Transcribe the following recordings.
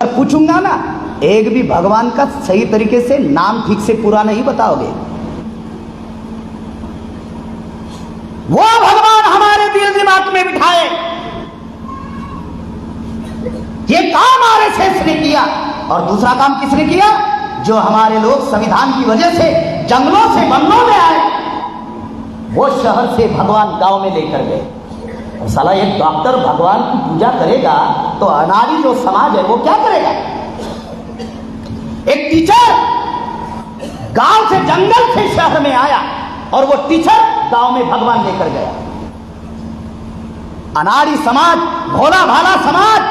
पूछूंगा ना, एक भी भगवान का सही तरीके से नाम ठीक से पूरा नहीं बताओगे। वो भगवान हमारे दिल दिमाग में बिठाए। ये काम आरएसएस ने किया, और दूसरा काम किसने किया? जो हमारे लोग संविधान की वजह से जंगलों से वनों में आए, वो शहर से भगवान गांव में लेकर गए। और साला एक डॉक्टर भगवान की पूजा करेगा तो अनाड़ी जो समाज है वो क्या करेगा? एक टीचर गांव से जंगल से शहर में आया और वो टीचर गांव में भगवान लेकर गया। अनाड़ी समाज, भोला भाला समाज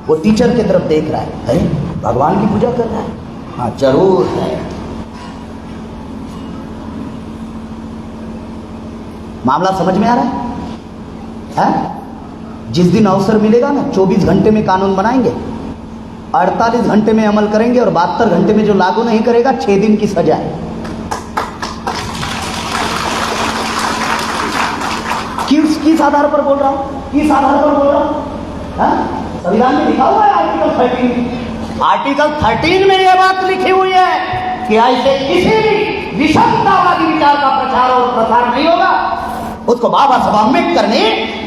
वो टीचर की तरफ देख रहा है, अरे भगवान की पूजा कर रहा है, हाँ जरूर है। मामला समझ में आ रहा है? जिस दिन अवसर मिलेगा ना, 24 घंटे में कानून बनाएंगे, 48 घंटे में अमल करेंगे, और 72 घंटे में जो लागू नहीं करेगा 6 दिन की सजा है। किस आधार पर बोल रहा हूं? किस आधार पर बोल रहा हूं? संविधान में लिखा हुआ है आर्टिकल 13। आर्टिकल 13 में यह बात लिखी हुई है कि ऐसे किसी भी विषमतावादी विचार का प्रचार और प्रसार नहीं होगा। उसको बाबा साहब अम्बेडकर ने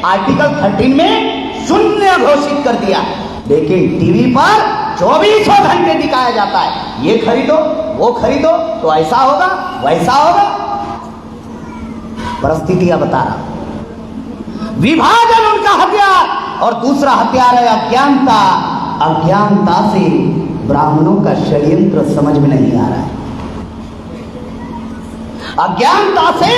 आर्टिकल 13 में शून्य घोषित कर दिया, लेकिन टीवी पर 24 घंटे दिखाया जाता है, ये खरीदो वो खरीदो तो ऐसा होगा वैसा होगा। परिस्थितियां बता रहा, विभाजन उनका हथियार, और दूसरा हथियार है अज्ञानता। अज्ञानता से ब्राह्मणों का षड्यंत्र समझ में नहीं आ रहा है। अज्ञानता से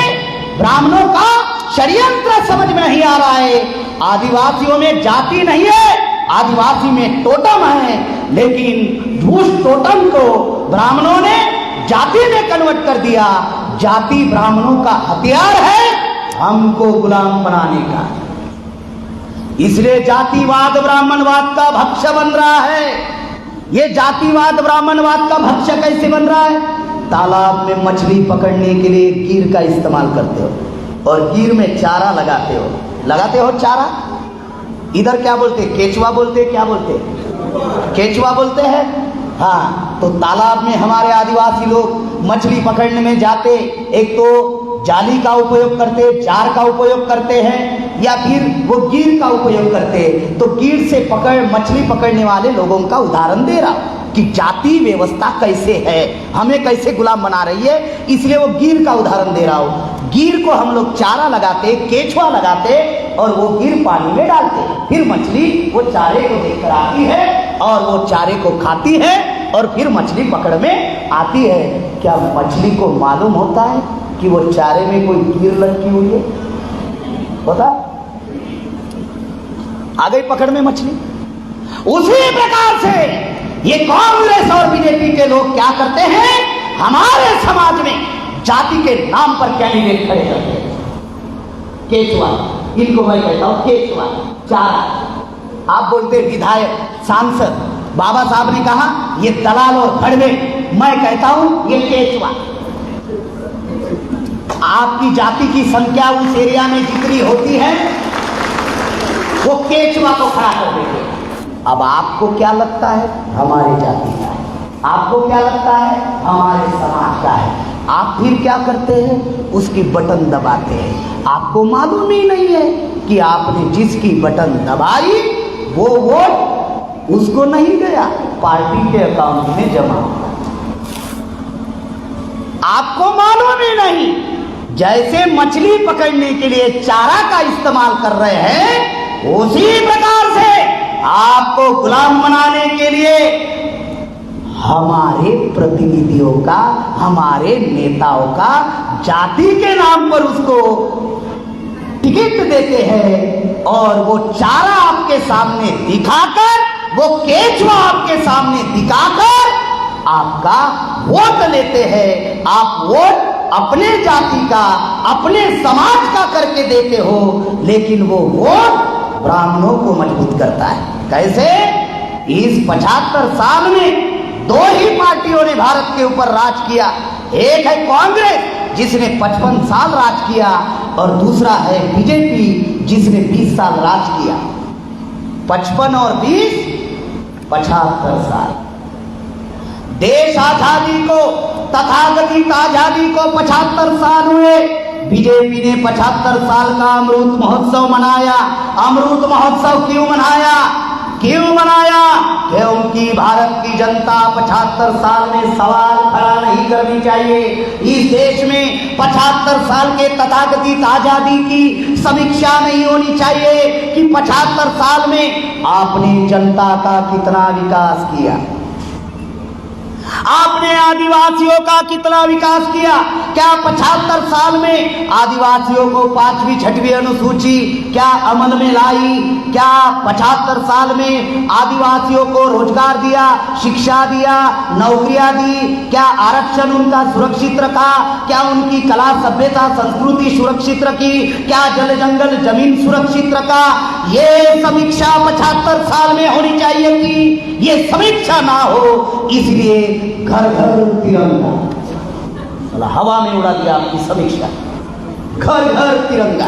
ब्राह्मणों का षड्यंत्र समझ में नहीं आ रहा है। आदिवासियों में जाति नहीं है, आदिवासी में टोटम है, लेकिन उस टोटम को ब्राह्मणों ने जाति में कन्वर्ट कर दिया। जाति ब्राह्मणों का हथियार है हमको गुलाम बनाने का। इसलिए जातिवाद ब्राह्मणवाद का भक्ष्य बन रहा है। ये जातिवाद ब्राह्मणवाद का भक्ष्य कैसे बन रहा है? तालाब में मछली पकड़ने के लिए कीर का इस्तेमाल करते हो और कीर में चारा लगाते हो चारा। इधर क्या बोलते? केचुआ बोलते, क्या बोलते? केचुआ बोलते हैं। हाँ, तो तालाब में हमारे आदिवासी लोग मछली पकड़ने में जाते, एक तो जाली का उपयोग करते, जार का उपयोग करते हैं, या फिर वो गिर का उपयोग करते। तो गिर से मछली पकड़ने वाले लोगों का उदाहरण दे रहा कि जाति व्यवस्था कैसे है, हमें कैसे गुलाम बना रही है, इसलिए वो गिर का उदाहरण दे रहा हूं। गिर को हम लोग चारा लगाते, केचुआ लगाते, और वो गिर पानी में डालते, फिर मछली वो चारे को देखकर आती है और वो चारे को खाती है, और फिर मछली पकड़ में आती है। क्या मछली को मालूम होता है कि वो चारे में कोई गिर लटकी हुई है? बता, आ गई पकड़ में मछली। उसी प्रकार से ये कांग्रेस और बीजेपी के लोग क्या करते हैं? हमारे समाज में जाति के नाम पर कैंडिडेट खड़े करते हैं। केचुआ, इनको मैं कहता हूं केचुआ, चारा। आप बोलते विधायक, सांसद। बाबा साहब ने कहा ये दलाल और भड़वे, मैं कहता हूं ये केचुआ। आपकी जाति की संख्या उस एरिया में जितनी होती है वो केचुआ को खड़ा कर देते। अब आपको क्या लगता है? हमारे जाति का है। आपको क्या लगता है? हमारे समाज का है। आप फिर क्या करते हैं? उसकी बटन दबाते हैं। आपको मालूम ही नहीं है कि आपने जिसकी बटन दबाई वो वोट उसको नहीं गया, पार्टी के अकाउंट में जमा हुआ। आपको मालूम ही नहीं। जैसे मछली पकड़ने के लिए चारा का इस्तेमाल कर रहे हैं, उसी प्रकार से आपको गुलाम बनाने के लिए हमारे प्रतिनिधियों का, हमारे नेताओं का जाति के नाम पर उसको टिकट देते हैं, और वो चारा आपके सामने दिखाकर, वो केचुआ आपके सामने दिखाकर आपका वोट लेते हैं। आप वोट अपने जाति का, अपने समाज का करके देते हो, लेकिन वो वोट ब्राह्मणों को मजबूत करता है। कैसे? इस 75 साल में 2 ही पार्टियों ने भारत के ऊपर राज किया। एक है कांग्रेस जिसने 55 साल राज किया, और दूसरा है बीजेपी जिसने 20 साल राज किया। 55 और 20 75 साल। देश आजादी को, तथाकथित आजादी को 75 साल हुए। बीजेपी ने 75 साल का अमृत महोत्सव मनाया। अमृत महोत्सव क्यों मनाया? क्यों मनाया? क्योंकि भारत की जनता 75 साल में सवाल खड़ा नहीं करनी चाहिए। इस देश में 75 साल के तथाकथित आजादी की समीक्षा नहीं होनी चाहिए कि 75 साल में आपने जनता का कितना विकास किया, आपने आदिवासियों का कितना विकास किया। क्या 75 साल में आदिवासियों को 5वीं 6वीं अनुसूची क्या अमल में लाई? क्या 75 साल में आदिवासियों को रोजगार दिया, शिक्षा दिया, नौकरियां दी? क्या आरक्षण उनका सुरक्षित रखा? क्या उनकी कला सभ्यता संस्कृति सुरक्षित रखी? क्या जल जंगल जमीन सुरक्षित रखा? ये समीक्षा 75 साल में होनी चाहिए थी। ये समीक्षा ना हो, इसलिए घर घर तिरंगा, हवा में उड़ा दिया आपकी समीक्षा। घर घर तिरंगा।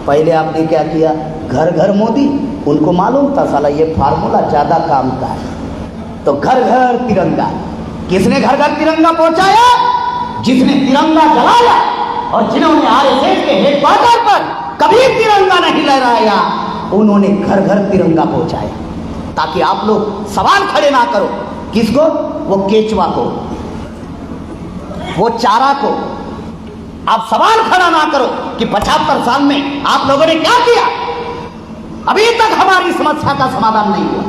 पहले आपने क्या किया? घर घर मोदी। उनको मालूम था साला ये फार्मूला ज्यादा काम का है, तो घर घर तिरंगा। किसने घर घर तिरंगा पहुंचाया? जिसने तिरंगा जलाया और जिन्होंने आरएसएस के हेडक्वार्टर पर कभी तिरंगा नहीं लहराया, उन्होंने घर घर तिरंगा पहुंचाया, ताकि आप लोग सवाल खड़े ना करो। किसको? वो केचुआ को, वो चारा को। आप सवाल खड़ा ना करो कि 75 साल में आप लोगों ने क्या किया। अभी तक हमारी समस्या का समाधान नहीं हुआ।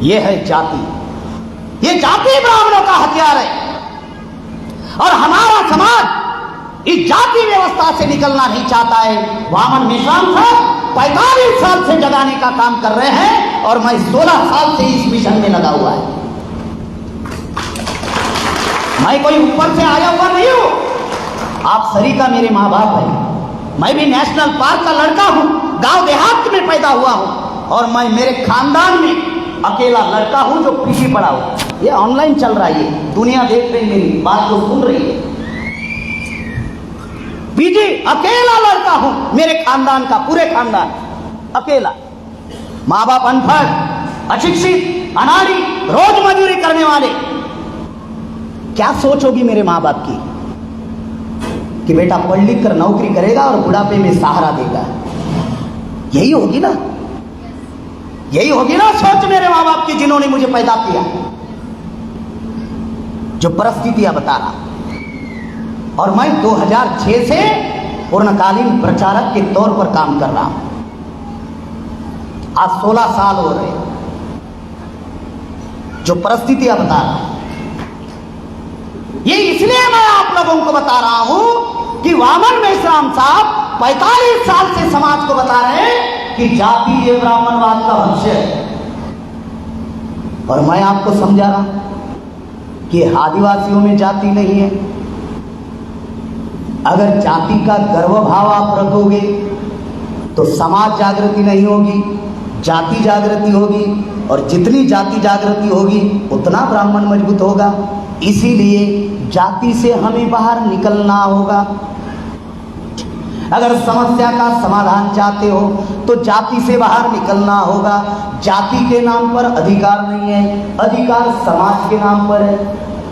यह है जाति। ये जाति ब्राह्मणों का हथियार है और हमारा समाज इस जाति व्यवस्था से निकलना नहीं चाहता है। वामन मेश्राम साहब 45 साल से जगाने का काम कर रहे हैं और मैं 16 साल से इस मिशन में लगा हुआ है। मैं कोई ऊपर से आया हुआ नहीं हूं। आप सभी का मेरे माँ बाप है। मैं भी नेशनल पार्क का लड़का हूं, गांव देहात में पैदा हुआ हूं और मैं मेरे खानदान में अकेला लड़का हूं जो पीछे पड़ा हूं। ये ऑनलाइन चल रहा है, ये दुनिया देख रही, मेरी बात को सुन रही है। पीछे अकेला लड़का हूं, मेरे खानदान का, पूरे खानदान अकेला। माँ बाप अनपढ़, अशिक्षित, अनाड़ी, रोज मजदूरी करने वाले। क्या सोच होगी मेरे माँ बाप की कि बेटा पढ़ लिख कर नौकरी करेगा और बुढ़ापे में सहारा देगा। यही होगी ना, यही होगी ना सोच मेरे माँ बाप की, जिन्होंने मुझे पैदा किया। जो परिस्थितियां बता रहा, और मैं 2006 से पूर्णकालीन प्रचारक के तौर पर काम कर रहा हूं। आज 16 साल हो रहे। जो परिस्थितियां बता रहा, ये इसलिए मैं आप लोगों को बता रहा हूं कि वामन मेश्राम साहब 45 साल से समाज को बता रहे हैं कि जाति ये ब्राह्मणवाद का भक्ष्य है। और मैं आपको समझा रहा कि आदिवासियों में जाति नहीं है। अगर जाति का गर्व भाव आप रखोगे तो समाज जागृति नहीं होगी, जाति जागृति होगी, और जितनी जाति जागृति होगी उतना ब्राह्मण मजबूत होगा। इसीलिए जाति से हमें बाहर निकलना होगा। अगर समस्या का समाधान चाहते हो तो जाति से बाहर निकलना होगा। जाति के नाम पर अधिकार नहीं है, अधिकार समाज के नाम पर है।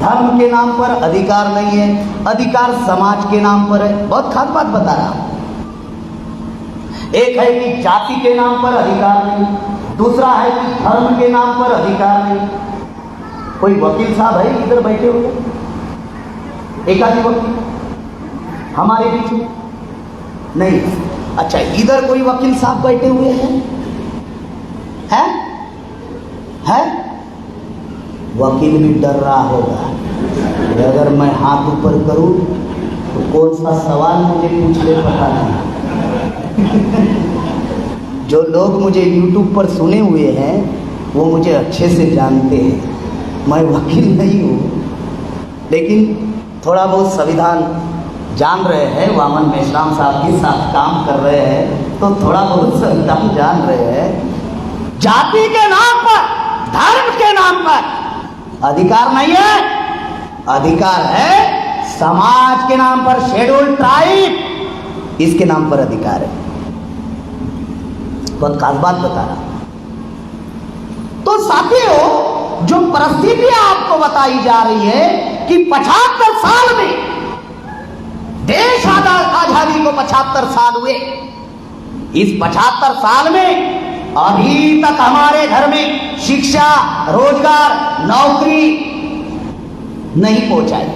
धर्म के नाम पर अधिकार नहीं है, अधिकार समाज के नाम पर है। बहुत खास बात बता रहा हूं। एक है कि जाति के नाम पर अधिकार नहीं, दूसरा है कि धर्म के नाम पर अधिकार नहीं। कोई वकील साहब है इधर बैठे हुए? एक आदि वकील हमारे बीच में नहीं? अच्छा, इधर कोई वकील साहब बैठे हुए हैं? है? वकील भी डर रहा होगा कि अगर मैं हाथ ऊपर करूं तो कौन सा सवाल मुझे पूछ ले, पता नहीं। जो लोग मुझे YouTube पर सुने हुए हैं वो मुझे अच्छे से जानते हैं। मैं वकील नहीं हूँ, लेकिन थोड़ा बहुत संविधान जान रहे हैं। वामन मेश्राम साहब के साथ काम कर रहे हैं तो थोड़ा बहुत संविधान जान रहे हैं। जाति के नाम पर, धर्म के नाम पर अधिकार नहीं है, अधिकार है समाज के नाम पर, शेड्यूल ट्राइब, इसके नाम पर अधिकार है। बहुत खास बात बता रहा। साथियों, जो परिस्थिति आपको बताई जा रही है कि 75 साल में देश आजादी को 75 साल हुए, इस 75 साल में अभी तक हमारे घर में शिक्षा, रोजगार, नौकरी नहीं पहुंचाई।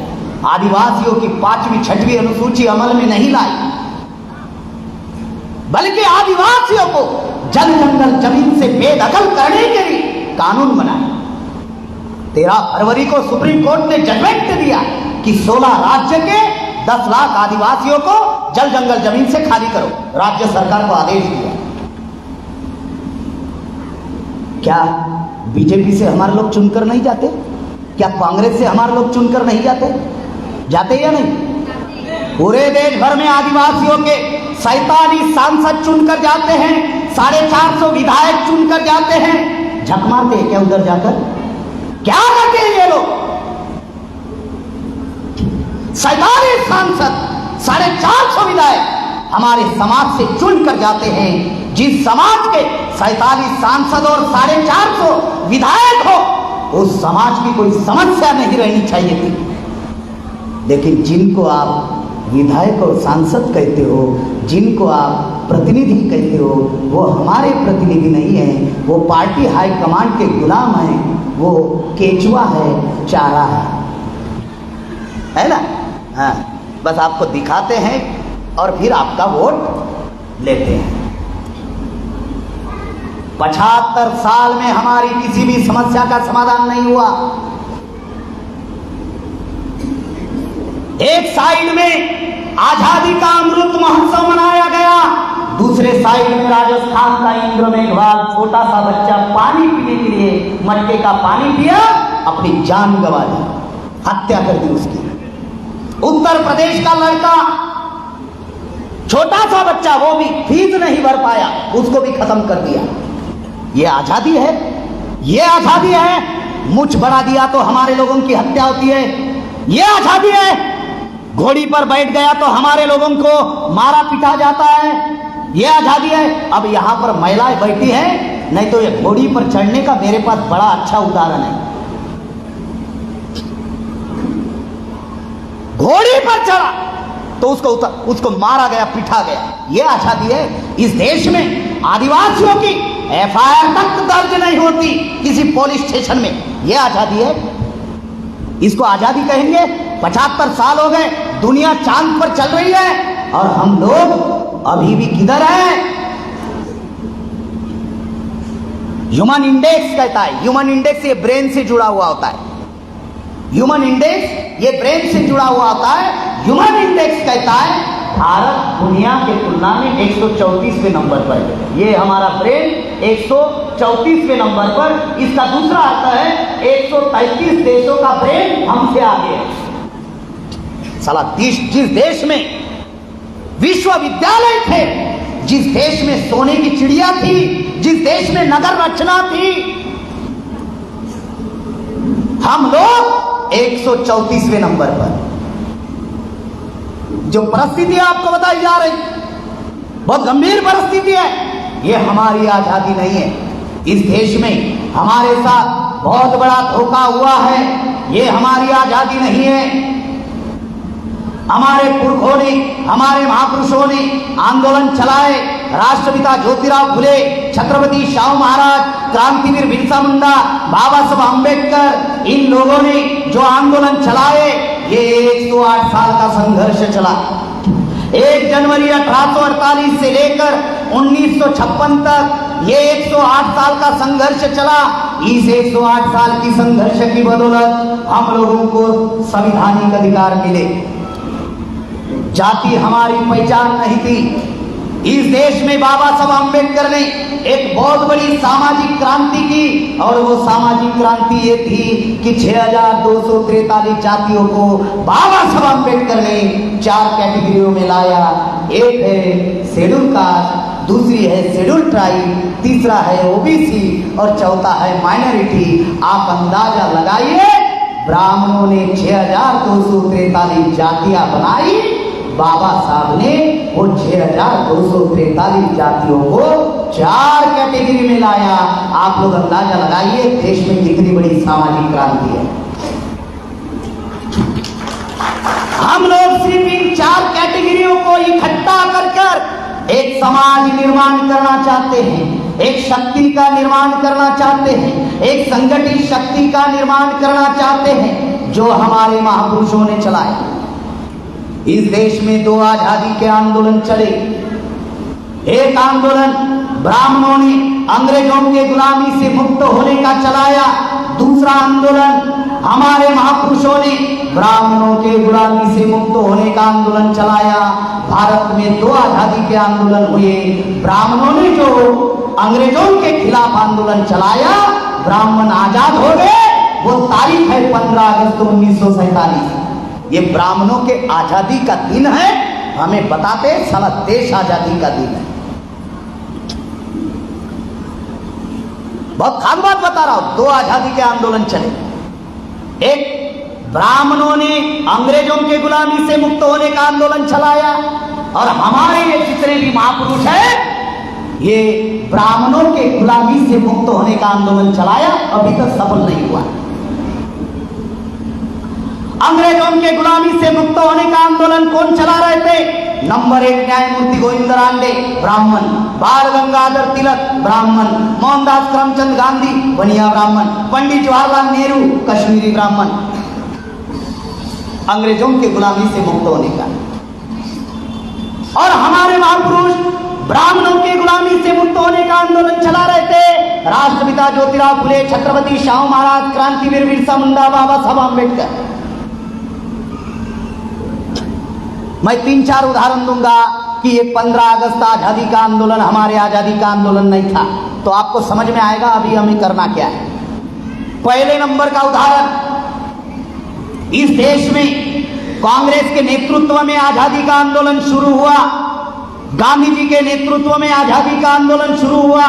आदिवासियों की 5वीं 6वीं अनुसूची अमल में नहीं लाई, बल्कि आदिवासियों को जल जंगल जमीन से बेदखल करने के लिए कानून बनाया। 13 फरवरी को सुप्रीम कोर्ट ने जजमेंट दिया कि 16 राज्य के 10 लाख आदिवासियों को जल जंगल जमीन से खाली करो। राज्य सरकार को आदेश दिया। क्या बीजेपी से हमारे लोग चुनकर नहीं जाते? क्या कांग्रेस से हमारे लोग चुनकर नहीं जाते? जाते या नहीं? पूरे देश भर में आदिवासियों के 47 सांसद चुनकर जाते हैं, 450 विधायक चुनकर जाते हैं। झक मारते हैं क्या उधर जाकर? क्या करते हैं ये लोग? 47 सांसद, 450 विधायक हमारे समाज से चुनकर जाते हैं। जिस समाज के 47 सांसद और 450 विधायक हो, उस समाज की कोई समस्या नहीं रहनी चाहिए थी। लेकिन जिनको आप विधायक और सांसद कहते हो, जिनको आप प्रतिनिधि कहते हो, वो हमारे प्रतिनिधि नहीं हैं। वो पार्टी हाईकमांड के गुलाम हैं। वो केचुआ है, चारा है ना? हाँ, बस आपको दिखाते हैं और फिर आपका वोट लेते हैं। 75 साल में हमारी किसी भी समस्या का समाधान नहीं हुआ। एक साइड में आजादी का अमृत महोत्सव मनाया गया, दूसरे साइड में राजस्थान का इंद्र मेघवाल छोटा सा बच्चा पानी पीने के लिए मटके का पानी पिया, अपनी जान गंवा दी, हत्या कर दी उसकी। उत्तर प्रदेश का लड़का छोटा सा बच्चा, वो भी फीस नहीं भर पाया, उसको भी खत्म कर दिया। ये आजादी है? ये आजादी है? मुझ बढ़ा दिया तो हमारे लोगों की हत्या होती है। ये आजादी है? घोड़ी पर बैठ गया तो हमारे लोगों को मारा पिटा जाता है। ये आजादी है? अब यहां पर महिलाएं बैठी हैं, नहीं तो ये घोड़ी पर चढ़ने का मेरे पास बड़ा अच्छा उदाहरण है। घोड़ी पर चढ़ा तो उसको मारा गया, पिटा गया। ये आजादी है? इस देश में आदिवासियों की FIR तक दर्ज नहीं होती किसी पुलिस स्टेशन में। ये आजादी है? इसको आजादी कहेंगे? 75 साल हो गए, दुनिया चांद पर चल रही है और हम लोग अभी भी किधर हैं? ह्यूमन इंडेक्स कहता है, ह्यूमन इंडेक्स ये ब्रेन से जुड़ा हुआ होता है। ह्यूमन इंडेक्स ये ब्रेन से जुड़ा हुआ होता है। ह्यूमन इंडेक्स कहता है भारत दुनिया के तुलना में 134वें नंबर पर है। ये हमारा ब्रेन 134वें नंबर पर। इसका दूसरा अर्थ है 133 देशों का ब्रेन हमसे आगे है। साला जिस देश में विश्वविद्यालय थे, जिस देश में सोने की चिड़िया थी, जिस देश में नगर रचना थी, हम लोग 134वें नंबर पर। जो परिस्थिति आपको बताई जा रही बहुत गंभीर परिस्थिति है। ये हमारी आजादी नहीं है। इस देश में हमारे साथ बहुत बड़ा धोखा हुआ है। ये हमारी आजादी नहीं है। हमारे पुरखों ने, हमारे महापुरुषों ने आंदोलन चलाए। राष्ट्रपिता ज्योतिराव फुले, छत्रपति शाहू महाराज, क्रांतिवीर बिरसा मुंडा, बाबा साहब अम्बेडकर, इन लोगों ने जो आंदोलन चलाए, ये 108 साल का संघर्ष चला। 1 जनवरी 1848 से लेकर 1956 तक ये 108 साल का संघर्ष चला। इस 108 साल की संघर्ष की बदौलत हम लोगों को संवैधानिक अधिकार मिले। जाति हमारी पहचान नहीं थी। इस देश में बाबा साहब अम्बेडकर ने एक बहुत बड़ी सामाजिक क्रांति की, और वो सामाजिक क्रांति ये थी कि 6243 जातियों को बाबा साहब अम्बेडकर ने 4 कैटेगरियों में लाया। एक है शेड्यूल कास्ट, दूसरी है शेड्यूल ट्राइब, तीसरा है ओबीसी और चौथा है माइनॉरिटी। आप अंदाजा लगाइए, ब्राह्मणों ने 6243 जातियां बनाई, बाबा साहब ने वो 6,243 जातियों को 4 कैटेगरी में लाया। आप लोग अंदाजा लगाइए देश में कितनी बड़ी सामाजिक क्रांति है। हम लोग सिर्फ इन 4 कैटेगरियों को इकट्ठा कर एक समाज निर्माण करना चाहते हैं, एक शक्ति का निर्माण करना चाहते हैं, एक संगठित शक्ति का निर्माण करना चाहते हैं जो हमारे महापुरुषों ने चलाया। इस देश में 2 आजादी के आंदोलन चले। एक आंदोलन ब्राह्मणों ने अंग्रेजों के गुलामी से मुक्त होने का चलाया, दूसरा आंदोलन हमारे महापुरुषों ने ब्राह्मणों के गुलामी से मुक्त होने का आंदोलन चलाया। भारत में 2 आजादी के आंदोलन हुए। ब्राह्मणों ने जो अंग्रेजों के खिलाफ आंदोलन चलाया, ब्राह्मण आजाद हो गए। वो तारीख है 15 अगस्त 1947। ये ब्राह्मणों के आजादी का दिन है। हमें बताते साला देश आजादी का दिन है। बहुत खास बात बता रहा हूं। 2 आजादी के आंदोलन चले। एक ब्राह्मणों ने अंग्रेजों के गुलामी से मुक्त होने का आंदोलन चलाया, और हमारे ये जितने भी महापुरुष हैं ये ब्राह्मणों के गुलामी से मुक्त होने का आंदोलन चलाया, अभी तक सफल नहीं हुआ। अंग्रेजों के गुलामी से मुक्त होने का आंदोलन कौन चला रहे थे? नंबर 1 न्यायमूर्ति गोविंद रानडे ब्राह्मण, बाल गंगाधर तिलक ब्राह्मण, मोहनदास करमचंद गांधी बनिया ब्राह्मण, पंडित जवाहरलाल नेहरू कश्मीरी ब्राह्मण। अंग्रेजों के गुलामी से मुक्त होने का। और हमारे महापुरुष ब्राह्मणों के गुलामी से मुक्त होने का आंदोलन चला रहे थे। राष्ट्रपिता ज्योतिराव फुले, छत्रपति शाहू महाराज, क्रांतिवीर बिरसा मुंडा, बाबा साहब आंबेडकर। मैं 3-4 उदाहरण दूंगा कि ये 15 अगस्त आजादी का आंदोलन हमारे आजादी का आंदोलन नहीं था, तो आपको समझ में आएगा अभी हमें करना क्या है। पहले नंबर का उदाहरण, इस देश में कांग्रेस के नेतृत्व में आजादी का आंदोलन शुरू हुआ। गांधी जी के नेतृत्व में आजादी का आंदोलन शुरू हुआ।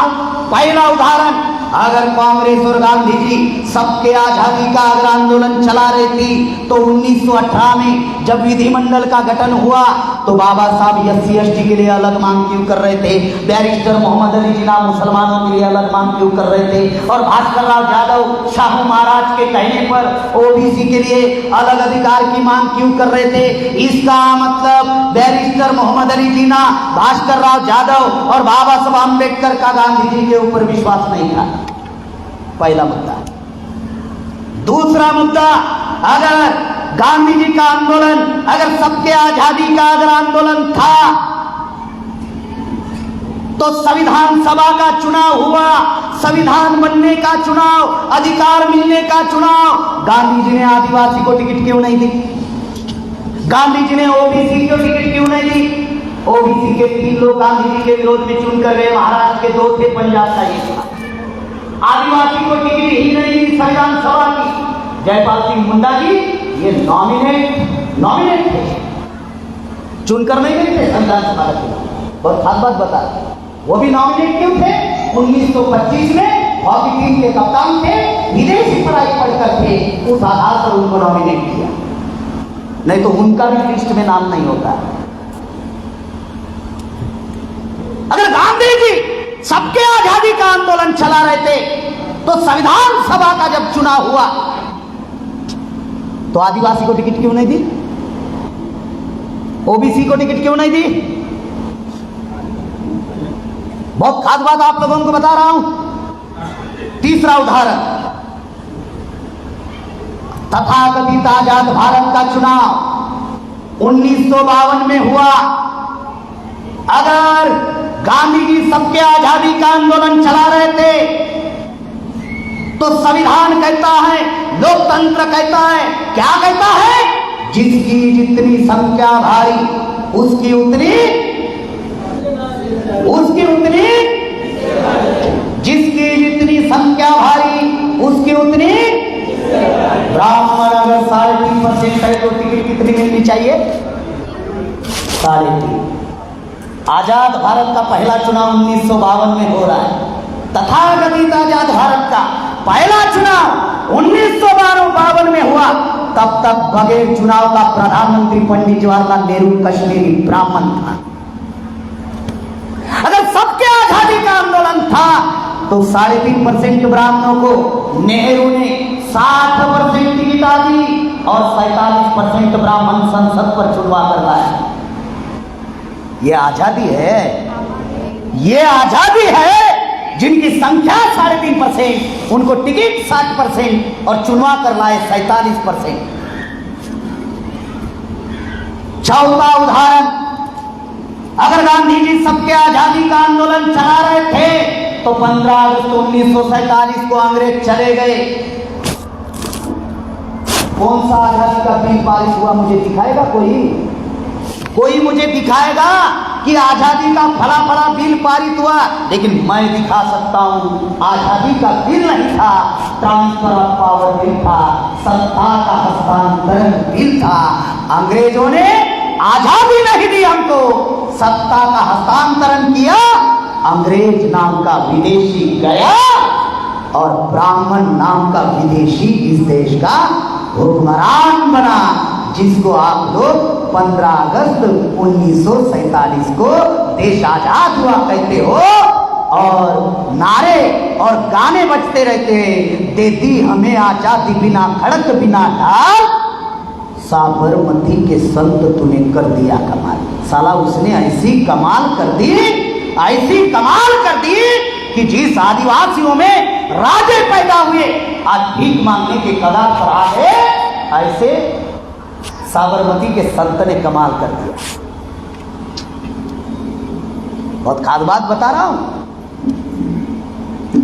पहला उदाहरण, अगर कांग्रेस और गांधी जी सबके आजादी का अगर आंदोलन चला रही थी तो 1918 में जब विधिमंडल का गठन हुआ तो बाबा साहब SC/ST के लिए अलग मांग क्यों कर रहे थे? बैरिस्टर मोहम्मद अली जिन्ना मुसलमानों के लिए अलग मांग क्यों कर रहे थे? और भास्कर राव यादव शाहू महाराज के कहने पर OBC के लिए अलग अधिकार की मांग क्यों कर रहे थे? इसका मतलब बैरिस्टर मोहम्मद अली जिन्ना, भास्कर राव यादव और बाबा साहब आंबेडकर का गांधी जी के ऊपर विश्वास नहीं था। पहला मुद्दा। दूसरा मुद्दा, अगर गांधी जी का आंदोलन, अगर सबके आजादी का अगर आंदोलन था तो संविधान सभा का चुनाव हुआ, संविधान बनने का चुनाव, अधिकार मिलने का चुनाव। गांधी जी ने आदिवासी को टिकट क्यों नहीं दी? गांधी जी ने OBC को टिकट क्यों नहीं दी? OBC के 3 लोग गांधी जी के विरोध में चुन कर गए, महाराष्ट्र के 2 थे, पंजाब का 1 था। आदिवासी को टिकट ही नहीं दी संविधान सभा की। जयपाल सिंह मुंडा जी ये नॉमिनेट थे, चुनकर नहीं गए थे संविधान सभा के। बहुत खास बात बता, वो भी नॉमिनेट क्यों थे? 1925 में हॉकी टीम के कप्तान थे, विदेशी पढ़ाई पढ़कर थे, उस आधार पर उनको नॉमिनेट किया, नहीं तो उनका भी लिस्ट में नाम नहीं होता। अगर गांधी जी सबके आजादी का आंदोलन चला रहे थे तो संविधान सभा का जब चुनाव हुआ तो आदिवासी को टिकट क्यों नहीं दी? OBC को टिकट क्यों नहीं दी? बहुत खास बात आप लोगों को बता रहा हूं। तीसरा उदाहरण, तथाकथित आजाद भारत का चुनाव 1952 में हुआ। अगर गांधी जी सबके आजादी का आंदोलन चला रहे थे तो संविधान कहता है, लोकतंत्र कहता है, क्या कहता है? जिसकी जितनी संख्या भारी उसकी उतनी जिसकी जितनी संख्या भारी उसकी उतनी। ब्राह्मण अगर 3.5% है तो टिकट कितनी मिलनी चाहिए? 3.5। आजाद भारत का पहला चुनाव 1952 में हो रहा है। तथाकथित आजाद भारत का पहला चुनाव 1952 में हुआ। तब तक बगैर चुनाव का प्रधानमंत्री पंडित जवाहरलाल नेहरू कश्मीरी ब्राह्मण था। अगर सबके आजादी का आंदोलन था तो 3.5% ब्राह्मणों को नेहरू ने 60% टिकट दी और 47% ब्राह्मण संसद पर चुनवा कर लाए। ये आजादी है, ये आजादी है। जिनकी संख्या 3.5%, उनको टिकट 60% और चुनवा कर लाए 47%। चौथा उदाहरण, अगर गांधी जी सबके आजादी का आंदोलन चला रहे थे तो 15 अगस्त 1947 को अंग्रेज चले गए। कौन सा आजादी का बिल पारित हुआ मुझे दिखाएगा कोई मुझे दिखाएगा कि आजादी का फला फला बिल पारित हुआ? लेकिन मैं दिखा सकता हूं, आजादी का बिल नहीं था, ट्रांसफर ऑफ पावर बिल था, सत्ता का हस्तांतरण बिल था। अंग्रेजों ने आजादी नहीं दी हमको, सत्ता का हस्तांतरण किया। अंग्रेज नाम का विदेशी गया और ब्राह्मण नाम का विदेशी इस देश का हुक्मरान बना, जिसको आप लोग 15 अगस्त 1947 को देश आजाद हुआ कहते हो और नारे और गाने बजते रहते हैं, दे दी हमें आजादी बिना खड़क बिना ढाल, साबरमती के संत तूने कर दिया कमाल। साला उसने ऐसी कमाल कर दी, ऐसी कमाल कर दी कि जिस आदिवासियों में राजे पैदा हुए आज भीख मांगने के कगार पर आ गए, ऐसे साबरमती के संत ने कमाल कर दिया। बहुत खास बात बता रहा हूं।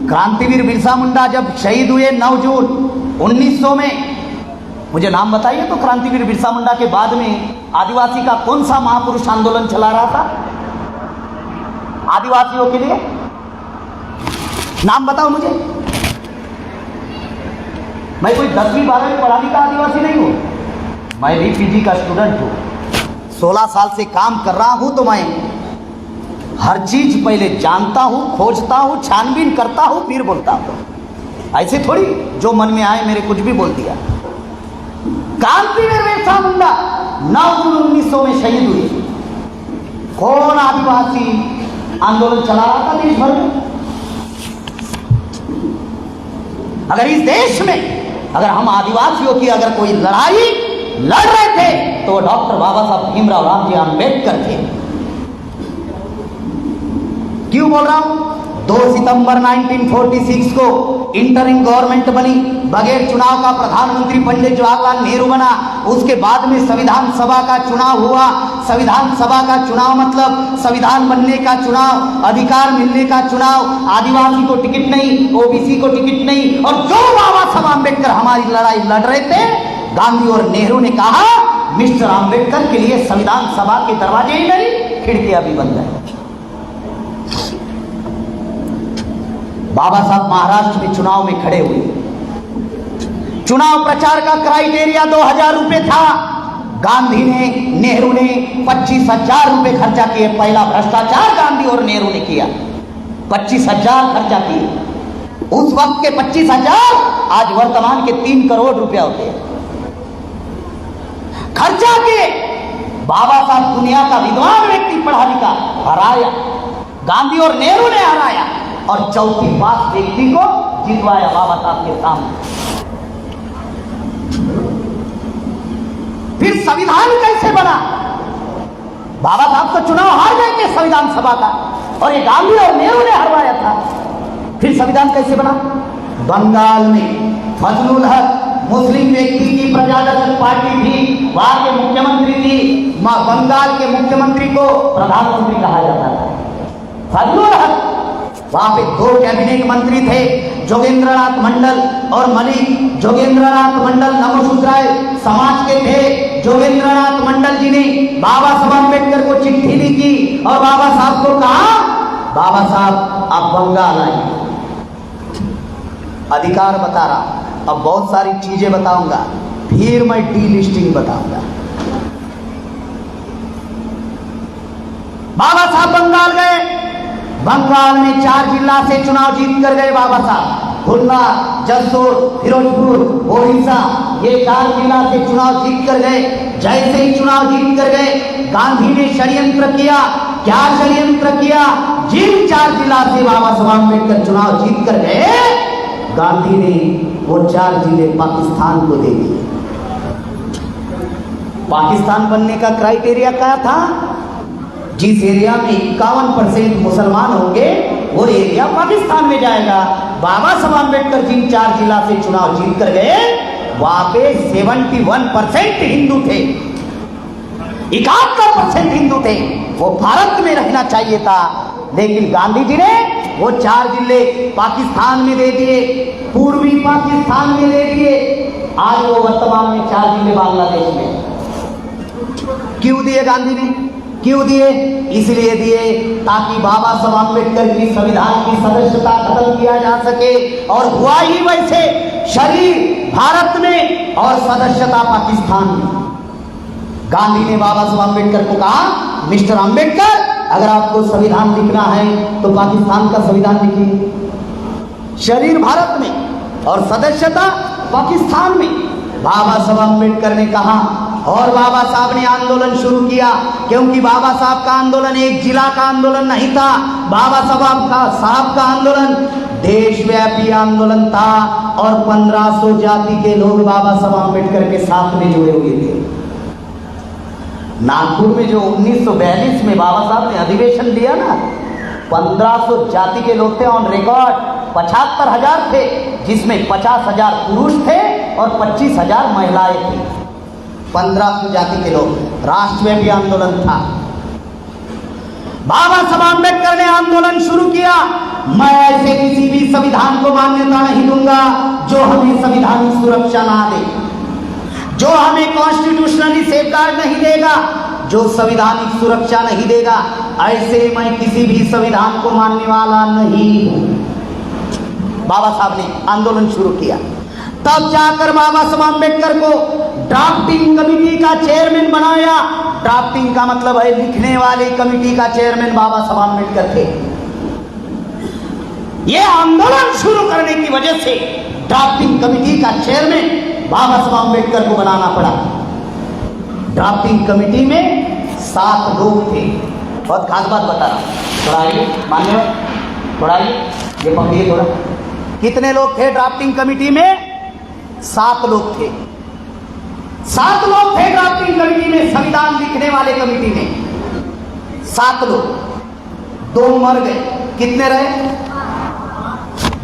क्रांतिवीर बिरसा मुंडा जब शहीद हुए 9 जून 1900 में, मुझे नाम बताइए तो क्रांतिवीर बिरसा मुंडा के बाद में आदिवासी का कौन सा महापुरुष आंदोलन चला रहा था आदिवासियों के लिए? नाम बताओ मुझे। मैं कोई 10वीं 12वीं पढ़ाने का आदिवासी नहीं हूं, मैं भी पीजी का स्टूडेंट हूं। 16 साल से काम कर रहा हूं तो मैं हर चीज पहले जानता हूं, खोजता हूं, छानबीन करता हूं, फिर बोलता हूं। ऐसे थोड़ी जो मन में आए मेरे कुछ भी बोल दिया। क्रांतिवीर बिरसा मुंडा 9 जून 1900 में शहीद हुए। कौन आदिवासी आंदोलन चला रहा था देश भर में? अगर इस देश में अगर हम आदिवासियों की अगर कोई लड़ाई लड़ रहे थे तो डॉक्टर बाबा साहब भीमराव रामजी आंबेडकर थे। क्यों बोल रहा हूं? 2 सितंबर 1946 को इंटरिम गवर्नमेंट बनी, बगैर चुनाव का प्रधानमंत्री पंडित जवाहरलाल नेहरू बना। उसके बाद में संविधान सभा का चुनाव हुआ। संविधान सभा का चुनाव मतलब संविधान बनने का चुनाव, अधिकार मिलने का चुनाव। आदिवासी को टिकट नहीं, ओबीसी को टिकट नहीं, और जो बाबा साहब आंबेडकर हमारी लड़ाई लड़ रहे थे, गांधी और नेहरू ने कहा मिस्टर आंबेडकर के लिए संविधान सभा के दरवाजे ही नहीं, खिड़कियां भी बंद है। बाबा साहब महाराष्ट्र में चुनाव में खड़े हुए। चुनाव प्रचार का क्राइटेरिया 2000 रुपए था। गांधी ने, नेहरू ने 25,000 रुपए खर्चा किए। पहला भ्रष्टाचार गांधी और नेहरू ने किया, 25,000 खर्चा किए। उस वक्त के 25,000 आज वर्तमान के 3 करोड़ रुपया होते हैं। खर्चा किए। बाबा साहब दुनिया का विद्वान व्यक्ति, पढ़ा लिखा, हराया। गांधी और नेहरू ने हराया और चौथी पास व्यक्ति को जितवाया बाबा साहब के सामने। फिर संविधान कैसे बना? बाबा साहब तो चुनाव हार गए थे संविधान सभा का, और ये गांधी और नेहरू ने हरवाया था। फिर संविधान कैसे बना? बंगाल में फजलुल हक मुस्लिम व्यक्ति की प्रजातंत्र पार्टी थी, वहां के मुख्यमंत्री थी। बंगाल के मुख्यमंत्री को प्रधानमंत्री कहा जाता था, फजलुल हक। वहां पे 2 कैबिनेट मंत्री थे, जोगेंद्रनाथ मंडल और मलिक। जोगेंद्रनाथ मंडल नमोशूद्राय समाज के थे। जोगेंद्रनाथ मंडल जी ने बाबा साहब अम्बेडकर को चिट्ठी लिखी और बाबा साहब को कहा, बाबा साहब आप बंगाल आए। अधिकार बता रहा, अब बहुत सारी चीजें बताऊंगा, फिर मैं डीलिस्टिंग बताऊंगा। बाबा साहब बंगाल गए। बंगाल में 4 जिला से चुनाव जीत कर गए बाबा साहब। खुलना, जसोर, फिरोजपुर, ओडिशा, ये 4 जिला से चुनाव जीत कर गए। जैसे ही चुनाव जीत कर गए, गांधी ने षड्यंत्र किया। क्या षड्यंत्र किया? जिन 4 जिला से बाबा साहब अम्बेडकर चुनाव जीत कर गए, गांधी ने वो 4 जिले पाकिस्तान को दे दिए। पाकिस्तान बनने का क्राइटेरिया क्या था? जिस एरिया में 51% मुसलमान होंगे वो एरिया पाकिस्तान में जाएगा। बाबा साहब अम्बेडकर जिन 4 जिला से चुनाव जीत कर गए, वहां पे 71% हिंदू थे, 71% हिंदू थे। वो भारत में रहना चाहिए था, लेकिन गांधी जी ने वो 4 जिले पाकिस्तान में दे दिए, पूर्वी पाकिस्तान में दे दिए। आज वो वर्तमान में 4 जिले बांग्लादेश में। क्यों दिए गांधी ने? क्यों दिए? इसलिए दिए ताकि बाबा साहब अम्बेडकर की संविधान की सदस्यता खत्म किया जा सके, और हुआ ही वैसे। शरीर भारत में और सदस्यता पाकिस्तान में। गांधी ने बाबा साहब अम्बेडकर को कहा, मिस्टर अम्बेडकर, अगर आपको संविधान लिखना है तो पाकिस्तान का संविधान लिखिए। शरीर भारत में और सदस्यता पाकिस्तान में। बाबा साहब अम्बेडकर ने कहा, और बाबा साहब ने आंदोलन शुरू किया, क्योंकि बाबा साहब का आंदोलन एक जिला का आंदोलन नहीं था। बाबा साहब का आंदोलन देशव्यापी आंदोलन था, और 1500 जाति के लोग बाबा साहब अम्बेडकर के साथ में जुड़े हुए थे। नागपुर में जो 1942 में बाबा साहब ने अधिवेशन दिया ना, 1500 जाति के लोग थे। ऑन रिकॉर्ड 75,000 थे, जिसमें 50,000 पुरुष थे और 25,000 महिलाएं थी। 1500 जाति के लोग। राष्ट्रव्यापी आंदोलन था। बाबा साहब अम्बेडकर ने आंदोलन शुरू किया, मैं ऐसे किसी भी संविधान को मान्यता नहीं दूंगा जो हमें संविधानिक सुरक्षा ना दे, जो हमें कॉन्स्टिट्यूशनली सेफगार्ड नहीं देगा, जो संविधानिक सुरक्षा नहीं देगा, ऐसे मैं किसी भी संविधान को मानने वाला नहीं हूं। बाबा साहब ने आंदोलन शुरू किया। तब जाकर बाबा साहब अम्बेडकर को ड्राफ्टिंग कमेटी का चेयरमैन बनाया। ड्राफ्टिंग का मतलब है लिखने वाली कमेटी का चेयरमैन बाबा साहब अम्बेडकर थे। यह आंदोलन शुरू करने की वजह से ड्राफ्टिंग कमेटी का चेयरमैन बाबा साहब अम्बेडकर को बनाना पड़ा। ड्राफ्टिंग कमेटी में 7 लोग थे। बहुत खास बात बता रहा हूं, थोड़ा आइए, मान्य थोड़ा आइए, ये पकड़िए थोड़ा। कितने लोग थे ड्राफ्टिंग कमेटी में? 7 लोग थे। 7 लोग थे ड्राफ्टिंग कमेटी में, संविधान लिखने वाले कमेटी में 7 लोग। 2 मर गए। कितने रहे?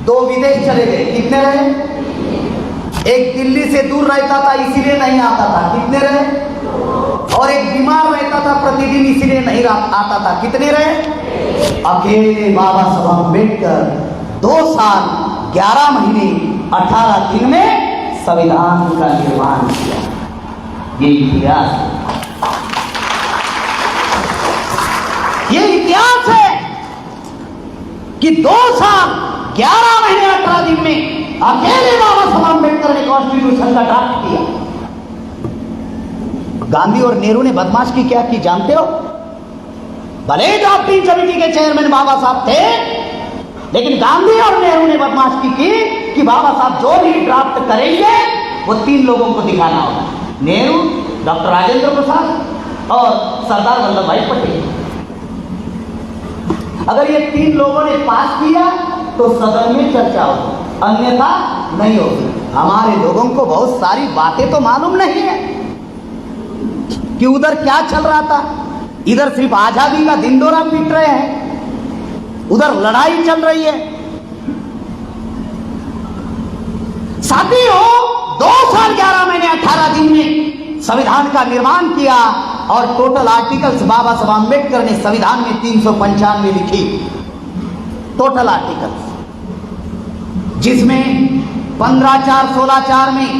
2 विदेश चले गए। कितने रहे? एक दिल्ली से दूर रहता था, इसीलिए नहीं आता था। कितने रहे? और एक बीमार रहता था प्रतिदिन, इसीलिए नहीं आता था। कितने रहे? अकेले बाबा साहब अम्बेडकर 2 साल 11 महीने 18 दिन में संविधान का निर्माण किया। ये इतिहास है, ये इतिहास है कि 2 साल 11 महीने 18 दिन में अकेले बाबा साहब अम्बेडकर ने कॉन्स्टिट्यूशन का ड्राफ्ट किया। गांधी और नेहरू ने बदमाशी क्या की जानते हो? भले ही ड्राफ्टिंग कमेटी के चेयरमैन बाबा साहब थे, लेकिन गांधी और नेहरू ने बदमाशी की कि बाबा साहब जो भी ड्राफ्ट करेंगे वो 3 लोगों को दिखाना होगा। नेहरू, डॉक्टर राजेंद्र प्रसाद और सरदार वल्लभ भाई पटेल। अगर ये 3 लोगों ने पास किया तो सदन में चर्चा होगी, अन्यथा नहीं होगी। हमारे लोगों को बहुत सारी बातें तो मालूम नहीं है कि उधर क्या चल रहा था। इधर सिर्फ आजादी का ढिंढोरा पीट रहे हैं, उधर लड़ाई चल रही है। साथियों, 2 साल 11 महीने 18 दिन में संविधान का निर्माण किया, और टोटल आर्टिकल्स बाबा साहब अम्बेडकर ने संविधान में 395 लिखी। टोटल आर्टिकल्स, जिसमें 15(4), 16(4) में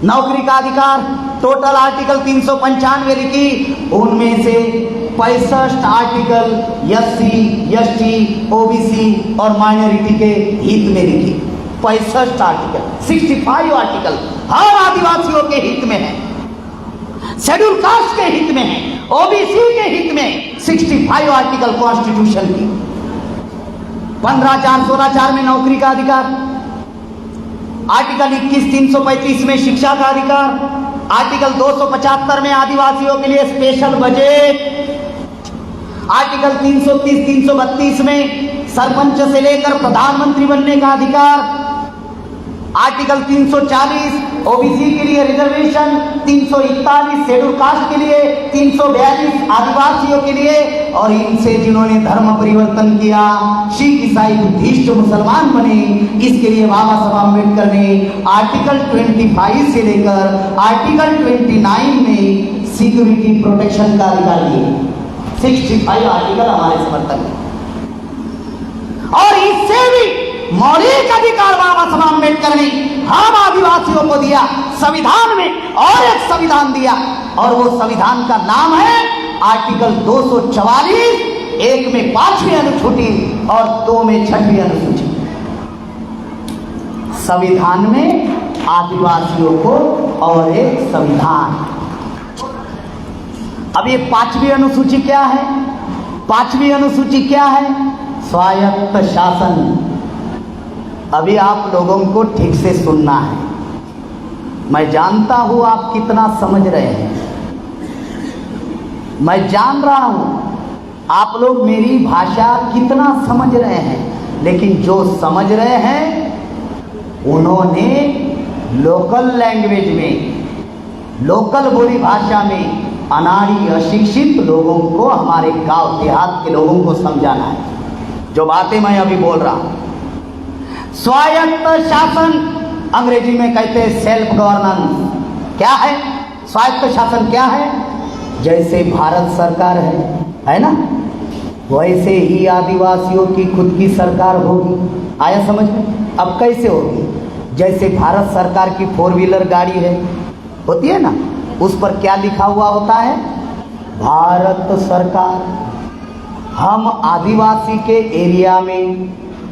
नौकरी का अधिकार, टोटल आर्टिकल 395 लिखी। उनमें से 65 आर्टिकल SC, ST, OBC और माइनॉरिटी के हित में लिखी। 65 आर्टिकल, 65 आर्टिकल हर आदिवासियों के हित में है, शेड्यूल कास्ट के हित में है, OBC के हित में 65 आर्टिकल कॉन्स्टिट्यूशन की। 15(4)(16)(4) में नौकरी का अधिकार, आर्टिकल 21(335) में शिक्षा का अधिकार, आर्टिकल 275 में आदिवासियों के लिए स्पेशल बजट, आर्टिकल 330-332 में सरपंच से लेकर प्रधानमंत्री बनने का अधिकार, आर्टिकल 340 ओबीसी के लिए रिजर्वेशन, 341 शेड्यूल कास्ट के लिए, 342 आदिवासियों के लिए, और इनसे जिन्होंने धर्म परिवर्तन किया, सिख ईसाई बुद्धिस्ट मुसलमान बने, इसके लिए बाबा साहब अम्बेडकर ने आर्टिकल 25 से लेकर आर्टिकल 29 में सिक्योरिटी प्रोटेक्शन का अधिकार दिए। 65 आर्टिकल हमारे समर्थन में, और इससे भी मौलिक अधिकार बाबा साहब अम्बेडकर ने हम आदिवासियों को दिया संविधान में, और एक संविधान दिया, और वो संविधान का नाम है आर्टिकल 244, 1 में 5वीं अनुसूची और 2 में 6वीं अनुसूची। संविधान में आदिवासियों को और एक संविधान। अब ये 5वीं अनुसूची क्या है? 5वीं अनुसूची क्या है? स्वायत्त शासन। अभी आप लोगों को ठीक से सुनना है। मैं जानता हूं आप कितना समझ रहे हैं, मैं जान रहा हूं आप लोग मेरी भाषा कितना समझ रहे हैं, लेकिन जो समझ रहे हैं उन्होंने लोकल लैंग्वेज में, लोकल बोली भाषा में अनाड़ी अशिक्षित लोगों को, हमारे गांव देहात के लोगों को समझाना है। जो बातें मैं अभी बोल रहा हूं, स्वायत्त शासन अंग्रेजी में कहते हैं सेल्फ गवर्नेंस। क्या है स्वायत्त शासन? क्या है? जैसे भारत सरकार है ना, वैसे ही आदिवासियों की खुद की सरकार होगी। आया समझ में? अब कैसे होगी? जैसे भारत सरकार की 4 व्हीलर गाड़ी है, होती है ना, उस पर क्या लिखा हुआ होता है? भारत सरकार। हम आदिवासी के एरिया में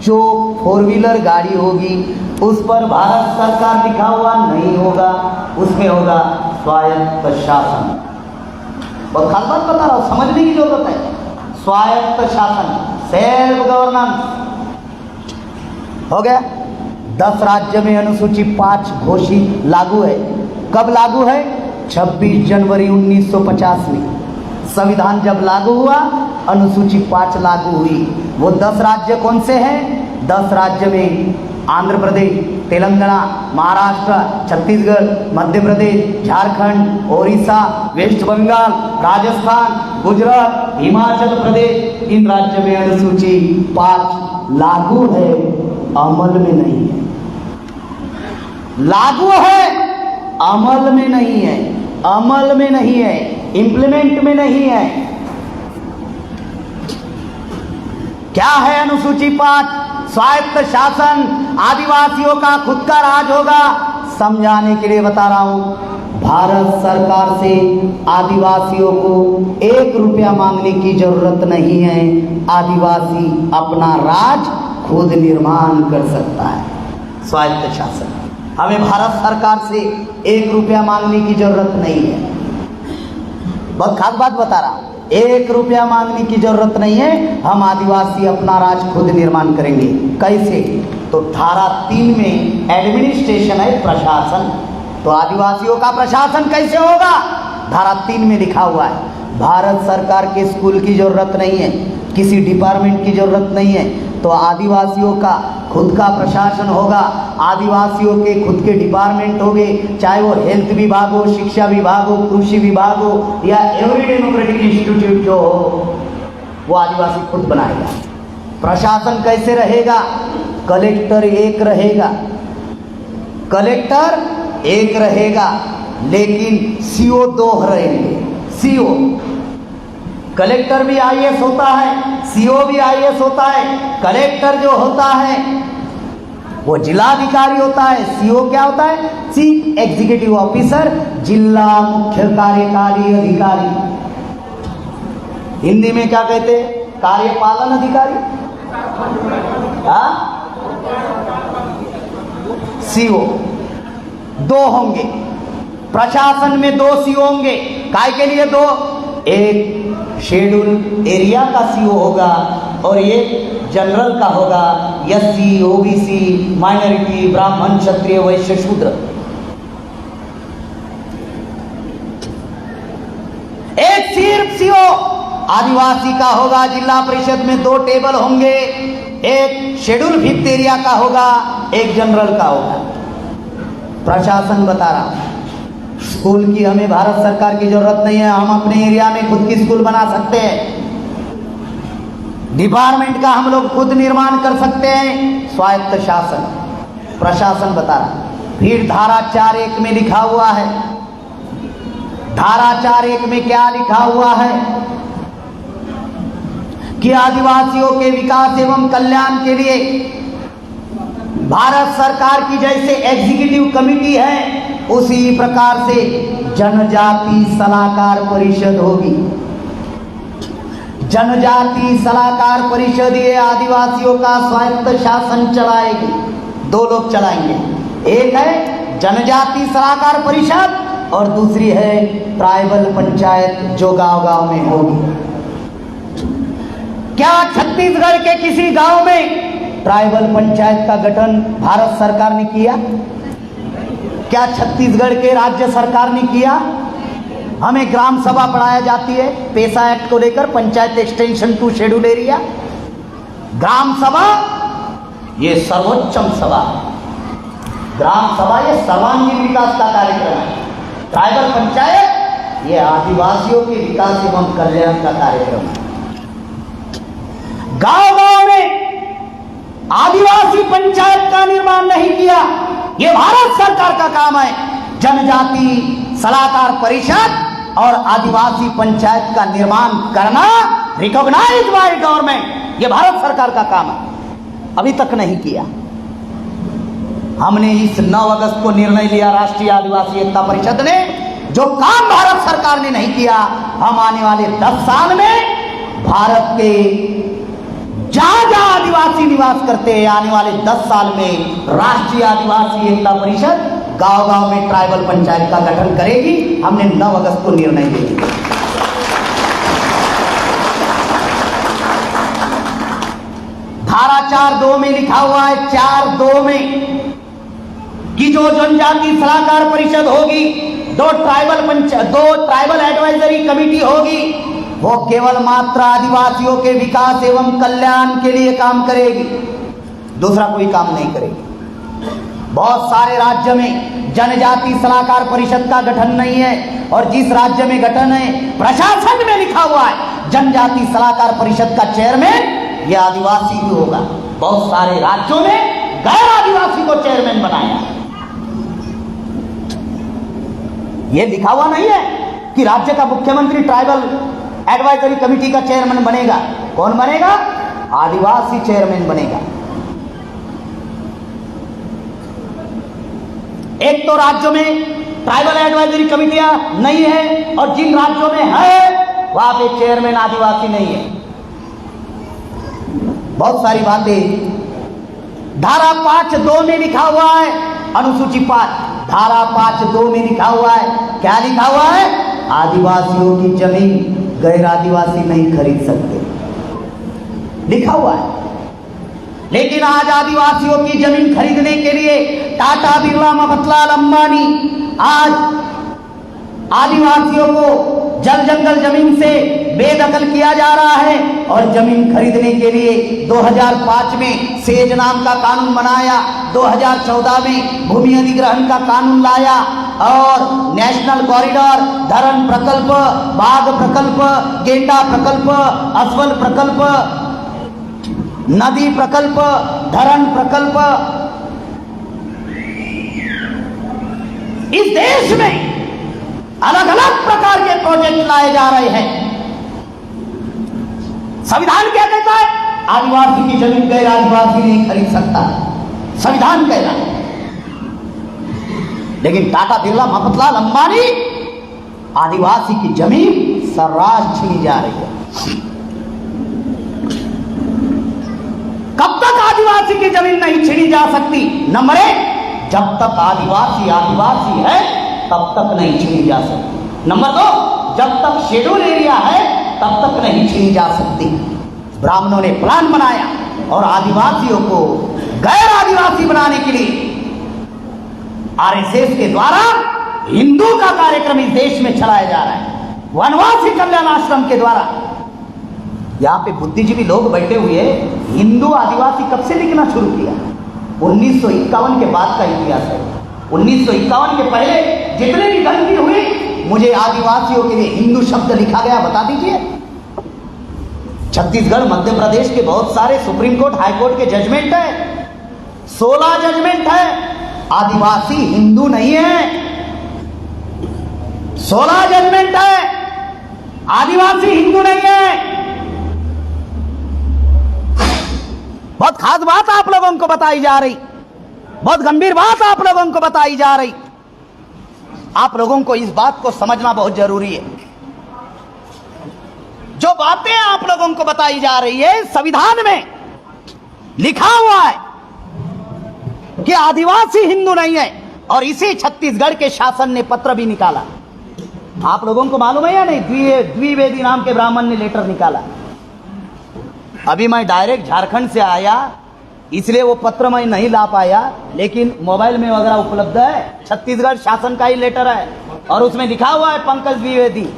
जो 4 व्हीलर गाड़ी होगी उस पर भारत सरकार लिखा हुआ नहीं होगा, उसमें होगा स्वायत्त शासन। बहुत खास बात बता रहा हूं, समझने की जरूरत है। स्वायत्त शासन, सेल्फ गवर्नेंस हो गया। 10 राज्य में अनुसूची 5 घोषित लागू है। कब लागू है? 26 जनवरी 1950 में संविधान जब लागू हुआ, अनुसूची 5 लागू हुई। वो 10 राज्य कौन से हैं? 10 राज्य में आंध्र प्रदेश, तेलंगाना, महाराष्ट्र, छत्तीसगढ़, मध्य प्रदेश, झारखंड, ओडिशा, वेस्ट बंगाल, राजस्थान, गुजरात, हिमाचल प्रदेश, इन राज्य में अनुसूची 5 लागू है, अमल में नहीं है। लागू है, अमल में नहीं है। अमल में नहीं है, इंप्लीमेंट में नहीं है। क्या है अनुसूची 5? स्वायत्त शासन, आदिवासियों का खुद का राज होगा। समझाने के लिए बता रहा हूं, भारत सरकार से आदिवासियों को 1 रुपया मांगने की जरूरत नहीं है। आदिवासी अपना राज खुद निर्माण कर सकता है। स्वायत्त शासन, हमें भारत सरकार से 1 रुपया मांगने की जरूरत नहीं है। बहुत खास बात बता रहा हूं, 1 रुपया मांगने की जरूरत नहीं है। हम आदिवासी अपना राज खुद निर्माण करेंगे। कैसे? तो धारा 3 में एडमिनिस्ट्रेशन है, प्रशासन। तो आदिवासियों का प्रशासन कैसे होगा? धारा 3 में लिखा हुआ है, भारत सरकार के स्कूल की जरूरत नहीं है, किसी डिपार्टमेंट की जरूरत नहीं है। तो आदिवासियों का खुद का प्रशासन होगा। आदिवासियों के खुद के डिपार्टमेंट होंगे, चाहे वो हेल्थ विभाग हो, शिक्षा विभाग हो, कृषि विभाग हो, या एवरी डेमोक्रेटिक इंस्टीट्यूट जो हो, वो आदिवासी खुद बनाएगा। प्रशासन कैसे रहेगा? कलेक्टर 1 रहेगा, कलेक्टर 1 रहेगा, लेकिन सीओ 2 रहेंगे। सीओ, कलेक्टर भी आईएएस होता है, सीओ भी आईएएस होता है। कलेक्टर जो होता है वो जिलाधिकारी होता है। सीओ क्या होता है? चीफ एग्जीक्यूटिव ऑफिसर, जिला मुख्य कार्यकारी अधिकारी। हिंदी में क्या कहते हैं? कार्यपालन अधिकारी। सीओ 2 होंगे, प्रशासन में 2 सीओ होंगे। काय के लिए 2? एक शेड्यूल एरिया का सीओ होगा और एक जनरल का होगा, एससी, ओबीसी, माइनॉरिटी, ब्राह्मण, क्षत्रिय, वैश्य, शूद्र। एक सिर्फ सीओ आदिवासी का होगा। जिला परिषद में 2 टेबल होंगे, एक शेड्यूल फिफ्थ एरिया का होगा, एक जनरल का होगा। प्रशासन बता रहा हूं, स्कूल की हमें भारत सरकार की जरूरत नहीं है, हम अपने एरिया में खुद की स्कूल बना सकते हैं। डिपार्टमेंट का हम लोग खुद निर्माण कर सकते हैं, स्वायत्त शासन। प्रशासन बता रहा। फिर धारा 4(1) में लिखा हुआ है, धारा 4(1) में क्या लिखा हुआ है कि आदिवासियों के विकास एवं कल्याण के लिए भारत सरकार की जैसे एग्जीक्यूटिव कमेटी है, उसी प्रकार से जनजाति सलाहकार परिषद होगी। जनजाति सलाहकार परिषद ये आदिवासियों का स्वायत्त शासन चलाएगी। 2 लोग चलाएंगे, एक है जनजाति सलाहकार परिषद और दूसरी है ट्राइबल पंचायत, जो गांव-गांव में होगी। क्या छत्तीसगढ़ के किसी गांव में ट्राइबल पंचायत का गठन भारत सरकार ने किया? क्या छत्तीसगढ़ के राज्य सरकार ने किया? हमें ग्राम सभा पढ़ाया जाती है पेशा एक्ट को लेकर, panchayat extension to schedule area. Gram sabha ये सर्वोच्चम सभा है। ग्राम सभा ये सर्वांगीण विकास का कार्यक्रम है। ट्राइबल पंचायत ये आदिवासियों के विकास एवं कल्याण का कार्यक्रम है। गांव-गांव में आदिवासी पंचायत का निर्माण नहीं किया, ये भारत सरकार का काम है। जनजाति सलाहकार परिषद और आदिवासी पंचायत का निर्माण करना रिकॉग्नाइज बाय गवर्नमेंट, ये भारत सरकार का काम है। अभी तक नहीं किया। हमने इस 9 अगस्त को निर्णय लिया, राष्ट्रीय आदिवासी एकता परिषद ने, जो काम भारत सरकार ने नहीं किया, हम आने वाले 10 साल में भारत के जहां आदिवासी निवास करते हैं, आने वाले 10 साल में राष्ट्रीय आदिवासी एकता परिषद गांव-गांव में ट्राइबल पंचायत का गठन करेगी। हमने 9 अगस्त को निर्णय लिया। धारा 4(2) में लिखा हुआ है, 4(2) में कि जो जनजाति सलाहकार परिषद होगी, 2 ट्राइबल एडवाइजरी कमेटी होगी, वो केवल मात्र आदिवासियों के विकास एवं कल्याण के लिए काम करेगी, दूसरा कोई काम नहीं करेगी। बहुत सारे राज्य में जनजाति सलाहकार परिषद का गठन नहीं है, और जिस राज्य में गठन है, प्रशासन में लिखा हुआ है जनजाति सलाहकार परिषद का चेयरमैन ये आदिवासी भी होगा। बहुत सारे राज्यों में गैर आदिवासी को चेयरमैन बनाया। ये लिखा हुआ नहीं है कि राज्य का मुख्यमंत्री ट्राइबल एडवाइजरी कमेटी का चेयरमैन बनेगा। कौन बनेगा? आदिवासी चेयरमैन बनेगा। एक तो राज्यों में ट्राइबल एडवाइजरी कमेटियां नहीं है, और जिन राज्यों में है वहां पे चेयरमैन आदिवासी नहीं है। बहुत सारी बातें धारा 5(2) में लिखा हुआ है, अनुसूची 5 धारा 5(2) में लिखा हुआ है। क्या लिखा हुआ है? आदिवासियों की जमीन गैर आदिवासी नहीं खरीद सकते, लिखा हुआ है। लेकिन आज आदिवासियों की जमीन खरीदने के लिए टाटा, बिरला, मफतलाल, अंबानी आज आदिवासियों को जल जंगल जमीन से बेदखल किया जा रहा है, और जमीन खरीदने के लिए 2005 में सेज नाम का कानून बनाया, 2014 में भूमि अधिग्रहण का कानून लाया, और नेशनल कॉरिडोर, धरण प्रकल्प, बाघ प्रकल्प, गेंडा प्रकल्प, असवल प्रकल्प, नदी प्रकल्प, धरण प्रकल्प, इस देश में अलग अलग प्रकार के प्रोजेक्ट लाए जा रहे हैं। संविधान क्या कहता है? आदिवासी की जमीन गैर आदिवासी नहीं खरीद सकता, संविधान कह रहा है। लेकिन टाटा, बिरला, मफतलाल, अंबानी आदिवासी की जमीन सर्रास छीनी जा रही है। कब तक आदिवासी की जमीन नहीं छीनी जा सकती? नंबर 1, जब तक आदिवासी आदिवासी है तब तक नहीं छीनी जा सकती। नंबर 2, जब तक शेड्यूल एरिया है तब तक नहीं छीनी जा सकती। ब्राह्मणों ने प्लान बनाया, और आदिवासियों को गैर आदिवासी बनाने के लिए आरएसएस के द्वारा हिंदू का कार्यक्रम इस देश में चलाया जा रहा है, वनवासी कल्याण आश्रम के द्वारा। यहाँ पे बुद्धिजीवी लोग बैठे हुए, हिंदू आदिवासी कब से लिखना शुरू किया? 1951 के बाद का इतिहास है। 1951 के पहले जितने भी गलती हुई, मुझे आदिवासियों के लिए हिंदू शब्द लिखा गया बता दीजिए। छत्तीसगढ़, मध्य प्रदेश के बहुत सारे सुप्रीम कोर्ट, हाई कोर्ट के जजमेंट है, 16 जजमेंट है। आदिवासी हिंदू नहीं है, 16 जजमेंट है, आदिवासी हिंदू नहीं है। बहुत खास बात आप लोगों को बताई जा रही, बहुत गंभीर बात आप लोगों को बताई जा रही। आप लोगों को इस बात को समझना बहुत जरूरी है। जो बातें आप लोगों को बताई जा रही है, संविधान में लिखा हुआ है कि आदिवासी हिंदू नहीं है, और इसी छत्तीसगढ़ के शासन ने पत्र भी निकाला। आप लोगों को मालूम है या नहीं? द्विवेदी नाम के ब्राह्मण ने लेटर निकाला। अभी मैं डायरेक्ट झारखंड से आया, इसलिए वो पत्र मैं नहीं ला पाया, लेकिन मोबाइल में वगैरह उपलब्ध है। छत्तीसगढ़ शासन का ही लेटर है और उसमें लिखा हुआ है पंकज द्विवेदी,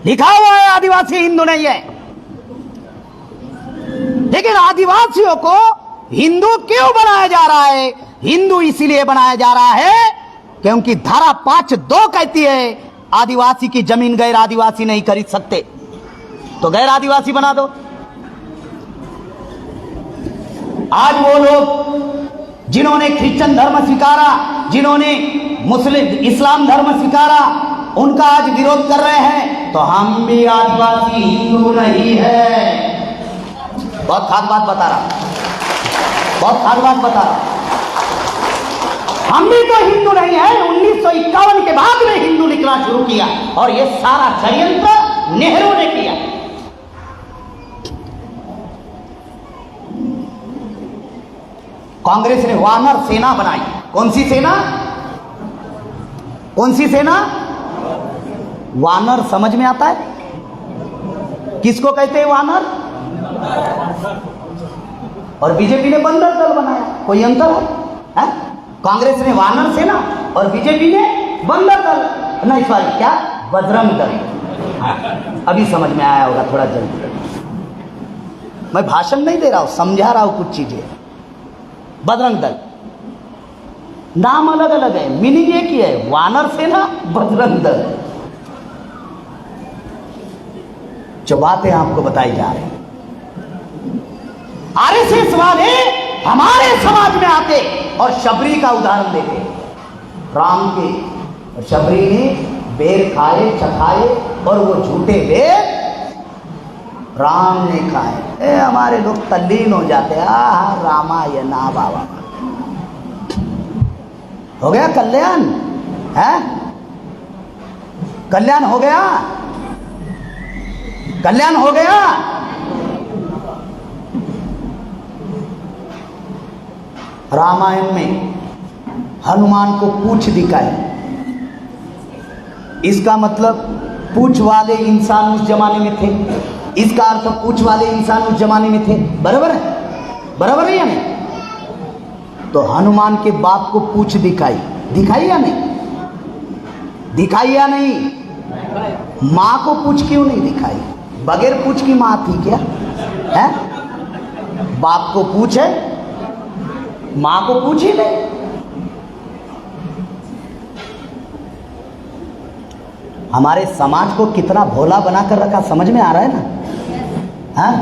लिखा हुआ है आदिवासी हिंदू नहीं है। लेकिन आदिवासियों को हिंदू क्यों बनाया जा रहा है? हिंदू इसीलिए बनाया जा रहा है क्योंकि धारा 5(2) कहती है आदिवासी की जमीन गैर आदिवासी नहीं खरीद सकते, तो गैर आदिवासी बना दो। आज वो लोग जिन्होंने क्रिश्चियन धर्म स्वीकारा, जिन्होंने मुस्लिम इस्लाम धर्म स्वीकारा, उनका आज विरोध कर रहे हैं, तो हम भी आदिवासी हिंदू नहीं है। बहुत खास बात बता रहा, बहुत खास बात बता रहा। हम भी तो हिंदू नहीं है। 1951 के बाद में हिंदू लिखना शुरू किया, और ये सारा षड्यंत्र नेहरू ने किया। कांग्रेस ने वानर सेना बनाई। कौन सी सेना? कौन सी सेना? वानर समझ में आता है? किसको कहते हैं वानर? और बीजेपी ने बंदर दल बनाया। कोई अंतर है? कांग्रेस ने वानर सेना और बीजेपी ने बंदर दल, नहीं सॉरी, क्या, बजरंग दल। अभी समझ में आया होगा थोड़ा जल्दी। मैं भाषण नहीं दे रहा हूं, समझा रहा हूं कुछ चीजें। बजरंग दल, नाम अलग अलग है, मीनिंग एक ही है, वानर सेना, बजरंग दल। जो बातें आपको बताई जा रही, आरएसएस वाले हमारे समाज में आते और शबरी का उदाहरण देते। राम के और शबरी ने बेर खाए, चखाए, और वो झूठे बेर राम ने खाए। हमारे लोग तल्लीन हो जाते, रामायण बाबा। हो गया कल्याण? है कल्याण? हो गया कल्याण? हो गया? रामायण में हनुमान को पूंछ दिखाई, इसका मतलब पूंछ वाले इंसान उस जमाने में थे। इसका अर्थ पूंछ वाले इंसान उस जमाने में थे। बराबर है? बराबर है या नहीं? तो हनुमान के बाप को पूंछ दिखाई, दिखाई या नहीं? दिखाई या नहीं? मां को पूंछ क्यों नहीं दिखाई? बगैर पूंछ की मां थी क्या? है? बाप को पूंछ है, मां को पूछ ही नहीं। हमारे समाज को कितना भोला बनाकर रखा, समझ में आ रहा है ना? हाँ,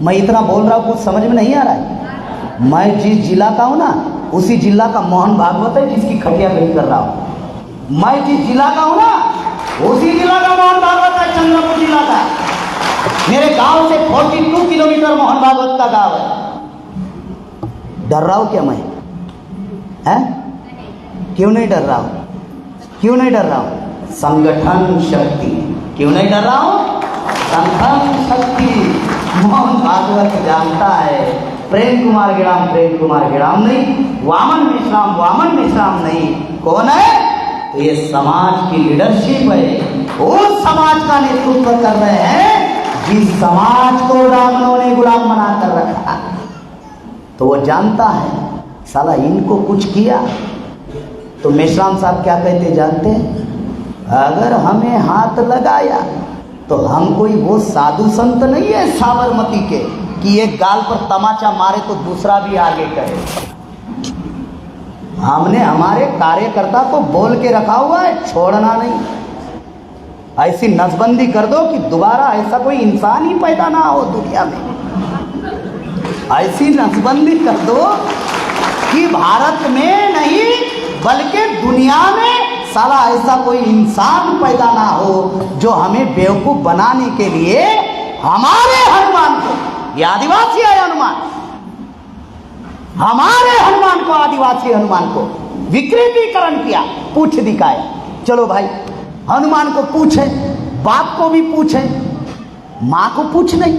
मैं इतना बोल रहा हूं, कुछ समझ में नहीं आ रहा है। मैं जिस जिला का हूं ना, उसी जिला का मोहन भागवत है जिसकी खटिया खड़ी कर रहा हूं। मैं जिस जिला का हूं ना, उसी जिला का मोहन भागवत है, चंद्रपुर जिला का। मेरे गांव से 42 किलोमीटर मोहन भागवत का गांव है। डर रहा हूं क्या मैं? है? क्यों नहीं डर रहा हूं? क्यों नहीं डर रहा हूं? संगठन शक्ति। क्यों नहीं डर रहा हूं? संगठन शक्ति। मोहन भागवत जानता है, प्रेम कुमार गिराम प्रेम कुमार गिराम नहीं, वामन मिश्राम नहीं। कौन है? तो ये समाज की लीडरशिप है। वो समाज का नेतृत्व कर रहे हैं जिस समाज को ब्राह्मणों ने गुलाम बनाकर रखा, तो वो जानता है साला इनको कुछ किया तो मेश्राम साहब क्या कहते जानते हैं? अगर हमें हाथ लगाया तो हम कोई वो साधु संत नहीं है साबरमती के कि एक गाल पर तमाचा मारे तो दूसरा भी आगे करे। हमने हमारे कार्यकर्ता को बोल के रखा हुआ है, छोड़ना नहीं। ऐसी नसबंदी कर दो कि दोबारा ऐसा कोई इंसान ही पैदा ना हो दुनिया में। ऐसी नसबंदी कर दो कि भारत में नहीं बल्कि दुनिया में साला ऐसा कोई इंसान पैदा ना हो जो हमें बेवकूफ बनाने के लिए हमारे हनुमान को, ये आदिवासी है हनुमान, हमारे हनुमान को, आदिवासी हनुमान को विकृतीकरण किया, पूछ दिखाया। चलो भाई हनुमान को पूछे, बाप को भी पूछे, माँ को पूछ नहीं।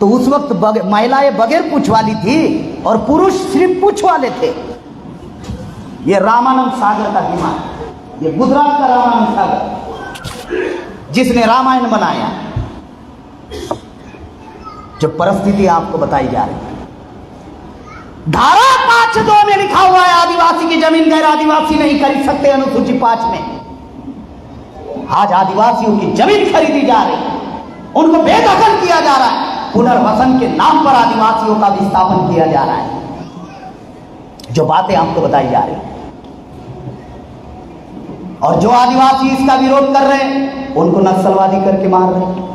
तो उस वक्त महिलाएं बगैर पूछ वाली थी और पुरुष सिर्फ पूछ वाले थे। ये रामानंद सागर का दिमाग, ये गुजरात का रामानंद सागर जिसने रामायण बनाया, जो परिस्थिति आपको बताई जा रही है। धारा 5(2) में लिखा हुआ है आदिवासी की जमीन गैर आदिवासी नहीं खरीद सकते, अनुसूची 5 में। आज आदिवासियों की जमीन खरीदी जा रही है, उनको बेदखल किया जा रहा है, पुनर्वसन के नाम पर आदिवासियों का विस्थापन किया जा रहा है। जो बातें आपको बताई जा रही है और जो आदिवासी इसका विरोध कर रहे हैं उनको नक्सलवादी करके मार रहे हैं।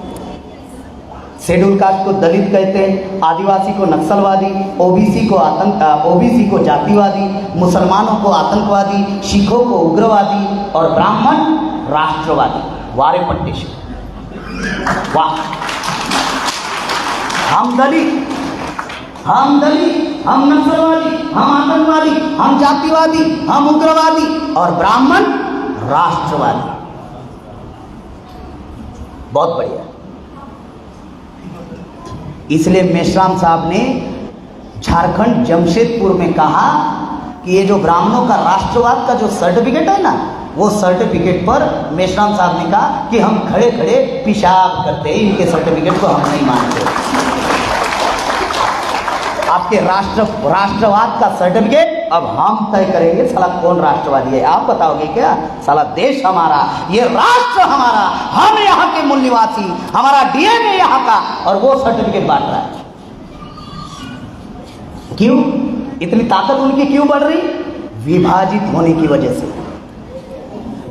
शेड्यूल कास्ट को दलित कहते हैं, आदिवासी को नक्सलवादी, ओबीसी को जातिवादी, मुसलमानों को आतंकवादी, सिखों को उग्रवादी और ब्राह्मण राष्ट्रवादी। वारे पट्टेश, वाह! हम दलित, हम नक्सलवादी, हम आतंकवादी, हम जातिवादी, हम उग्रवादी और ब्राह्मण राष्ट्रवादी। बहुत बढ़िया। इसलिए मेश्राम साहब ने झारखंड जमशेदपुर में कहा कि ये जो ब्राह्मणों का राष्ट्रवाद का जो सर्टिफिकेट है ना, वो सर्टिफिकेट पर मेश्राम साहब ने कहा कि हम खड़े खड़े पेशाब करते हैं, इनके सर्टिफिकेट को हम नहीं मानते। आपके राष्ट्रवाद का सर्टिफिकेट अब हम तय करेंगे साला कौन राष्ट्रवादी है। आप बताओगे क्या? साला देश हमारा, ये राष्ट्र हमारा, हम यहाँ के मूल निवासी, हमारा डीएनए यहाँ का, और वो सर्टिफिकेट बांट रहा है। क्यों? इतनी ताकत उनकी क्यों बढ़ रही? विभाजित होने की वजह से।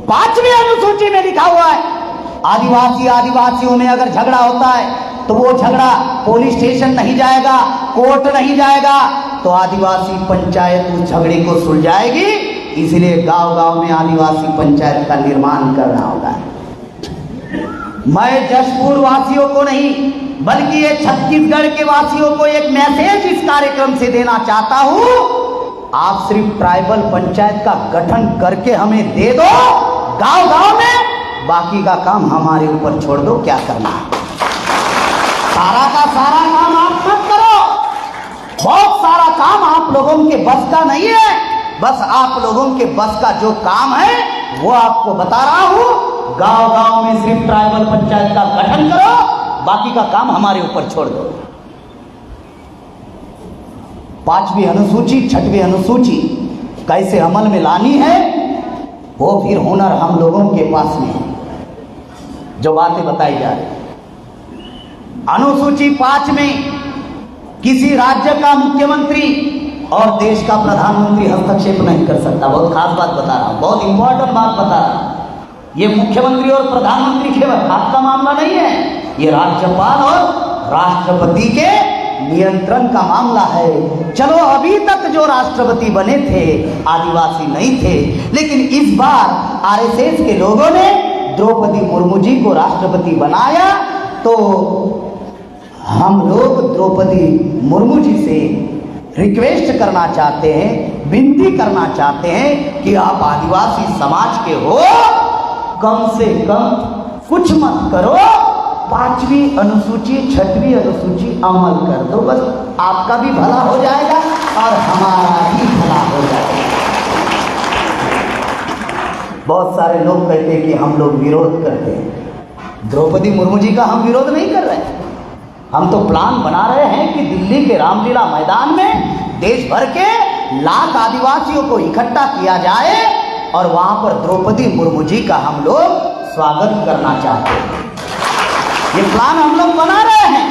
5वीं अनुसूची में लिखा हुआ है आदिवासियों में अगर झगड़ा होता है तो वो झगड़ा पुलिस स्टेशन नहीं जाएगा, कोर्ट नहीं जाएगा, तो आदिवासी पंचायत उस झगड़े को सुलझाएगी। इसलिए गांव-गांव में आदिवासी पंचायत का निर्माण करना होगा। मैं जशपुर वासियों को नहीं बल्कि ये छत्तीसगढ़ के वासियों को एक मैसेज इस कार्यक्रम से देना चाहता हूं। आप सिर्फ ट्राइबल पंचायत का गठन करके हमें दे दो गांव-गांव में, बाकी का काम हमारे ऊपर छोड़ दो, क्या करना है। सारा का सारा काम आप मत करो, बहुत सारा काम आप लोगों के बस का नहीं है। बस आप लोगों के बस का जो काम है वो आपको बता रहा हूं। गांव-गांव में सिर्फ ट्राइबल पंचायत का गठन करो, बाकी का काम हमारे ऊपर छोड़ दो। 5वीं अनुसूची, 6वीं अनुसूची कैसे अमल में लानी है, वो फिर हुनर हम लोगों के पास में है। जो बातें बताई जा रही, अनुसूची 5 में किसी राज्य का मुख्यमंत्री और देश का प्रधानमंत्री हस्तक्षेप नहीं कर सकता। बहुत खास बात बता रहा हूं, बहुत इंपॉर्टेंट बात बता रहा हूं। ये मुख्यमंत्री और प्रधानमंत्री के हाथ का मामला नहीं है, ये राज्यपाल और राष्ट्रपति के नियंत्रण का मामला है। चलो अभी तक जो राष्ट्रपति बने थे आदिवासी नहीं थे, लेकिन इस बार आरएसएस के लोगों ने द्रौपदी मुर्मू जी को राष्ट्रपति बनाया, तो हम लोग द्रौपदी मुर्मू जी से रिक्वेस्ट करना चाहते हैं, विनती करना चाहते हैं कि आप आदिवासी समाज के हो, कम से कम कुछ मत करो, 5वीं अनुसूची 6वीं अनुसूची अमल कर दो। बस आपका भी भला हो जाएगा और हमारा भी भला हो जाएगा। बहुत सारे लोग कहते हैं कि हम लोग विरोध करते हैं। द्रौपदी मुर्मू जी का हम विरोध नहीं कर रहे हैं। हम तो प्लान बना रहे हैं कि दिल्ली के रामलीला मैदान में देश भर के लाख आदिवासियों को इकट्ठा किया जाए और वहां पर द्रौपदी मुर्मू जी का हम लोग स्वागत करना चाहते हैं। ये प्लान हम लोग बना रहे हैं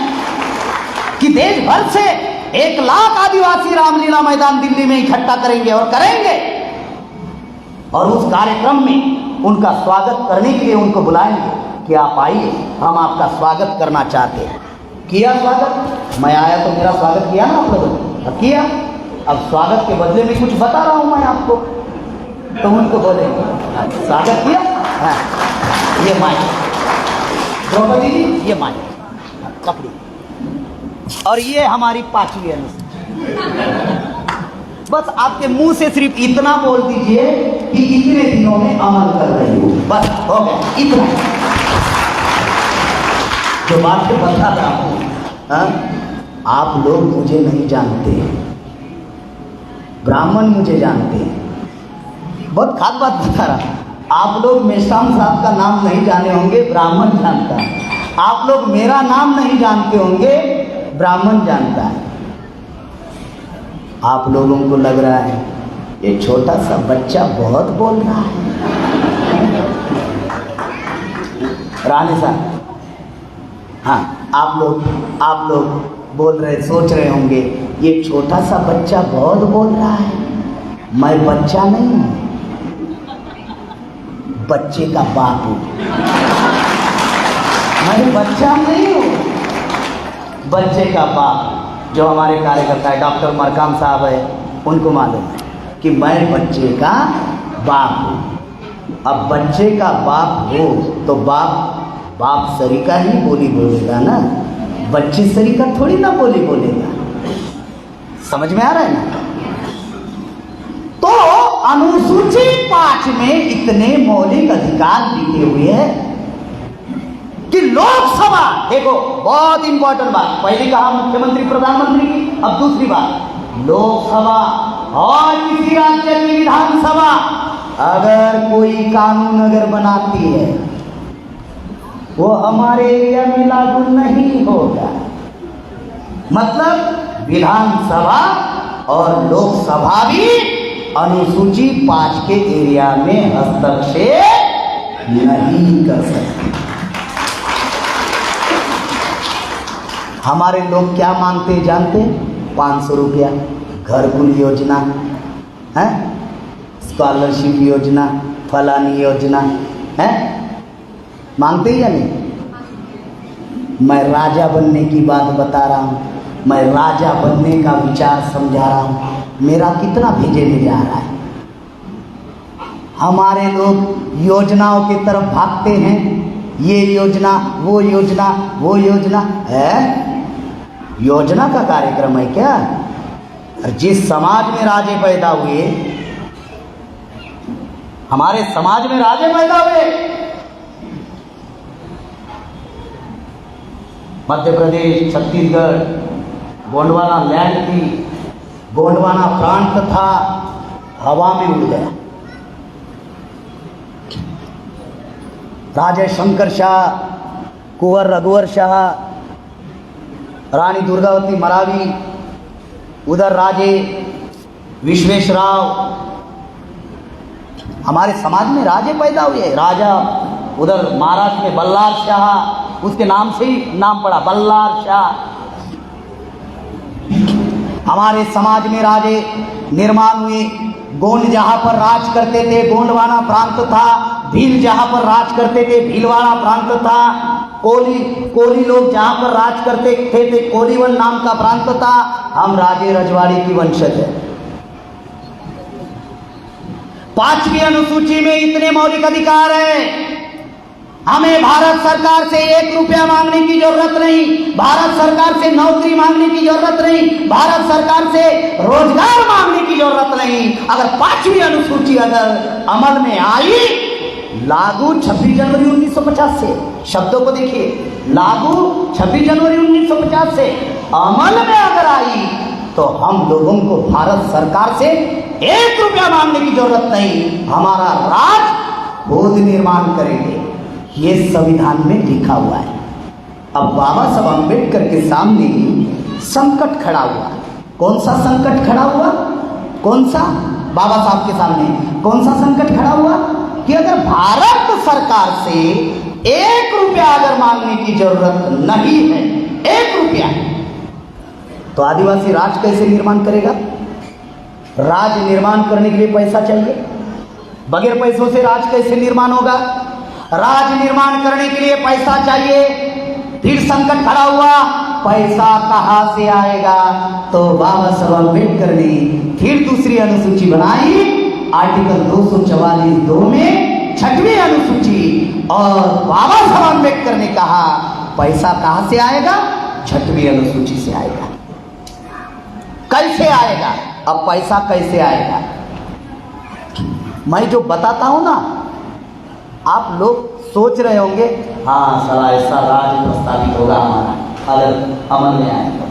कि देश भर से 1 लाख आदिवासी रामलीला मैदान दिल्ली में इकट्ठा करेंगे और करेंगे, और उस कार्यक्रम में उनका स्वागत करने के लिए उनको बुलाएंगे कि आप आइए, हम आपका स्वागत करना चाहते हैं। किया स्वागत, मैं आया तो मेरा स्वागत किया ना आप लोगों ने, अब किया। अब स्वागत के बदले में कुछ बता रहा हूं मैं आपको, तो उनको बोलेंगे स्वागत किया। हाँ, ये माइक द्रौपदी जी, ये माइक पकड़ी, और ये हमारी 5वीं अनुसूची। बस आपके मुंह से सिर्फ इतना बोल दीजिए कि इतने दिनों में अमल कर रही हो, बस हो गया, इतना जो बात को बता रहा हूं। आप लोग मुझे नहीं जानते, ब्राह्मण मुझे जानते हैं। बहुत खास बात बता रहा हूं, आप लोग मेश्राम साहब का नाम नहीं जाने होंगे, ब्राह्मण जानता है। आप लोग मेरा नाम नहीं जानते होंगे, ब्राह्मण जानता है। आप लोगों को लग रहा है ये छोटा सा बच्चा बहुत बोल रहा है। रानी साहब, हाँ, आप लोग बोल रहे, सोच रहे होंगे ये छोटा सा बच्चा बहुत बोल रहा है। मैं बच्चा नहीं हूं, बच्चे का बाप हूं। मैं बच्चा नहीं हूं, बच्चे का बाप। जो हमारे कार्यकर्ता है डॉक्टर मरकाम साहब है, उनको मालूम है कि मैं बच्चे का बाप हूं। अब बच्चे का बाप हो तो बाप सरीका ही बोली बोलेगा ना, बच्चे सरीका थोड़ी ना बोली बोलेगा। समझ में आ रहा है ना? तो अनुसूची 5 में इतने मौलिक अधिकार लिखे हुए हैं कि लोकसभा, देखो बहुत इंपॉर्टेंट बात, पहले कहा मुख्यमंत्री प्रधानमंत्री की, अब दूसरी बात, लोकसभा और किसी राज्य की विधानसभा अगर कोई कानून अगर बनाती है वो हमारे एरिया में लागू नहीं होगा। मतलब विधानसभा और लोकसभा भी अनुसूची 5 के एरिया में हस्तक्षेप नहीं कर सकते। हमारे लोग क्या मांगते जानते? 500 रुपया, घरकुल योजना है, स्कॉलरशिप योजना, फलानी योजना है, मांगते ही या नहीं? मैं राजा बनने की बात बता रहा हूँ, मैं राजा बनने का विचार समझा रहा हूँ, मेरा कितना भेजे में जा रहा है। हमारे लोग योजनाओं की तरफ भागते हैं, ये योजना वो योजना वो योजना है। योजना का कार्यक्रम है क्या? जिस समाज में राजे पैदा हुए, हमारे समाज में राजे पैदा हुए, मध्य प्रदेश, छत्तीसगढ़, गोंडवाना लैंड थी, गोंडवाना प्रांत था, हवा में उड़ गया। राजा शंकर शाह, कुंवर रघुवर शाह, रानी दुर्गावती मरावी, उधर राजे विश्वेश्वराव, हमारे समाज में राजे पैदा हुए। राजा उधर महाराष्ट्र में बल्लार शाह, उसके नाम से ही नाम पड़ा बल्लार शाह। हमारे समाज में राजे निर्माण हुए। गोंड जहाँ पर राज करते थे गोंडवाना प्रांत था, भील जहाँ पर राज करते थे भीलवाड़ा प्रांत था, कोली लोग जहाँ पर राज करते थे कोलीवन नाम का प्रांत था। हम राजे रजवाड़ी की वंशज है। 5वीं अनुसूची में इतने मौलिक अधिकार है। हमें भारत सरकार से 1 रुपया मांगने की जरूरत नहीं, भारत सरकार से नौकरी मांगने की जरूरत नहीं, भारत सरकार से रोजगार मांगने की जरूरत नहीं। अगर 5वीं अनुसूची अगर अमल में आई, लागू 26 जनवरी 1950 से, शब्दों को देखिए, लागू 26 जनवरी 1950 से अमल में अगर आई तो हम लोगों को भारत सरकार से 1 रुपया मांगने की जरूरत नहीं। हमारा राज खुद निर्माण करेंगे, ये संविधान में लिखा हुआ है। अब बाबा साहब अम्बेडकर के सामने संकट खड़ा हुआ। कौन सा संकट खड़ा हुआ? कौन सा? बाबा साहब के सामने कौन सा संकट खड़ा हुआ कि अगर भारत सरकार से 1 रुपया अगर मांगने की जरूरत नहीं है, 1 रुपया, तो आदिवासी राज कैसे निर्माण करेगा? राज निर्माण करने के लिए पैसा चाहिए। बगैर पैसों से राज कैसे निर्माण होगा? राज निर्माण करने के लिए पैसा चाहिए। फिर संकट खड़ा हुआ, पैसा कहां से आएगा? तो बाबा साहब अम्बेडकर ने फिर दूसरी अनुसूची बनाई, आर्टिकल 244(2) में 6वीं अनुसूची, और बाबा साहब अम्बेडकर ने कहा पैसा कहां से आएगा? 6वीं अनुसूची से आएगा। कैसे आएगा? अब पैसा कैसे आएगा? मैं जो बताता हूं ना, आप लोग सोच रहे होंगे हाँ साला ऐसा राज प्रस्तावित होगा हमारा अगर अमल में आएगा।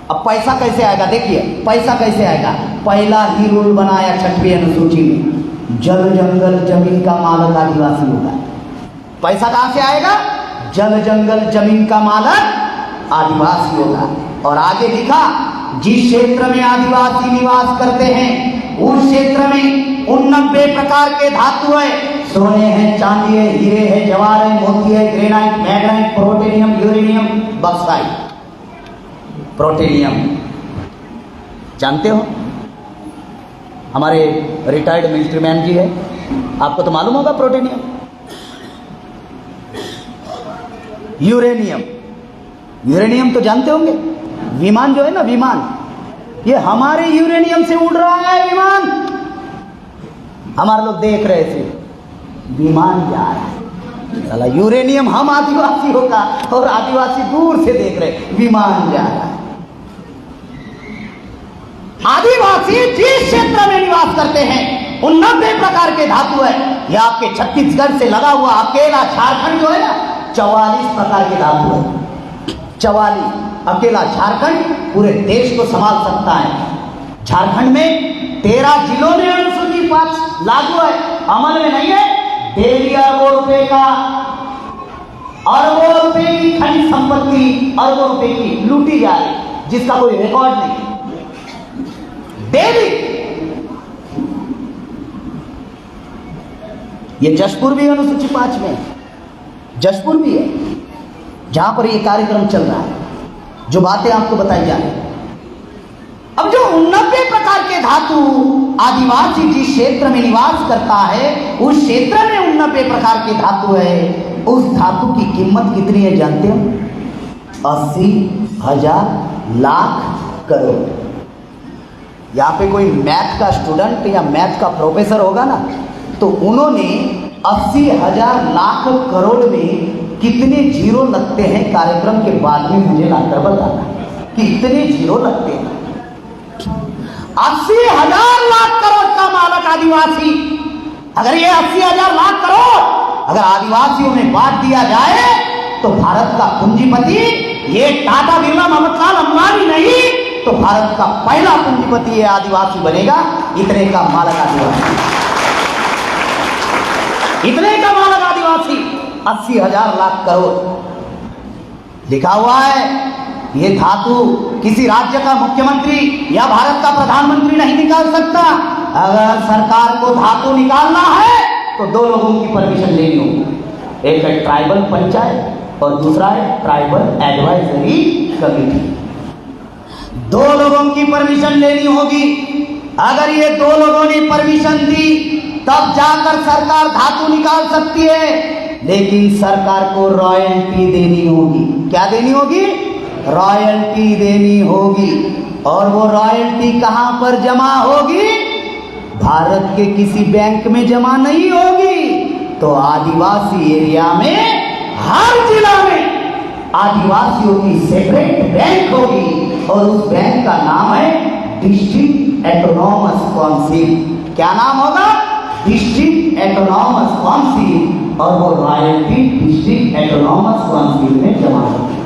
अब पैसा कैसे आएगा? देखिए पैसा कैसे आएगा। पहला ही रूल बनाया 6वीं अनुसूची में, जल जंगल जमीन का मालक आदिवासी होगा। पैसा कहां से आएगा? जल जंगल जमीन का मालक आदिवासी होगा। और आगे लिखा, जिस क्षेत्र में आदिवासी निवास करते हैं उस क्षेत्र में 89 प्रकार के धातु है। सोने हैं, चांदी है, हीरे है, जवाहर है, मोती है, ग्रेनाइट, मैग्नेट, प्रोटेनियम, यूरेनियम, बक्साइट। प्रोटेनियम जानते हो, हमारे रिटायर्ड मिलिट्री मैन जी है, आपको तो मालूम होगा प्रोटेनियम। यूरेनियम, यूरेनियम तो जानते होंगे, विमान जो है ना, विमान, ये हमारे यूरेनियम से उड़ रहा है विमान। हमारे लोग देख रहे थे विमान जा रहा है, साला यूरेनियम हम आदिवासी होगा और आदिवासी दूर से देख रहे विमान जा रहा है। आदिवासी जिस क्षेत्र में निवास करते हैं 89 प्रकार के धातु है। ये आपके छत्तीसगढ़ से लगा हुआ अकेला झारखंड जो है ना, 44 प्रकार के धातु है। 44, अकेला झारखंड पूरे देश को संभाल सकता है। झारखंड में 13 जिलों में अनुसूची 5 लागू है, अमल में नहीं है। डेली अरबों रुपए का, अरबों रुपए की खनिज संपत्ति, अरबों रुपए की लूटी जा रही, जिसका कोई रिकॉर्ड नहीं। डेली ये जशपुर भी अनुसूची 5 में, जशपुर भी है जहां पर ये कार्यक्रम चल रहा है, जो बातें आपको बताई जा रही है। अब जो 89 प्रकार के धातु आदिवासी जिस क्षेत्र में निवास करता है उस क्षेत्र में 89 प्रकार के धातु है। उस धातु की कीमत कितनी है जानते हो? 80,000 लाख करोड़। यहाँ पे कोई मैथ का स्टूडेंट या मैथ का प्रोफेसर होगा ना, तो उन्होंने 80,000 लाख करोड़ में कितने जीरो लगते हैं कार्यक्रम के बाद में मुझे लाकर बताना कि इतने जीरो लगते हैं। 80,000 लाख करोड़ का मालक आदिवासी। अगर ये 80,000 लाख करोड़ अगर आदिवासियों में बांट दिया जाए तो भारत का पूंजीपति, ये टाटा बिरला ममतालाल अंबानी नहीं, तो भारत का पहला पूंजीपति ये आदिवासी बनेगा। इतने का मालक आदिवासी, इतने का मालक आदिवासी। 80,000 लाख करोड़ लिखा हुआ है। ये धातु किसी राज्य का मुख्यमंत्री या भारत का प्रधानमंत्री नहीं निकाल सकता। अगर सरकार को धातु निकालना है तो 2 लोगों की परमिशन लेनी होगी। एक है ट्राइबल पंचायत और दूसरा है ट्राइबल एडवाइजरी कमेटी। 2 लोगों की परमिशन लेनी होगी। अगर ये 2 लोगों ने परमिशन दी तब जाकर सरकार धातु निकाल सकती है। लेकिन सरकार को रॉयल्टी देनी होगी। क्या देनी होगी? रॉयल्टी देनी होगी। और वो रॉयल्टी कहां पर जमा होगी? भारत के किसी बैंक में जमा नहीं होगी, तो आदिवासी एरिया में हर जिला में आदिवासियों की सेपरेट बैंक होगी और उस बैंक का नाम है डिस्ट्रिक्ट ऑटोनॉमस काउंसिल। क्या नाम होगा? District autonomous council. और वो रॉयल्टी डिस्ट्रिक्ट ऑटोनॉमस काउंसिल में जमा होगी।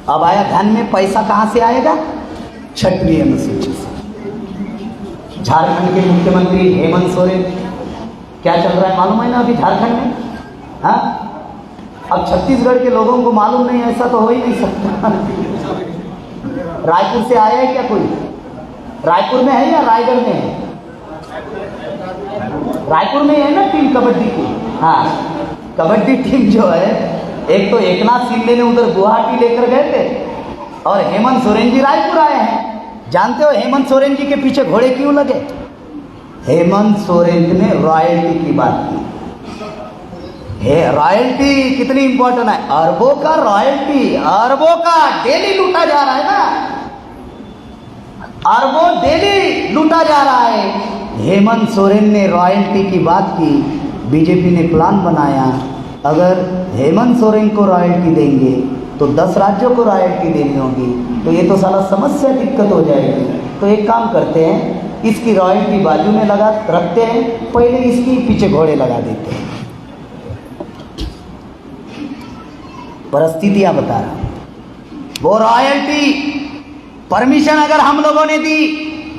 अब आया ध्यान में, पैसा कहां से आएगा? 6वीं अनुसूची से। झारखंड के मुख्यमंत्री हेमंत सोरेन क्या चल रहा है मालूम है ना अभी झारखंड में? हाँ, अब छत्तीसगढ़ के लोगों को मालूम नहीं, ऐसा तो हो ही नहीं सकता। रायपुर से आया है क्या कोई? रायपुर में है या रायगढ़ में है? रायपुर में है ना टीम कबड्डी की। हाँ, कबड्डी टीम जो है, एक तो एकनाथ शिंदे ने उधर गुवाहाटी लेकर गए थे और हेमंत सोरेन जी रायपुर आए हैं। जानते हो हेमंत सोरेन जी के पीछे घोड़े क्यों लगे? हेमंत सोरेन ने रॉयल्टी की बात की। रॉयल्टी कितनी इंपॉर्टेंट है, अरबों का रॉयल्टी, अरबों का डेली लूटा जा रहा है ना, अरबों डेली लूटा जा रहा है। हेमंत सोरेन ने रॉयल्टी की बात की, बीजेपी ने प्लान बनाया, अगर हेमंत सोरेन को रॉयल्टी देंगे तो 10 राज्यों को रॉयल्टी देनी होगी, तो ये तो साला समस्या दिक्कत हो जाएगी। तो एक काम करते हैं, इसकी रॉयल्टी बाजू में लगा रखते हैं, पहले इसकी पीछे घोड़े लगा देते हैं। परिस्थितियां बता रहा, वो रॉयल्टी परमिशन अगर हम लोगों ने दी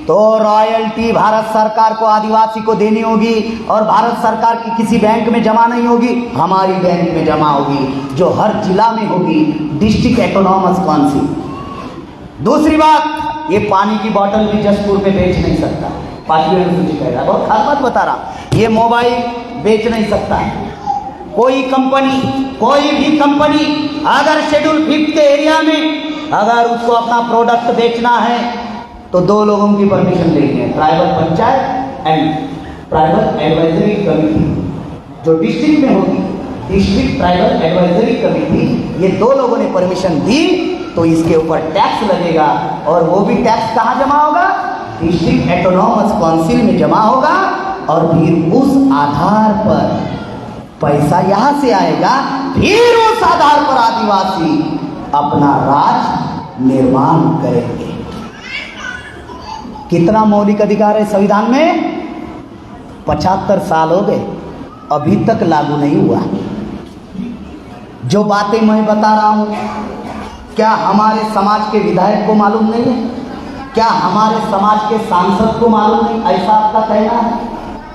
तो रॉयल्टी भारत सरकार को, आदिवासी को देनी होगी और भारत सरकार की किसी बैंक में जमा नहीं होगी, हमारी बैंक में जमा होगी, जो हर जिला में होगी, डिस्ट्रिक्ट ऑटोनॉमस काउंसिल। दूसरी बात, ये पानी की बोतल भी जसपुर में बेच नहीं सकता, 5वीं अनुसूची कह रहा है, बहुत खास बात बता रहा। ये मोबाइल बेच नहीं सकता है कोई कंपनी, कोई भी कंपनी अगर शेड्यूल 5 के एरिया में अगर उसको अपना प्रोडक्ट बेचना है तो 2 लोगों की परमिशन लेनी है, tribal panchayat and tribal advisory committee, जो डिस्ट्रिक्ट में होगी, डिस्ट्रिक्ट ट्राइबल एडवाइजरी कमेटी, ये 2 लोगों ने परमिशन दी तो इसके ऊपर टैक्स लगेगा और वो भी टैक्स कहाँ जमा होगा? डिस्ट्रिक्ट ऑटोनॉमस काउंसिल में जमा होगा और फिर उस आधार पर पैसा यहाँ से आएगा, फिर उस आधार पर आदिवासी अपना राज निर्माण करेंगे। कितना मौलिक अधिकार है संविधान में? 75 साल हो गए, अभी तक लागू नहीं हुआ। जो बातें मैं बता रहा हूं, क्या हमारे समाज के विधायक को मालूम नहीं है? क्या हमारे समाज के सांसद को मालूम नहीं? ऐसा आपका कहना है?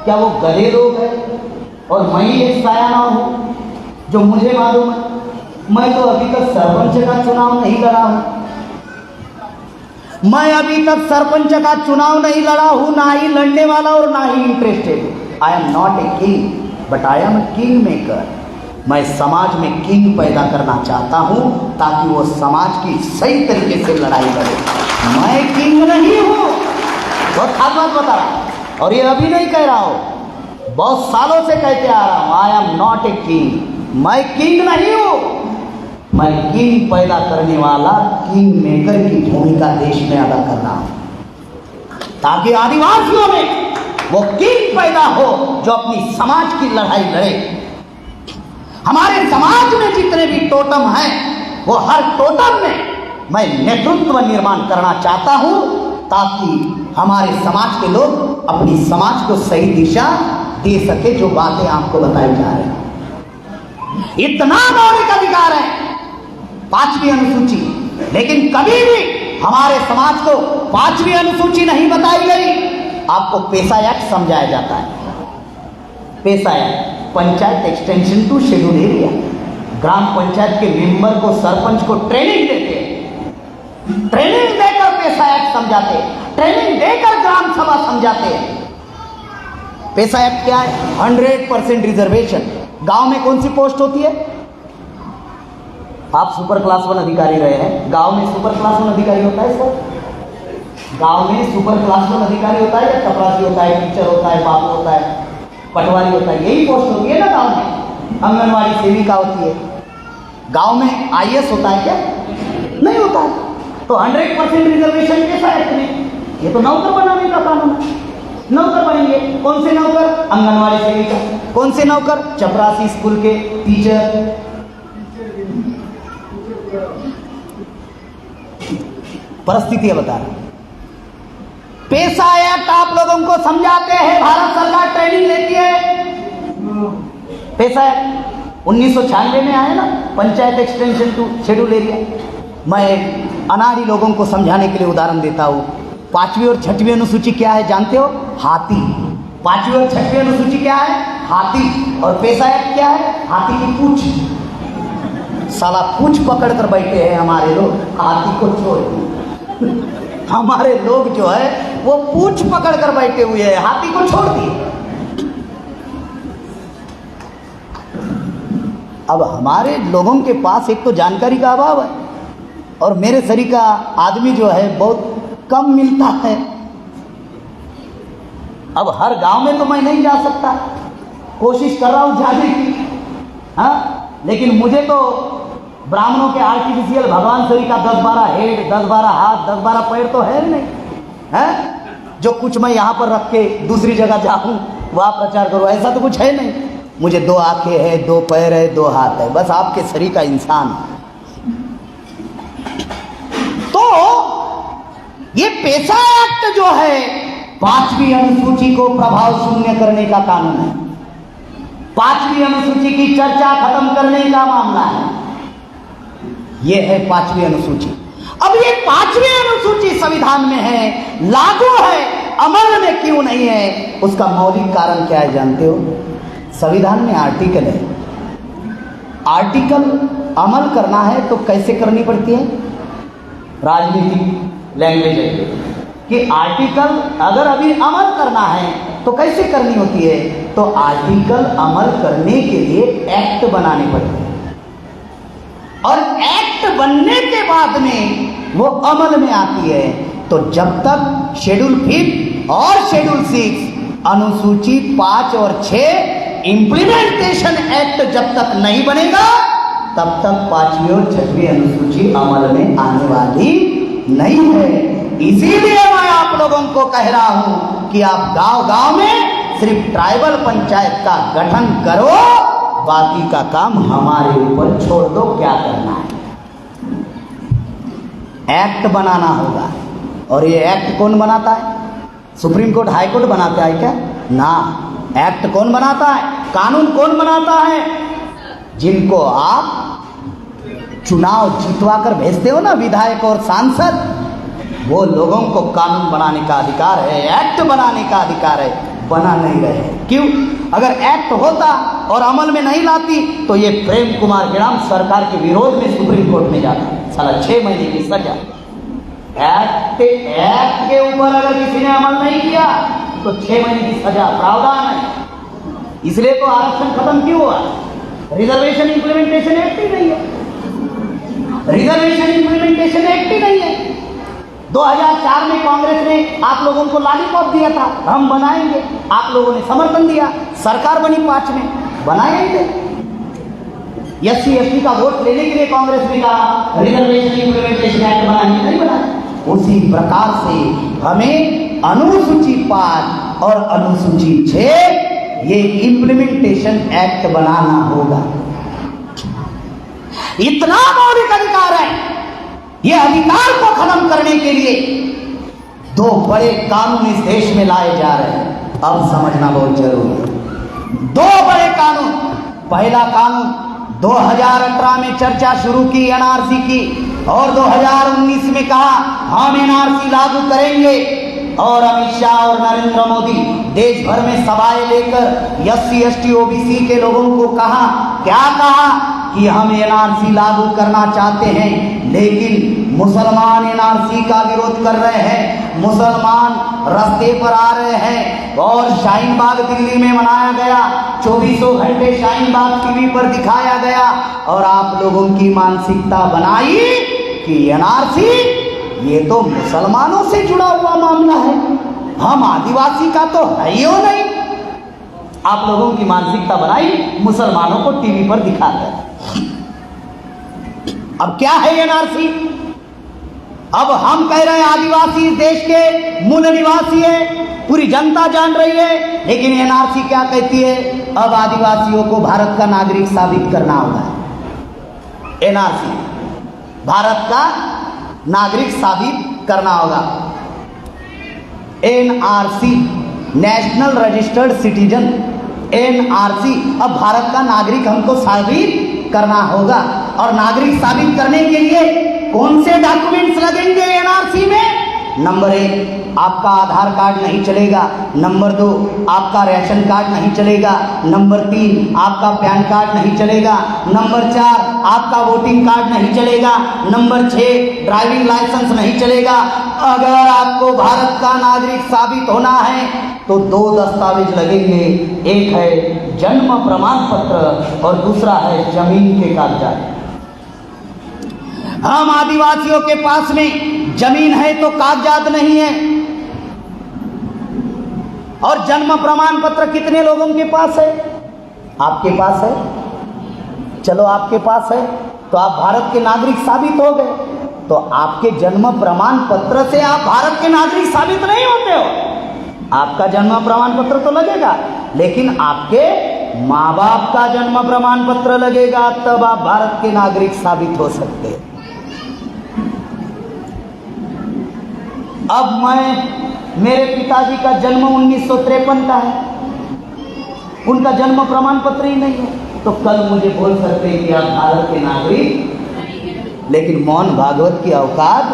क्या वो गधे लोग हैं और मैं ही एक सयाना हूं जो मुझे मालूम है? मैं तो अभी तक सरपंच का चुनाव नहीं लड़ा हूं, मैं अभी तक सरपंच का चुनाव नहीं लड़ा हूं, ना ही लड़ने वाला और ना ही interested. I am not a king but I am a king maker. मैं समाज में किंग पैदा करना चाहता हूं ताकि वो समाज की सही तरीके से लड़ाई लड़े। मैं किंग नहीं हूं, बहुत खास बात बता रहा, और ये अभी नहीं कह रहा हूं, बहुत सालों से कहते आ रहा हूं, आई एम नॉट ए किंग। मैं किंग नहीं हूं, मैं किंग पैदा करने वाला, किंग मेकर की भूमिका देश में अदा कर रहा हूं ताकि आदिवासियों में वो किंग पैदा हो जो अपनी समाज की लड़ाई लड़े। हमारे समाज में जितने भी टोटम हैं, वो हर टोटम में मैं नेतृत्व निर्माण करना चाहता हूं ताकि हमारे समाज के लोग अपनी समाज को सही दिशा दे सके। जो बातें आपको बताई जा रही हैं, इतना मौलिक अधिकार है 5वीं अनुसूची, लेकिन कभी भी हमारे समाज को 5वीं अनुसूची नहीं बताई गई। आपको पेशा एक्ट समझाया जाता है, PESA act, panchayat extension to schedule area. Gram panchayat के मेंबर को, सरपंच को ट्रेनिंग देते हैं, ट्रेनिंग देकर पेशा एक्ट समझाते हैं, ट्रेनिंग देकर ग्राम सभा समझाते हैं। पेशा एक्ट क्या है? 100% रिजर्वेशन। गांव में कौन सी पोस्ट होती है? आप सुपर क्लास 1 अधिकारी रहे हैं, गांव में सुपर क्लास 1 अधिकारी होता है सर? गांव में सुपर क्लास 1 अधिकारी होता है या चपरासी होता है, टीचर होता है, बाबू होता है, पटवारी होता है? यही पोस्ट होती है ना गांव में। आंगनवाड़ी सेविका होती है। गांव में आईएएस होता है क्या? नहीं होता है। तो 100% रिजर्वेशन कैसा है तुम्हें? ये तो नौकर बनाने का कानून है। नौकर बनेंगे, कौन से नौकर? आंगनवाड़ी सेविका। कौन से नौकर? चपरासी स्कूल के टीचर। परिस्थितियां बता रहे। पेशा एक्ट आप लोगों को समझाते हैं, भारत सरकार ट्रेनिंग लेती है। पेशा एक्ट 1996 में आया ना, panchayat extension to schedule area. मैं अनाड़ी लोगों को समझाने के लिए उदाहरण देता हूं। 5वीं और 6वीं अनुसूची क्या है जानते हो? हाथी। 5वीं और 6वीं अनुसूची क्या है? हाथी, और पेशा एक्ट क्या है? हाथी की पूंछ। साला पूंछ पकड़ कर बैठे हैं हमारे लोग, हाथी को छोड़ दिए। हमारे लोग जो है वो पूंछ पकड़ कर बैठे हुए हैं, हाथी को छोड़ दिए। अब हमारे लोगों के पास एक तो जानकारी का अभाव है, और मेरे शरीर का आदमी जो है बहुत कम मिलता है। अब हर गांव में तो मैं नहीं जा सकता, कोशिश कर रहा हूं जाने की, हाँ, लेकिन मुझे तो ब्राह्मणों के आर्टिफिशियल भगवान शरीर का 10-12 हेड, 10-12 हाथ, 10-12 पैर तो है नहीं, है जो कुछ मैं यहाँ पर रख के दूसरी जगह जाऊं वहाँ प्रचार करूं, ऐसा तो कुछ है नहीं। मुझे 2 आंखें है, 2 पैर है, 2 हाथ है, बस आपके शरीर का इंसान। तो ये पेशा एक्ट जो है 5वीं अनुसूची को प्रभाव शून्य करने का कानून है, 5वीं अनुसूची की चर्चा खत्म करने का मामला है। यह है 5वीं अनुसूची। अब ये 5वीं अनुसूची संविधान में है, लागू है, अमल में क्यों नहीं है? उसका मौलिक कारण क्या है जानते हो? संविधान में आर्टिकल है, आर्टिकल अमल करना है तो कैसे करनी पड़ती है? राजनीतिक लैंग्वेज है कि आर्टिकल अगर अभी अमल करना है तो कैसे करनी होती है? तो आर्टिकल अमल करने के लिए एक्ट बनाने पड़ते हैं, और एक्ट बनने के बाद में वो अमल में आती है। तो जब तक शेड्यूल 5 और शेड्यूल 6 अनुसूची 5 और 6 इंप्लीमेंटेशन एक्ट जब तक नहीं बनेगा तब तक 5वीं और 6वीं अनुसूची अमल में आने वाली नहीं है। इसीलिए मैं आप लोगों को कह रहा हूं कि आप गांव-गांव में सिर्फ ट्राइबल पंचायत का गठन करो, बाकी का काम हमारे ऊपर छोड़ दो, क्या करना है। एक्ट बनाना होगा, और ये एक्ट कौन बनाता है? सुप्रीम कोर्ट, हाई कोर्ट बनाता है क्या? ना, एक्ट कौन बनाता है? कानून कौन बनाता है? जिनको आप चुनाव जितवा कर भेजते हो ना, विधायक और सांसद, वो लोगों को कानून बनाने का अधिकार है, एक्ट बनाने का अधिकार है, बना नहीं रहे। क्यों? अगर एक्ट होता और अमल में नहीं लाती तो ये प्रेम कुमार हिराम सरकार के विरोध में सुप्रीम कोर्ट में जाता, साला 6 महीने की सजा। एक्ट के ऊपर अगर किसी ने अमल नहीं किया तो 6 महीने की सजा प्रावधान है। इसलिए तो आरक्षण खत्म क्यों हुआ? रिजर्वेशन इंप्लीमेंटेशन एक्ट ही नहीं है, रिजर्वेशन इंप्लीमेंटेशन एक्ट ही नहीं है। 2004 में कांग्रेस ने आप लोगों को लॉलीपॉप दिया था, हम बनाएंगे, आप लोगों ने समर्थन दिया, सरकार बनी 5 में, बनाएंगे। SC ST का वोट लेने के लिए कांग्रेस ने कहा रिजर्वेशन इंप्लीमेंटेशन एक्ट बनाएंगे, नहीं बनाया। उसी प्रकार से हमें अनुसूची 5 और अनुसूची 6 ये इंप्लीमेंटेशन एक्ट बनाना होगा। इतना मौलिक अधिकार है। ये अधिकार को खत्म करने के लिए 2 बड़े कानून इस देश में लाए जा रहे हैं, अब समझना बहुत जरूरी है। 2 बड़े कानून। पहला कानून 2018 में चर्चा शुरू की NRC की, और 2019 में कहा हम NRC लागू करेंगे, और अमित शाह और नरेंद्र मोदी देश भर में सभाएं लेकर SC ST OBC के लोगों को कहा, क्या कहा कि हम NRC लागू करना चाहते हैं, लेकिन मुसलमान NRC का विरोध कर रहे हैं, मुसलमान रास्ते पर आ रहे हैं। और शाहीन बाग दिल्ली में मनाया गया, 24 घंटे शाहीन बाग टीवी पर दिखाया गया, और आप लोगों की मानसिकता बनाई कि NRC ये तो मुसलमानों से जुड़ा हुआ मामला है, हम आदिवासी का तो है ही नहीं। आप लोगों की मानसिकता बनाई, मुसलमानों को टीवी पर दिखाकर। अब क्या है NRC? अब हम कह रहे हैं आदिवासी इस देश के मूल निवासी है, पूरी जनता जान रही है, लेकिन NRC क्या कहती है? अब आदिवासियों को भारत का नागरिक साबित करना होगा। NRC भारत का नागरिक साबित करना होगा। NRC national registered citizen, NRC अब भारत का नागरिक हमको साबित करना होगा। और नागरिक साबित करने के लिए कौन से डॉक्यूमेंट्स लगेंगे NRC में? नंबर 1, आपका आधार कार्ड नहीं चलेगा। नंबर 2, आपका राशन कार्ड नहीं चलेगा। नंबर 3, आपका पैन कार्ड नहीं चलेगा। नंबर 4, आपका वोटिंग कार्ड नहीं चलेगा। नंबर 6, ड्राइविंग लाइसेंस नहीं चलेगा। अगर आपको भारत का नागरिक साबित होना है तो 2 दस्तावेज लगेंगे। एक है जन्म प्रमाण पत्र और दूसरा है जमीन के कागजात। हम आदिवासियों के पास में जमीन है तो कागजात नहीं है। और जन्म प्रमाण पत्र कितने लोगों के पास है? आपके पास है। चलो आपके पास है तो आप भारत के नागरिक साबित हो गए। तो आपके जन्म प्रमाण पत्र से आप भारत के नागरिक साबित नहीं होते हो। आपका जन्म प्रमाण पत्र तो लगेगा, लेकिन आपके माँ बाप का जन्म प्रमाण पत्र लगेगा, तब आप भारत के नागरिक साबित हो सकते हैं। अब मेरे पिताजी का जन्म 1953 का है, उनका जन्म प्रमाण पत्र ही नहीं है, तो कल मुझे बोल सकते हैं कि आप भारत के नागरिक। लेकिन मोहन भागवत की औकात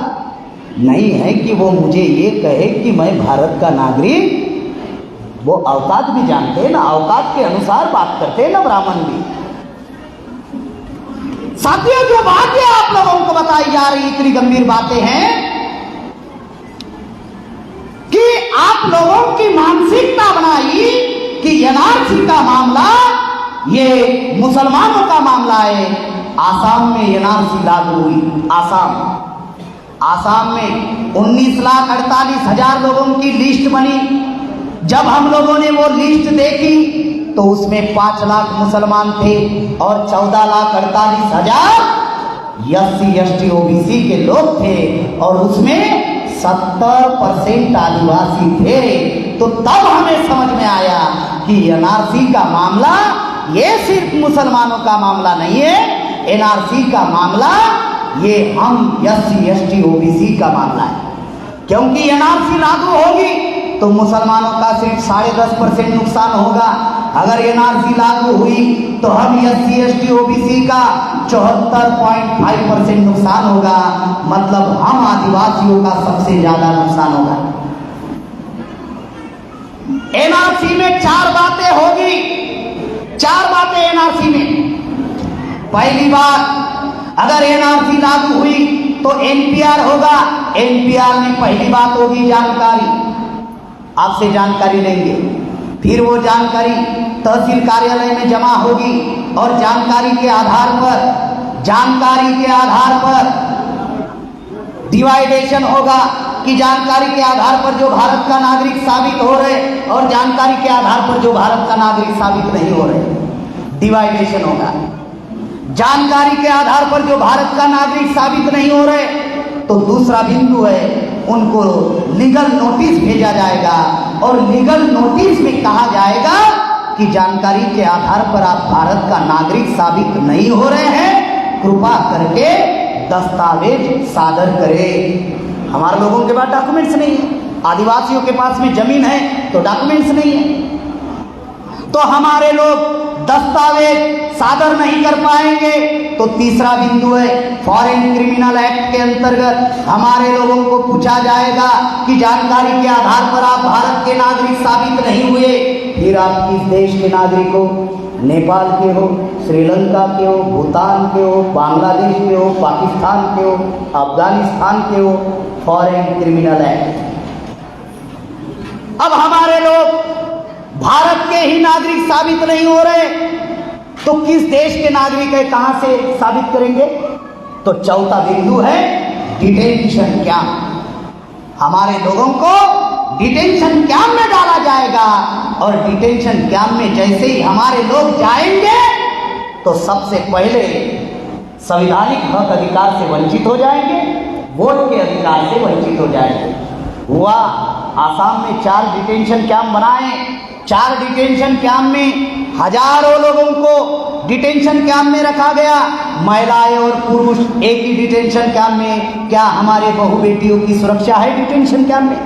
नहीं है कि वो मुझे ये कहे कि मैं भारत का नागरिक। वो औकात भी जानते हैं ना, औकात के अनुसार बात करते हैं ना ब्राह्मण भी। साथियों, जो बातें आप लोगों को बताई जा रही इतनी गंभीर बातें हैं कि आप लोगों की मानसिकता बनाई कि एनआरसी का मामला ये मुसलमानों का मामला है। आसाम में एनआरसी लागू हुई। आसाम में 19,48,000 लोगों की लिस्ट बनी। जब हम लोगों ने वो लिस्ट देखी तो उसमें 5 लाख मुसलमान थे और 14,48,000 SC ST OBC के लोग थे, और उसमें 70% आदिवासी थे। तो तब हमें समझ में आया कि एनआरसी का मामला ये सिर्फ मुसलमानों का मामला नहीं है। एनआरसी का मामला ये हम SC ST OBC का मामला है, क्योंकि एनआरसी लागू होगी तो मुसलमानों का सिर्फ 10.5% नुकसान होगा। अगर एनआरसी लागू हुई तो हम SC ST OBC का 74.5% नुकसान होगा। मतलब हम आदिवासियों का सबसे ज्यादा नुकसान होगा। एनआरसी में 4 बातें होगी, 4 बातें एनआरसी में। पहली बात, अगर एनआरसी लागू हुई तो एनपीआर होगा। एनपीआर में पहली बात होगी जानकारी। आपसे जानकारी लेंगे, फिर वो जानकारी तहसील कार्यालय में जमा होगी और जानकारी के आधार पर डिवाइडेशन होगा कि जानकारी के आधार पर जो भारत का नागरिक साबित हो रहे और जानकारी के आधार पर जो भारत का नागरिक साबित नहीं हो रहे, डिवाइडेशन होगा। जानकारी के आधार पर जो भारत का नागरिक साबित नहीं हो रहे तो दूसरा बिंदु है, उनको लीगल नोटिस भेजा जाएगा और लीगल नोटिस में कहा जाएगा कि जानकारी के आधार पर आप भारत का नागरिक साबित नहीं हो रहे हैं, कृपा करके दस्तावेज सादर करें। हमारे लोगों के पास डॉक्यूमेंट्स नहीं है, आदिवासियों के पास में जमीन है तो डॉक्यूमेंट्स नहीं है, तो हमारे लोग दस्तावेज सादर नहीं कर पाएंगे। तो तीसरा बिंदु है, फॉरेन क्रिमिनल एक्ट के अंतर्गत हमारे लोगों को पूछा जाएगा कि जानकारी के आधार पर आप भारत के नागरिक साबित नहीं हुए, फिर आप किस देश के नागरिक हो? नेपाल के हो, श्रीलंका के हो, भूटान के हो, बांग्लादेश के हो, पाकिस्तान के हो, अफगानिस्तान के हो। Foreign criminal act. अब हमारे लोग भारत के ही नागरिक साबित नहीं हो रहे तो किस देश के नागरिक है, कहां से साबित करेंगे? तो चौथा बिंदु है डिटेंशन कैंप। हमारे लोगों को डिटेंशन कैंप में डाला जाएगा और डिटेंशन कैंप में जैसे ही हमारे लोग जाएंगे तो सबसे पहले संवैधानिक हक अधिकार से वंचित हो जाएंगे, वोट के अधिकार से वंचित हो जाएंगे। हुआ आसाम में 4 डिटेंशन कैंप बनाए। 4 डिटेंशन कैंप में हजारों लोगों को डिटेंशन कैंप में रखा गया, महिलाएं और पुरुष एक ही डिटेंशन कैंप में। क्या हमारे बहू बेटियों की सुरक्षा है डिटेंशन कैंप में?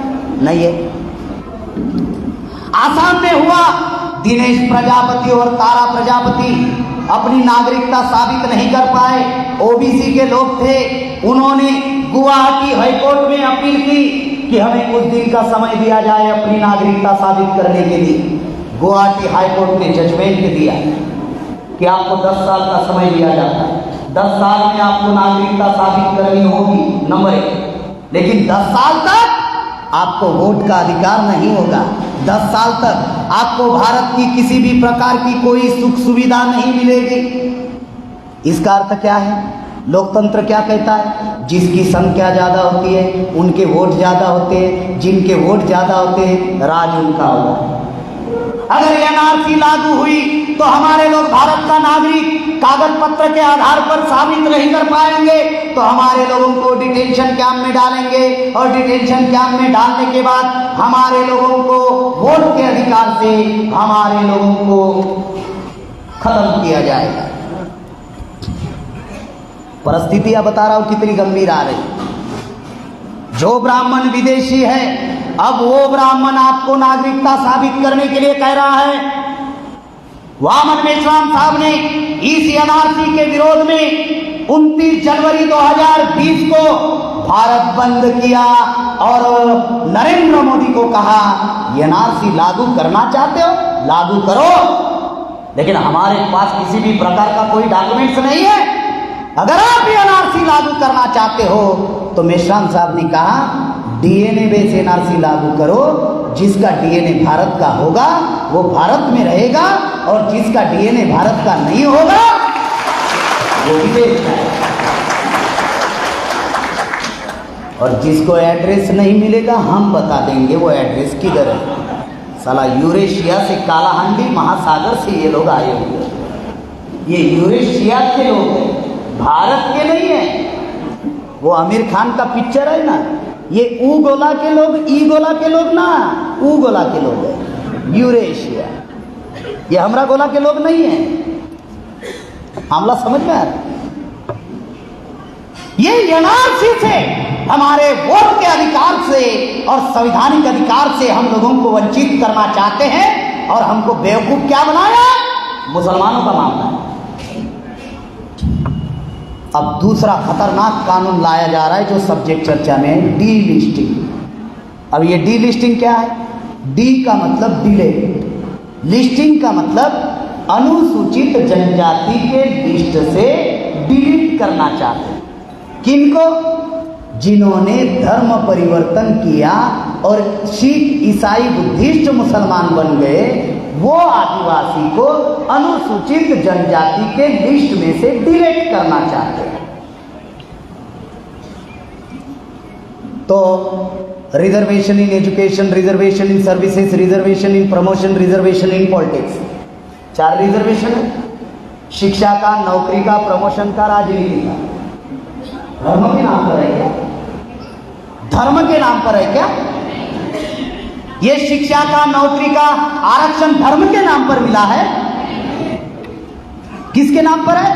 नहीं है। आसाम में हुआ, दिनेश प्रजापति और तारा प्रजापति अपनी नागरिकता साबित नहीं कर पाए, ओबीसी के लोग थे, उन्होंने गुवाहाटी हाईकोर्ट में अपील की कि हमें कुछ दिन का समय दिया जाए अपनी नागरिकता साबित करने के लिए। गुवाहाटी हाईकोर्ट ने जजमेंट दिया कि आपको 10 साल का समय दिया जाता है। 10 साल में आपको नागरिकता साबित करनी होगी, नंबर 1। लेकिन 10 साल तक आपको वोट का अधिकार नहीं होगा। 10 साल तक आपको भारत की किसी भी प्रकार की कोई सुख सुविधा नहीं मिलेगी। इसका अर्थ क्या है? लोकतंत्र क्या कहता है? जिसकी संख्या ज्यादा होती है उनके वोट ज्यादा होते हैं, जिनके वोट ज्यादा होते हैं राज उनका होगा। अगर एनआरसी लागू हुई तो हमारे लोग भारत का नागरिक कागज पत्र के आधार पर साबित नहीं कर पाएंगे तो हमारे लोगों को डिटेंशन कैंप में डालेंगे और डिटेंशन कैंप में डालने के बाद हमारे लोगों को वोट के अधिकार से हमारे लोगों को खत्म किया जाएगा। परिस्थितियां बता रहा हूं कितनी गंभीर आ रही। जो ब्राह्मण विदेशी है अब वो ब्राह्मण आपको नागरिकता साबित करने के लिए कह रहा है। वामन मेश्राम साहब ने इस एनआरसी के विरोध में 29 जनवरी 2020 को भारत बंद किया और नरेंद्र मोदी को कहा एनआरसी लागू करना चाहते हो लागू करो, लेकिन हमारे पास किसी भी प्रकार का कोई डॉक्यूमेंट्स नहीं है। अगर आप एनआरसी लागू करना चाहते हो तो मेश्राम साहब ने कहा डीएनए बेस एनआरसी लागू करो। जिसका डीएनए भारत का होगा वो भारत में रहेगा और जिसका डीएनए भारत का नहीं होगा वो विदेश जाएगा। और जिसको एड्रेस नहीं मिलेगा हम बता देंगे वो एड्रेस किधर है। साला यूरेशिया से, कालाहांडी महासागर से ये लोग आए हुए, ये यूरेशिया के लोग हैं, भारत के नहीं है। वो आमिर खान का पिक्चर है ना, ये ऊ गोला के लोग, ई गोला के लोग ना, ऊ गोला के लोग है यूरेशिया। ये हमरा गोला के लोग नहीं है। मामला समझ में आ रहा? ये एनआरसी से हमारे वोट के अधिकार से और संवैधानिक अधिकार से हम लोगों को वंचित करना चाहते हैं और हमको बेवकूफ क्या बनाया? मुसलमानों का मामला है। अब दूसरा खतरनाक कानून लाया जा रहा है जो सब्जेक्ट चर्चा में है, डी लिस्टिंग। अब ये डी लिस्टिंग क्या है? डी का मतलब डिले, लिस्टिंग का मतलब अनुसूचित जनजाति के लिस्ट से डिलीट करना चाहते हैं। किनको? जिन्होंने धर्म परिवर्तन किया और सिख, ईसाई, बुद्धिस्ट मुसलमान बन गए, वो आदिवासी को अनुसूचित जनजाति के लिस्ट में से डिलीट करना चाहते हैं। तो reservation in education, reservation in services, reservation in promotion, reservation in politics, 4 reservation है। शिक्षा का, नौकरी का, प्रमोशन का, राजनीति का। धर्म के नाम पर है क्या? धर्म के नाम पर है क्या? ये शिक्षा का, नौकरी का आरक्षण धर्म के नाम पर मिला है। किसके नाम पर है?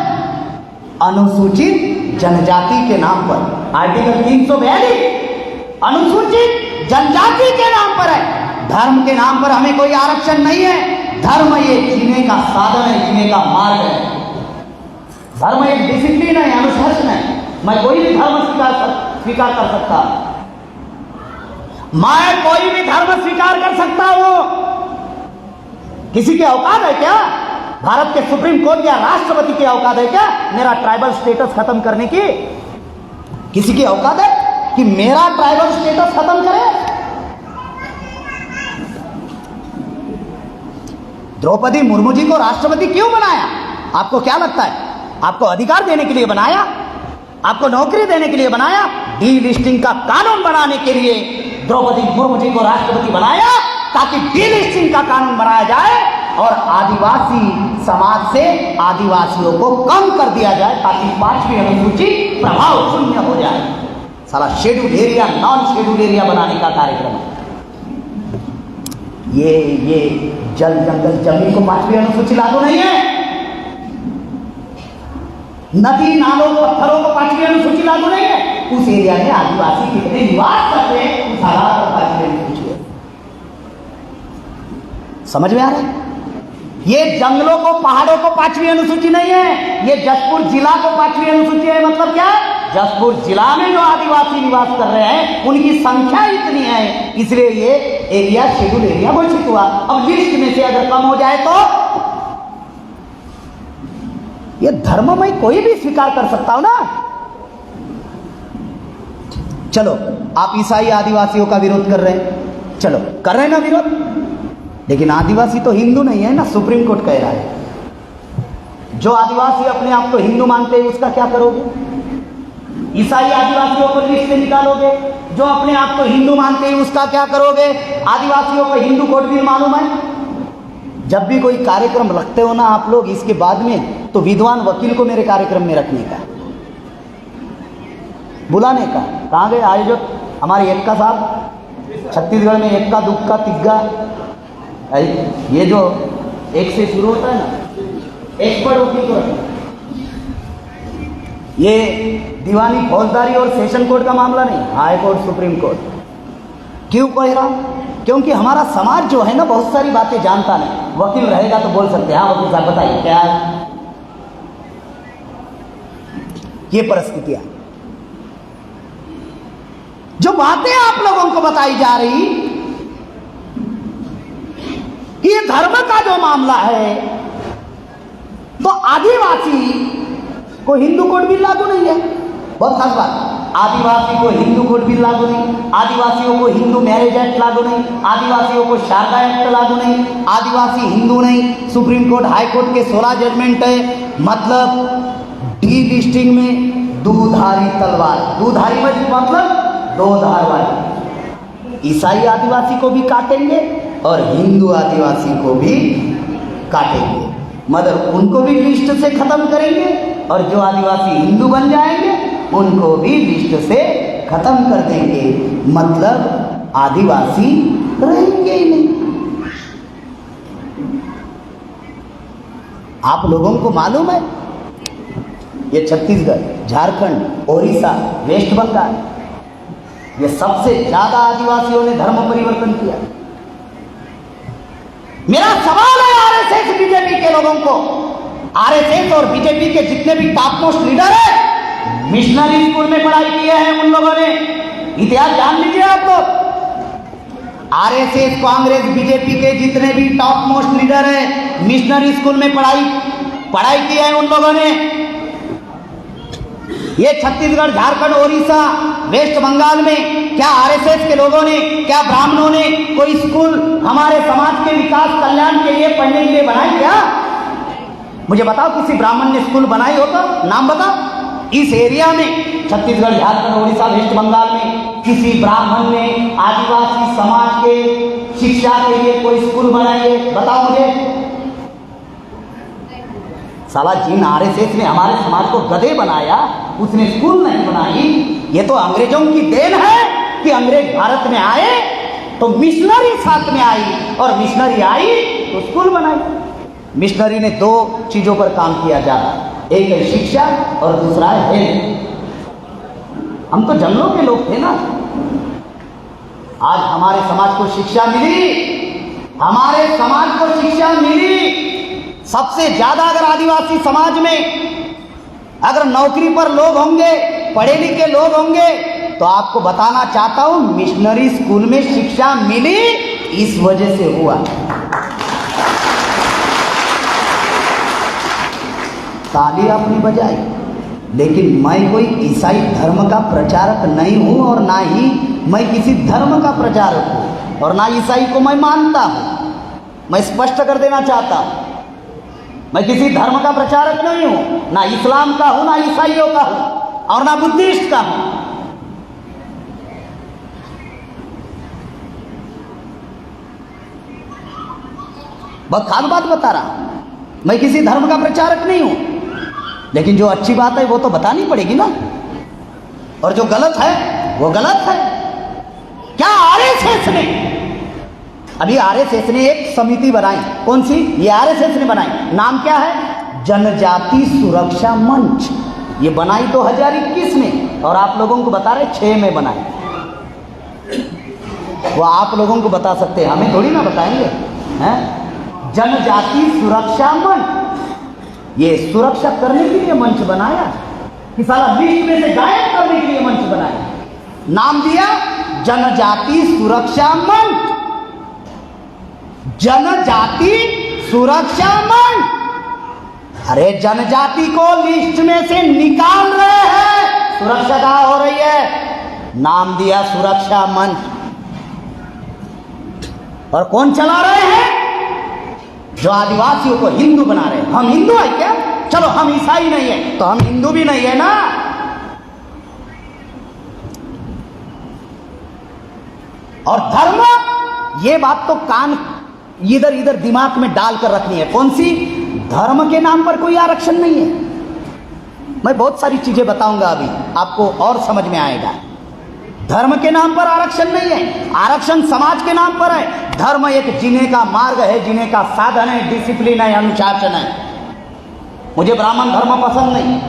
अनुसूचित जनजाति के नाम पर। आर्टिकल 342 अनुसूचित जनजाति के नाम पर है। धर्म के नाम पर हमें कोई आरक्षण नहीं है। धर्म ये जीने का साधन है, जीने का मार्ग है। धर्म एक डिसिप्लिन है, अनुशासन है। मैं कोई भी धर्म स्वीकार कर सकता, मैं कोई भी धर्म स्वीकार कर सकता हूं। किसी के औकात है क्या? भारत के सुप्रीम कोर्ट या राष्ट्रपति की औकात है क्या मेरा ट्राइबल स्टेटस खत्म करने की? किसी की औकात है कि मेरा ट्राइबल स्टेटस खत्म करे? द्रौपदी मुर्मू जी को राष्ट्रपति क्यों बनाया? आपको क्या लगता है? आपको अधिकार देने के लिए बनाया? आपको नौकरी देने के लिए बनाया? डी लिस्टिंग का कानून बनाने के लिए द्रौपदी मुर्मू जी को राष्ट्रपति बनाया ताकि डी लिस्टिंग का कानून बनाया जाए और आदिवासी समाज से आदिवासियों को कम कर दिया जाए ताकि 5वीं अनुसूची प्रभाव शून्य हो जाए। साला schedule area, non schedule area बनाने का कार्यक्रम है। ये जल, जंगल, जमीन को 5वीं अनुसूची लागू नहीं है। नदी, नालों, पत्थरों को 5वीं अनुसूची लागू नहीं है। उस एरिया में आदिवासी कितने निवास करते हैं उस आधार पर 5वीं अनुसूची है। समझ में आ रहा है? ये जंगलों को, पहाड़ों को 5वीं अनुसूची नहीं है। ये जशपुर जिला को 5वीं अनुसूची है। मतलब क्या है? जसपुर जिला में जो आदिवासी निवास कर रहे हैं उनकी संख्या इतनी है, इसलिए ये एरिया शेड्यूल एरिया घोषित हुआ। अब लिस्ट में से अगर कम हो जाए तो ये धर्म में कोई भी स्वीकार कर सकता हो ना। चलो आप ईसाई आदिवासियों का विरोध कर रहे हैं, चलो कर रहे हैं ना विरोध, लेकिन आदिवासी तो हिंदू नहीं है ना, सुप्रीम कोर्ट कह रहा है। जो आदिवासी अपने आप को हिंदू मानते हैं उसका क्या करोगे? ईसाई आदिवासियों को लिस्ट से निकालोगे, जो अपने आप को हिंदू मानते हैं उसका क्या करोगे? आदिवासियों को हिंदू कोड भी मालूम है। जब भी कोई कार्यक्रम रखते हो ना आप लोग इसके बाद में, तो विद्वान वकील को मेरे कार्यक्रम में रखने का, बुलाने का। कहाँ गए आयोजक? हमारे एक्का साहब, छत्तीसगढ़ में एक्का दुक्का तिग्गा, ये जो एक से शुरू होता है ना, एक्सपर्ट वकील को रखना। ये दीवानी फौजदारी और सेशन कोर्ट का मामला नहीं, हाई कोर्ट सुप्रीम कोर्ट। क्यों कह रहा? क्योंकि हमारा समाज जो है ना बहुत सारी बातें जानता नहीं। वकील रहेगा तो बोल सकते हैं, हाँ वकील साहब बताइए क्या है। ये परिस्थितियां जो बातें आप लोगों को बताई जा रही कि ये धर्म का जो मामला है, तो आदिवासी को हिंदू कोड बिल लागू नहीं है। बहुत खास बात, आदिवासी को हिंदू कोड बिल लागू नहीं, आदिवासियों को हिंदू मैरिज एक्ट लागू नहीं, आदिवासियों को शारदा एक्ट लागू नहीं, आदिवासी हिंदू नहीं। सुप्रीम कोर्ट हाई कोर्ट के 16 जजमेंट है। मतलब डी लिस्टिंग में दूधारी तलवार, दूधारी मतलब दो धार वाली। ईसाई आदिवासी को भी काटेंगे और हिंदू आदिवासी को भी काटेंगे, मगर उनको भी लिस्ट से खत्म करेंगे, और जो आदिवासी हिंदू बन जाएंगे उनको भी लिस्ट से खत्म कर देंगे। मतलब आदिवासी रहेंगे ही नहीं। आप लोगों को मालूम है ये छत्तीसगढ़, झारखंड, ओडिशा, वेस्ट बंगाल, ये सबसे ज्यादा आदिवासियों ने धर्म परिवर्तन किया। मेरा सवाल है आरएसएस बीजेपी के लोगों को, आरएसएस और बीजेपी के जितने भी टॉप मोस्ट लीडर हैं, मिशनरी स्कूल में पढ़ाई किए हैं उन लोगों ने। इतिहास जान लीजिए आप लोग। आरएसएस, कांग्रेस, बीजेपी के जितने भी टॉप मोस्ट लीडर हैं, मिशनरी स्कूल में पढ़ाई की है उन लोगों ने। ये छत्तीसगढ़, झारखंड, ओडिशा, वेस्ट बंगाल में क्या आरएसएस के लोगों ने, क्या ब्राह्मणों ने कोई स्कूल हमारे समाज के विकास कल्याण के लिए पढ़ने के लिए बनाई क्या? मुझे बताओ किसी ब्राह्मण ने स्कूल बनाई हो तो नाम बताओ। इस एरिया में छत्तीसगढ़, झारखंड, ओडिशा, वेस्ट बंगाल में किसी ब्राह्मण ने आदिवासी समाज के शिक्षा के लिए कोई स्कूल बनाई है? बताओ मुझे। साला जिन आरएसएस ने हमारे समाज को गधे बनाया उसने स्कूल नहीं बनाई। ये तो अंग्रेजों की देन है कि अंग्रेज भारत में आए तो मिशनरी साथ में आई, और मिशनरी आई तो स्कूल बनाई। मिशनरी ने दो चीजों पर काम किया जाता, एक है शिक्षा और दूसरा है हेल्थ। हम तो जंगलों के लोग थे ना। आज हमारे समाज को शिक्षा मिली, हमारे समाज को शिक्षा मिली। सबसे ज्यादा अगर आदिवासी समाज में अगर नौकरी पर लोग होंगे, पढ़े लिखे लोग होंगे, तो आपको बताना चाहता हूं मिशनरी स्कूल में शिक्षा मिली इस वजह से हुआ। ताली आपने बजाई, लेकिन मैं कोई ईसाई धर्म का प्रचारक नहीं हूं, और ना ही मैं किसी धर्म का प्रचारक हूं, और ना ईसाई को मैं मानता हूं। मैं स्पष्ट कर देना चाहता हूं, मैं किसी धर्म का प्रचारक नहीं हूं, ना इस्लाम का हूं, ना ईसाइयों का हूं, और ना बुद्धिस्ट का हूं। बहुत खास बात बता रहा हूं, मैं किसी धर्म का प्रचारक नहीं हूं, लेकिन जो अच्छी बात है वो तो बतानी पड़ेगी ना, और जो गलत है वो गलत है। क्या आरएसएस ने, अभी आरएसएस ने एक समिति बनाई, कौन सी? ये आरएसएस ने बनाई, नाम क्या है? जनजाति सुरक्षा मंच। ये बनाई 2021 में, और आप लोगों को बता रहे 6 में बनाई। वो आप लोगों को बता सकते हैं, हमें थोड़ी ना बताएंगे हैं? जनजाति सुरक्षा मंच, ये सुरक्षा करने के लिए मंच बनाया। कि साला लिस्ट में से गायब करने के लिए मंच बनाया। नाम दिया जनजाति सुरक्षा मंच। जनजाति सुरक्षा मंच। अरे जनजाति को लिस्ट में से निकाल रहे हैं, सुरक्षा कहां हो रही है? नाम दिया सुरक्षा मंच। और कौन चला रहे हैं? जो आदिवासियों को हिंदू बना रहे हैं। हम हिंदू है क्या? चलो हम ईसाई नहीं है तो हम हिंदू भी नहीं है ना। और धर्म, ये बात तो कान इधर इधर दिमाग में डालकर रखनी है। कौन सी? धर्म के नाम पर कोई आरक्षण नहीं है। मैं बहुत सारी चीजें बताऊंगा अभी, आपको और समझ में आएगा। धर्म के नाम पर आरक्षण नहीं है, आरक्षण समाज के नाम पर है। धर्म एक जीने का मार्ग है, जीने का साधन है, डिसिप्लिन है, अनुशासन है। मुझे ब्राह्मण धर्म पसंद नहीं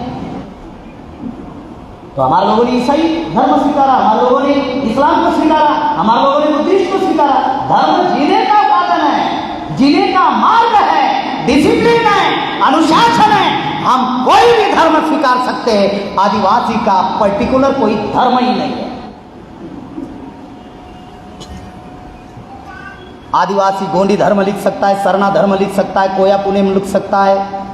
तो हमारे लोगों ने ईसाई धर्म स्वीकारा, हमारे लोगों ने इस्लाम को स्वीकारा, हमारे लोगों ने बुद्धिस्ट को स्वीकारा। धर्म जीने का साधन है, जीने का मार्ग है, डिसिप्लिन है, अनुशासन है। हम कोई भी धर्म स्वीकार सकते हैं। आदिवासी का पर्टिकुलर कोई धर्म ही नहीं है। आदिवासी गोंडी धर्म लिख सकता है, सरना धर्म लिख सकता है, कोया पुणे में लिख सकता है,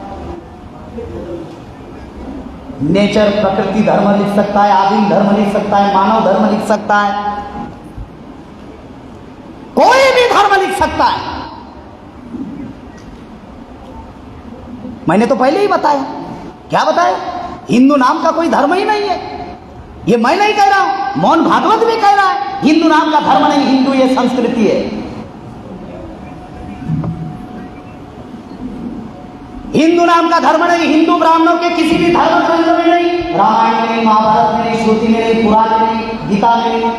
नेचर प्रकृति धर्म लिख सकता है, आदिम धर्म लिख सकता है, मानव धर्म लिख सकता है, कोई भी धर्म लिख सकता है। मैंने तो पहले ही बताया। क्या बताया? हिंदू नाम का कोई धर्म ही नहीं है। ये मैं नहीं कह रहा हूं, मोहन भागवत भी कह रहा है हिंदू नाम का धर्म नहीं, हिंदू ये संस्कृति है। हिंदू नाम का धर्म नहीं, हिंदू ब्राह्मणों के किसी भी धर्म ग्रंथ में नहीं, रामायण में नहीं, महाभारत में नहीं, श्रुति में नहीं, पुराण में नहीं, गीता में नहीं।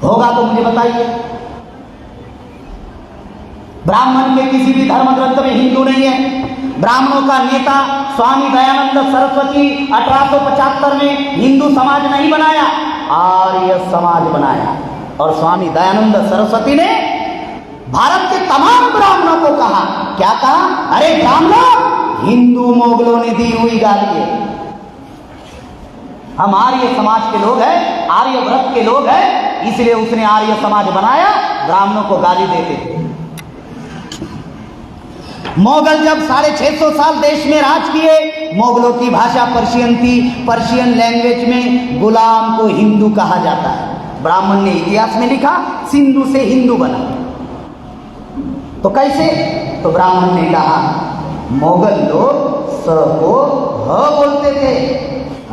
होगा तो मुझे बताइए। ब्राह्मण के किसी भी धर्म ग्रंथ में हिंदू नहीं है। ब्राह्मणों का नेता स्वामी दयानंद सरस्वती 1875 में हिंदू समाज नहीं बनाया, आर्य समाज बनाया। और स्वामी दयानंद सरस्वती ने भारत के तमाम ब्राह्मणों को कहा, क्या कहा? अरे ब्राह्मणों, हिंदू मोगलों ने दी हुई गाली है। हम आर्य समाज के लोग हैं, आर्य व्रत के लोग हैं, इसलिए उसने आर्य समाज बनाया। ब्राह्मणों को गाली देते थे। मोगल जब 650 साल देश में राज किए, मोगलों की भाषा पर्शियन थी। पर्शियन लैंग्वेज में गुलाम को हिंदू कहा जाता है। ब्राह्मण ने इतिहास में लिखा, सिंधु से हिंदू बना। तो कैसे? तो ब्राह्मण ने कहा, मोगल लोग स को ह बोलते थे।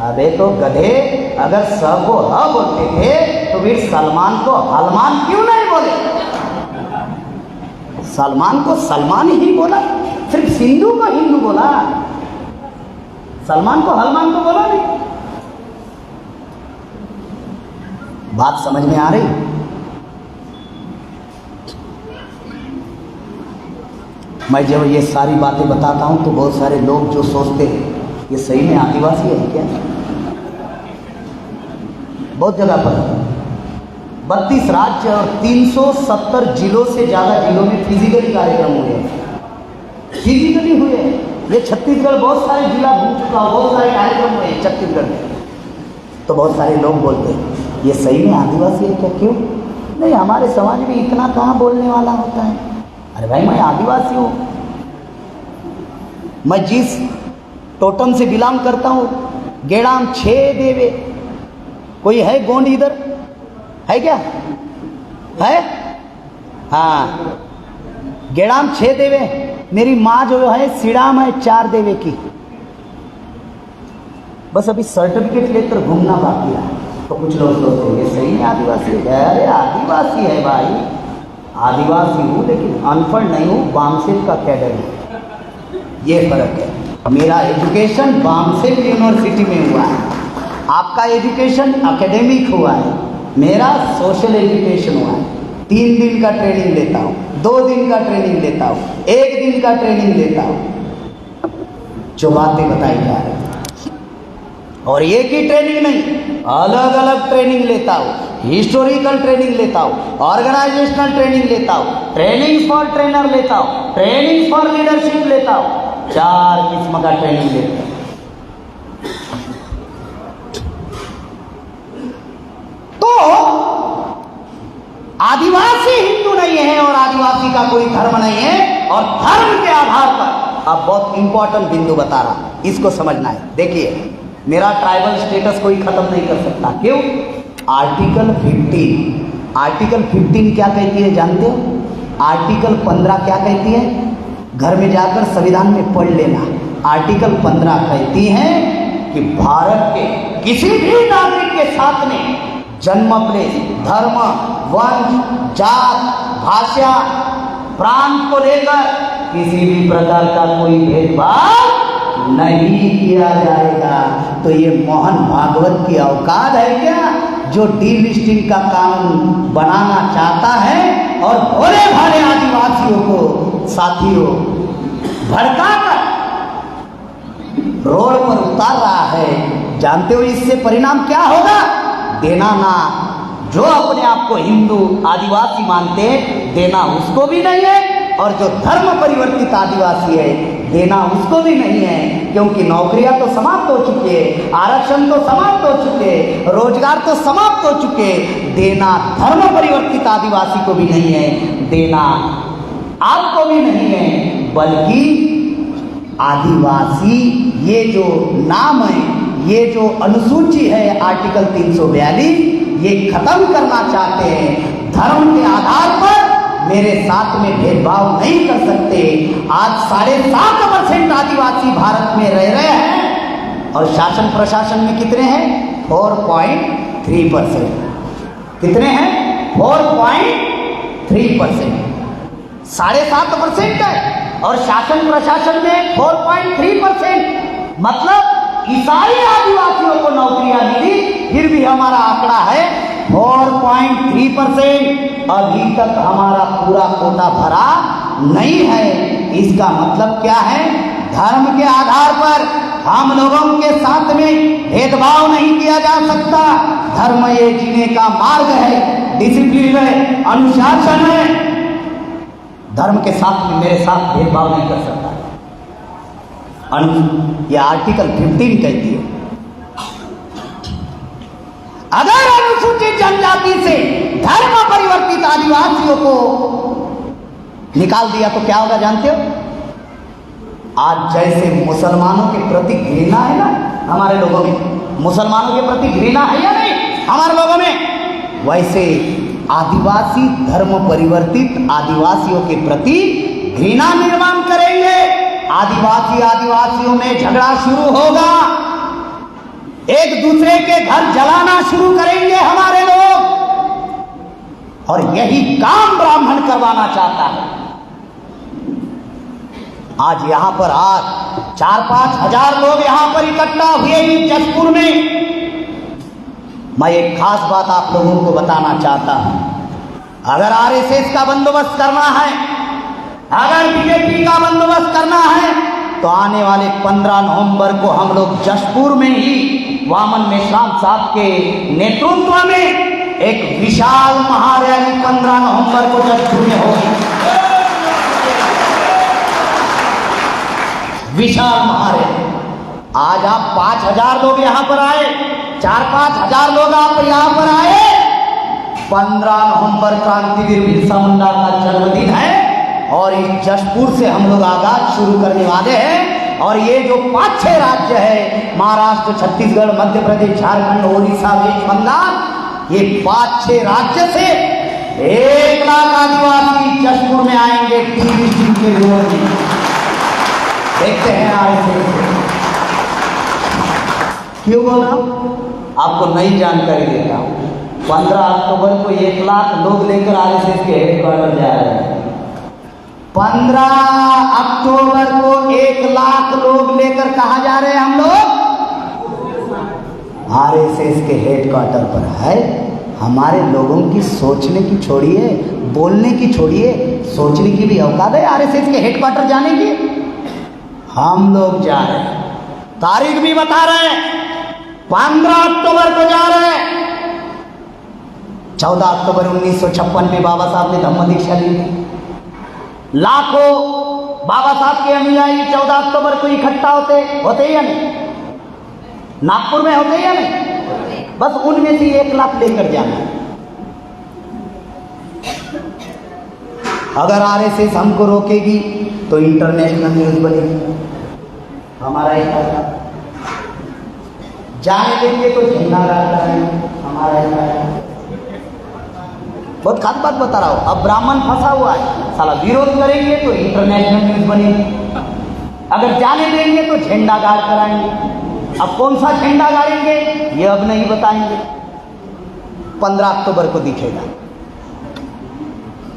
अबे तो गधे, अगर स को ह बोलते थे तो फिर सलमान को हलमान क्यों नहीं बोले? सलमान को सलमान ही बोला, सिर्फ सिंधु को हिंदू बोला, सलमान को हलमान को बोला नहीं। बात समझ में आ रही? मैं जब ये सारी बातें बताता हूं तो बहुत सारे लोग जो सोचते हैं ये सही में आदिवासी है क्या? बहुत जगह पर 32 राज्य और 370 जिलों से ज़्यादा जिलों में फिजिकली कार्यक्रम हुए, फिजिकली हुए। ये छत्तीसगढ़ बहुत सारे जिला घूम चुका, बहुत सारे कार्यक्रम हुए छत्तीसगढ़ में। तो बहुत सारे लोग बोलते हैं ये सही में आदिवासी है क्या? क्यों नहीं, हमारे समाज में इतना कहाँ बोलने वाला होता है। अरे भाई, मैं आदिवासी हूँ, मैं जिस टोटम से बिलोंग करता हूँ, गेड़ाम 6 देवे। कोई है गोंड इधर? है क्या? है? हाँ, गेड़ाम 6 देवे। मेरी माँ जो है सिडाम है 4 देवे की। बस अभी सर्टिफिकेट लेकर घूमना बाकी है। तो कुछ लोग सोचते हैं ये सही में आदिवासी है। अरे आदिवासी है भाई, आदिवासी हूँ लेकिन अनपढ़ नहीं हूँ, बामसेट का कैडर हूँ। ये फर्क है। मेरा एजुकेशन बामसेट यूनिवर्सिटी में हुआ है, आपका एजुकेशन एकेडमिक हुआ है, मेरा सोशल एजुकेशन हुआ है। 3 दिन का ट्रेनिंग लेता हूँ, 2 दिन का ट्रेनिंग लेता हूँ, 1 दिन का ट्रेनिंग लेता हूँ। जो बातें बताई जा रही, और एक ही ट्रेनिंग नहीं, अलग अलग ट्रेनिंग लेता हूँ। हिस्टोरिकल ट्रेनिंग लेता हूँ, ऑर्गेनाइजेशनल ट्रेनिंग लेता हूँ, ट्रेनिंग फॉर ट्रेनर लेता हूँ, ट्रेनिंग फॉर लीडरशिप लेता हूँ। 4 किस्म का ट्रेनिंग लेता हूँ। आदिवासी हिंदू नहीं है और आदिवासी का कोई धर्म नहीं है। और धर्म के आधार पर अब बहुत इंपॉर्टेंट बिंदु बता रहा, इसको समझना है। देखिए, मेरा ट्राइबल स्टेटस कोई खत्म नहीं कर सकता। क्यों? आर्टिकल 15, आर्टिकल 15 क्या कहती है जानते हो? आर्टिकल 15 क्या कहती है? घर में जाकर संविधान में पढ़ लेना। आर्टिकल 15 कहती है कि भारत के किसी भी नागरिक के साथ में जन्म प्लेस, धर्म, वंश, जात, भाषा, प्रांत को लेकर किसी भी प्रकार का कोई भेदभाव नहीं किया जाएगा। तो ये मोहन भागवत की औकात है क्या, जो डीलिस्टिंग का कानून बनाना चाहता है और भोले भाले आदिवासियों को साथियों भड़काकर रोड पर उतार रहा है। जानते हो इससे परिणाम क्या होगा? देना ना, जो अपने आप को हिंदू आदिवासी मानते हैं देना उसको भी नहीं है, और जो धर्म परिवर्तित आदिवासी है देना उसको भी नहीं है। क्योंकि नौकरियां तो समाप्त हो चुकी है, आरक्षण तो समाप्त हो चुके, रोजगार तो समाप्त हो चुके। देना धर्म परिवर्तित आदिवासी को भी नहीं है, देना आपको भी नहीं है, बल्कि आदिवासी ये जो नाम है, ये जो अनुसूची है आर्टिकल 342, ये खत्म करना चाहते हैं। धर्म के आधार पर मेरे साथ में भेदभाव नहीं कर सकते। आज 7.5% आदिवासी भारत में रह रहे हैं और शासन प्रशासन में कितने हैं? 4.3%। कितने हैं? 4.3%। 7.5% है और शासन प्रशासन में 4.3%। मतलब ईसाई आदिवासियों को नौकरियां मिली, फिर भी हमारा आंकड़ा है 4.3%। अभी तक हमारा पूरा कोटा भरा नहीं है। इसका मतलब क्या है? धर्म के आधार पर हम लोगों के साथ में भेदभाव नहीं किया जा सकता। धर्म ये जीने का मार्ग है, डिसिप्लिन है, अनुशासन है। धर्म के साथ में मेरे साथ भेदभाव नहीं कर सकता। ये आर्टिकल 15 कहती है। अगर अनुसूचित जनजाति से धर्म परिवर्तित आदिवासियों को निकाल दिया तो क्या होगा जानते हो? आज जैसे मुसलमानों के प्रति घृणा है ना हमारे लोगों में, मुसलमानों के प्रति घृणा है या नहीं हमारे लोगों में, वैसे आदिवासी धर्म परिवर्तित आदिवासियों के प्रति घृणा निर्माण करेंगे। आदिवासी आदिवासियों में झगड़ा शुरू होगा, एक दूसरे के घर जलाना शुरू करेंगे हमारे लोग, और यही काम ब्राह्मण करवाना चाहता है। आज यहां पर 4-5 हजार लोग यहां पर इकट्ठा हुए ही जशपुर में। मैं एक खास बात आप लोगों को बताना चाहता हूं। अगर आरएसएस का बंदोबस्त करना है, अगर बीजेपी का बंदोबस्त करना है, तो आने वाले 15 नवंबर को हम लोग जशपुर में ही वामन मेश्राम साहब के नेतृत्व में एक विशाल महारैली 15 नवंबर को जशपुर में होगी। विशाल महारैली। आज आप 5,000 लोग यहां पर आए, 4-5 हजार लोग आप यहां पर आए। 15 नवंबर क्रांतिवीर बिरसा मुंडा का जन्मदिन है और इस जशपुर से हम लोग आगाज शुरू करने वाले हैं। और ये जो 5-6 राज्य है, महाराष्ट्र, छत्तीसगढ़, मध्य प्रदेश, झारखंड, ओडिशा, वेस्ट बंगाल, ये 5-6 राज्य से 1 लाख आदिवासी जशपुर में आएंगे टीवी के विरोध में। देखते हैं आरएसएस क्यों बोल रहा हूं, आपको नई जानकारी देता हूं। 15 अक्टूबर को 1 लाख लोग लेकर आरएसएस के हेडक्वार्टर जा रहे हैं। 15 अक्टूबर को 1 लाख लोग लेकर कहां जा रहे हैं हम लोग? आरएसएस के हेडक्वार्टर पर है। हमारे लोगों की सोचने की छोड़िए, बोलने की छोड़िए, सोचने की भी औकात है आरएसएस के हेडक्वार्टर जाने की। हम लोग जा रहे हैं, तारीख भी बता रहे हैं, 15 अक्टूबर को जा रहे हैं। 14 अक्टूबर 1956 में बाबा साहब ने धम्म दीक्षा ली थी। लाखों बाबा साहब के अनुयायी 14 अक्टूबर को इकट्ठा होते या नहीं? नागपुर में होते या नहीं? बस उनमें से 1 लाख लेकर जाना। अगर आरएसएस हमको रोकेगी तो इंटरनेशनल न्यूज बनेगी, हमारा ही फायदा। जाने देंगे तो झंडा गाड़ कराएंगे, हमारा ही फायदा। बहुत खास बात बता रहा हूं। अब ब्राह्मण फंसा हुआ है, साला विरोध करेंगे तो इंटरनेशनल न्यूज बनेगी, अगर जाने देंगे तो झंडा गाड़ कराएंगे। अब कौन सा झंडा गाड़ेंगे ये अब नहीं बताएंगे, 15 अक्टूबर को दिखेगा।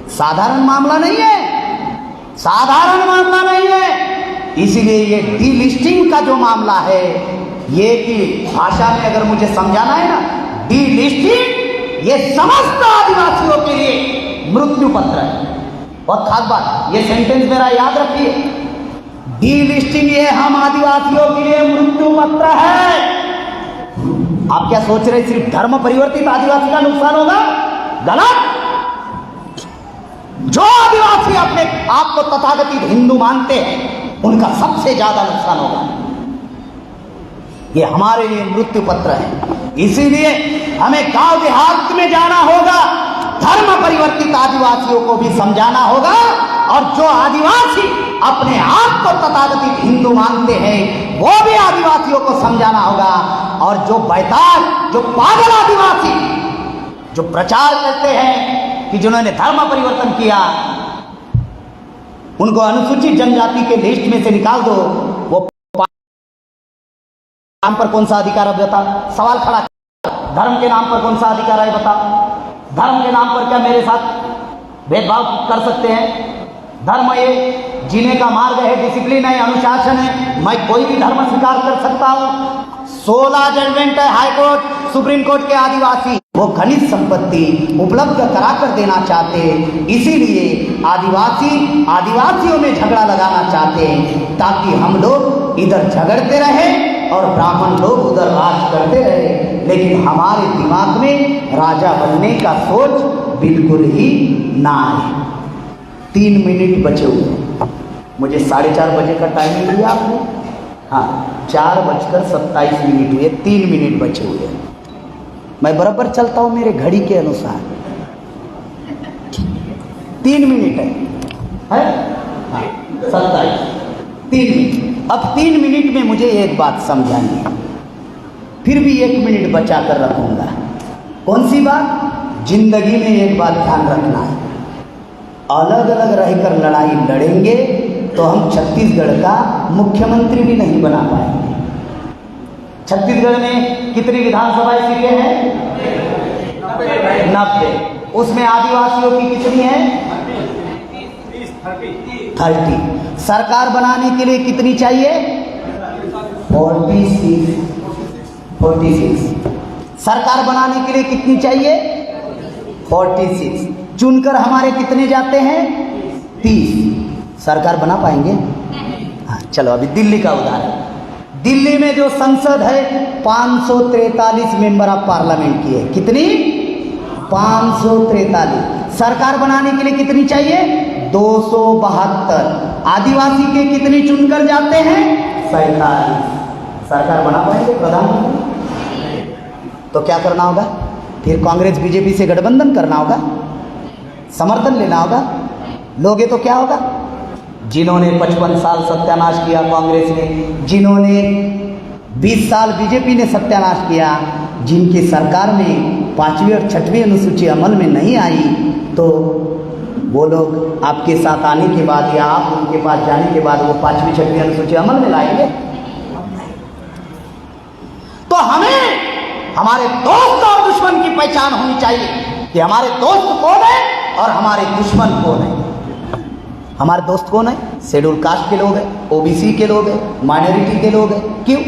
साधारण मामला नहीं है, साधारण मामला नहीं है। इसीलिए ये डीलिस्टिंग का जो मामला है, ये कि भाषा में अगर मुझे समझाना है ना, डीलिस्टिंग ये समस्त आदिवासियों के लिए मृत्यु पत्र है। बहुत खास बात, ये सेंटेंस मेरा याद रखिए, डीलिस्टिंग ये हम आदिवासियों के लिए मृत्यु पत्र है। आप क्या सोच रहे सिर्फ धर्म परिवर्तित आदिवासी का नुकसान होगा? गलत। जो आदिवासी अपने आप को तथाकथित हिंदू मानते हैं उनका सबसे ज्यादा नुकसान होगा। ये हमारे लिए मृत्यु पत्र है। इसीलिए हमें गांव देहात में जाना होगा, धर्म परिवर्तित आदिवासियों को भी समझाना होगा, और जो आदिवासी अपने आप को तथाकथित हिंदू मानते हैं वो भी आदिवासियों को समझाना होगा। और जो बैताल, जो पागल आदिवासी जो प्रचार करते हैं कि जिन्होंने धर्म परिवर्तन किया, उनको अनुसूचित जनजाति के लिस्ट में से निकाल दो, वो नाम पर कौन सा अधिकार है बता? सवाल खड़ा, धर्म के नाम पर कौन सा अधिकार है बता? धर्म के नाम पर क्या मेरे साथ भेदभाव कर सकते हैं? धर्म ये जीने का मार्ग है, डिसिप्लिन है, अनुशासन है। मैं कोई भी धर्म स्वीकार कर सकता हूं। 16 जजमेंट है हाई कोर्ट, सुप्रीम कोर्ट के आदिवासी वो खनिज संपत्ति उपलब्ध करा कर देना चाहते हैं। इसीलिए आदिवासियों में झगड़ा लगाना चाहते हैं, ताकि हम लोग इधर झगड़ते रहे और ब्राह्मण लोग उधर राज करते रहे। लेकिन हमारे दिमाग में राजा बनने का सोच बिल्कुल ही ना आए। 3 मिनट बचे हुए, मुझे 4:30 बजे का टाइमिंग दिया आपने। हाँ, 4:27 हुए, 3 मिनट बचे हुए। मैं बराबर चलता हूँ मेरे घड़ी के अनुसार। 3 मिनट है? हाँ, 27, 3 मिनट। अब 3 मिनट में मुझे एक बात समझानी है, फिर भी 1 मिनट बचा कर रखूंगा। कौन सी बात? जिंदगी में एक बात ध्यान रखना है, अलग अलग रहकर लड़ाई लड़ेंगे तो हम छत्तीसगढ़ का मुख्यमंत्री भी नहीं बना पाएंगे। छत्तीसगढ़ में कितनी विधानसभा सीटें हैं? 90। उसमें आदिवासियों की कितनी है? 30। सरकार बनाने के लिए कितनी चाहिए? 46। सरकार बनाने के लिए कितनी चाहिए? 46। चुनकर हमारे कितने जाते हैं? 30। सरकार बना पाएंगे? हाँ, चलो अभी दिल्ली का उदाहरण। दिल्ली में जो संसद है 543 मेंबर ऑफ पार्लियामेंट की है। कितनी? 543। सरकार बनाने के लिए कितनी चाहिए? 272। आदिवासी के कितने चुनकर जाते हैं? 47। सरकार बना पाएंगे प्रधानमंत्री? तो क्या करना होगा? फिर कांग्रेस बीजेपी से गठबंधन करना होगा, समर्थन लेना होगा। लोगे तो क्या होगा? जिन्होंने 55 साल सत्यानाश किया कांग्रेस ने, जिन्होंने 20 साल बीजेपी ने सत्यानाश किया, जिनकी सरकार में 5वीं और 6वीं अनुसूची अमल में नहीं आई, तो वो लोग आपके साथ आने के बाद या आप उनके पास जाने के बाद वो 5वीं 6वीं अनुसूची अमल में लाएंगे? तो हमें हमारे दोस्त और दुश्मन की पहचान होनी चाहिए कि हमारे दोस्त कौन है और हमारे दुश्मन कौन है। हमारे दोस्त कौन है? शेड्यूल कास्ट के लोग हैं, ओबीसी के लोग हैं, माइनॉरिटी के लोग हैं। क्यों?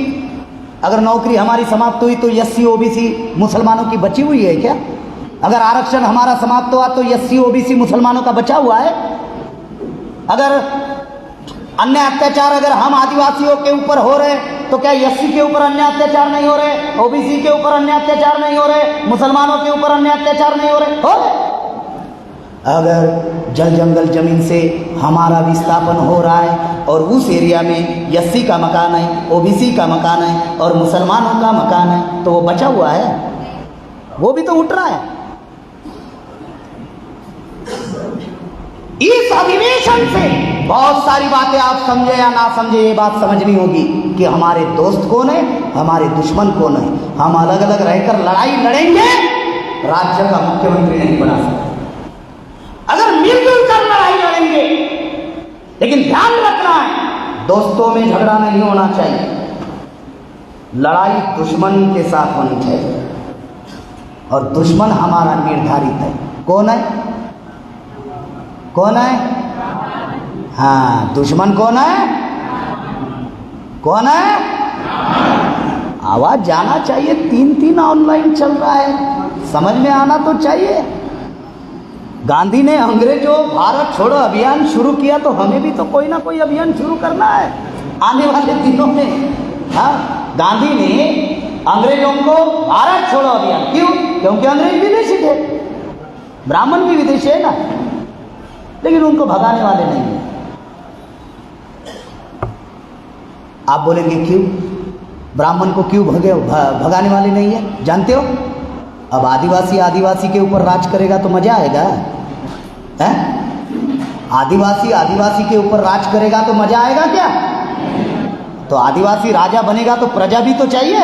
अगर नौकरी हमारी समाप्त हुई तो एससी ओबीसी मुसलमानों की बची हुई है क्या? अगर आरक्षण हमारा समाप्त हुआ तो एससी ओबीसी मुसलमानों का बचा हुआ है? अगर अन्य अत्याचार अगर हम आदिवासियों के ऊपर हो रहे तो क्या एससी के ऊपर अन्य अत्याचार नहीं हो रहे? ओबीसी के ऊपर अन्य अत्याचार नहीं हो रहे? मुसलमानों के ऊपर अन्य अत्याचार नहीं हो रहे? हो रहे। अगर जल जंगल जमीन से हमारा विस्थापन हो रहा है और उस एरिया में एससी का मकान है, ओबीसी का मकान है और मुसलमानों का मकान है, तो वो बचा हुआ है, वो भी तो उठ रहा है। कंडीशन से बहुत सारी बातें आप समझे या ना समझे, ये बात समझनी होगी कि हमारे दोस्त कौन है, हमारे दुश्मन कौन है। हम अलग अलग रहकर लड़ाई लड़ेंगे, राज्य का मुख्यमंत्री नहीं बना सकते। अगर मिलजुल कर लड़ाई लड़ेंगे, लेकिन ध्यान रखना है दोस्तों में झगड़ा नहीं होना चाहिए, लड़ाई दुश्मन के साथ होनी चाहिए। और दुश्मन हमारा निर्धारित है। कौन है? कौन है? हाँ, दुश्मन कौन है? कौन है? आवाज जाना चाहिए। 3-3 ऑनलाइन चल रहा है, समझ में आना तो चाहिए। गांधी ने अंग्रेजों भारत छोड़ो अभियान शुरू किया, तो हमें भी तो कोई ना कोई अभियान शुरू करना है आने वाले दिनों में। हाँ, गांधी ने अंग्रेजों को भारत छोड़ो अभियान, क्यों? क्योंकि अंग्रेज विदेशी थे, ब्राह्मण भी विदेशी है ना, लेकिन उनको भगाने वाले नहीं है। आप बोलेंगे क्यों? ब्राह्मण को क्यों भगाने वाले नहीं है? जानते हो? अब आदिवासी के ऊपर राज करेगा तो मजा आएगा है? आदिवासी के ऊपर राज करेगा तो मजा आएगा क्या? तो आदिवासी राजा बनेगा तो प्रजा भी तो चाहिए।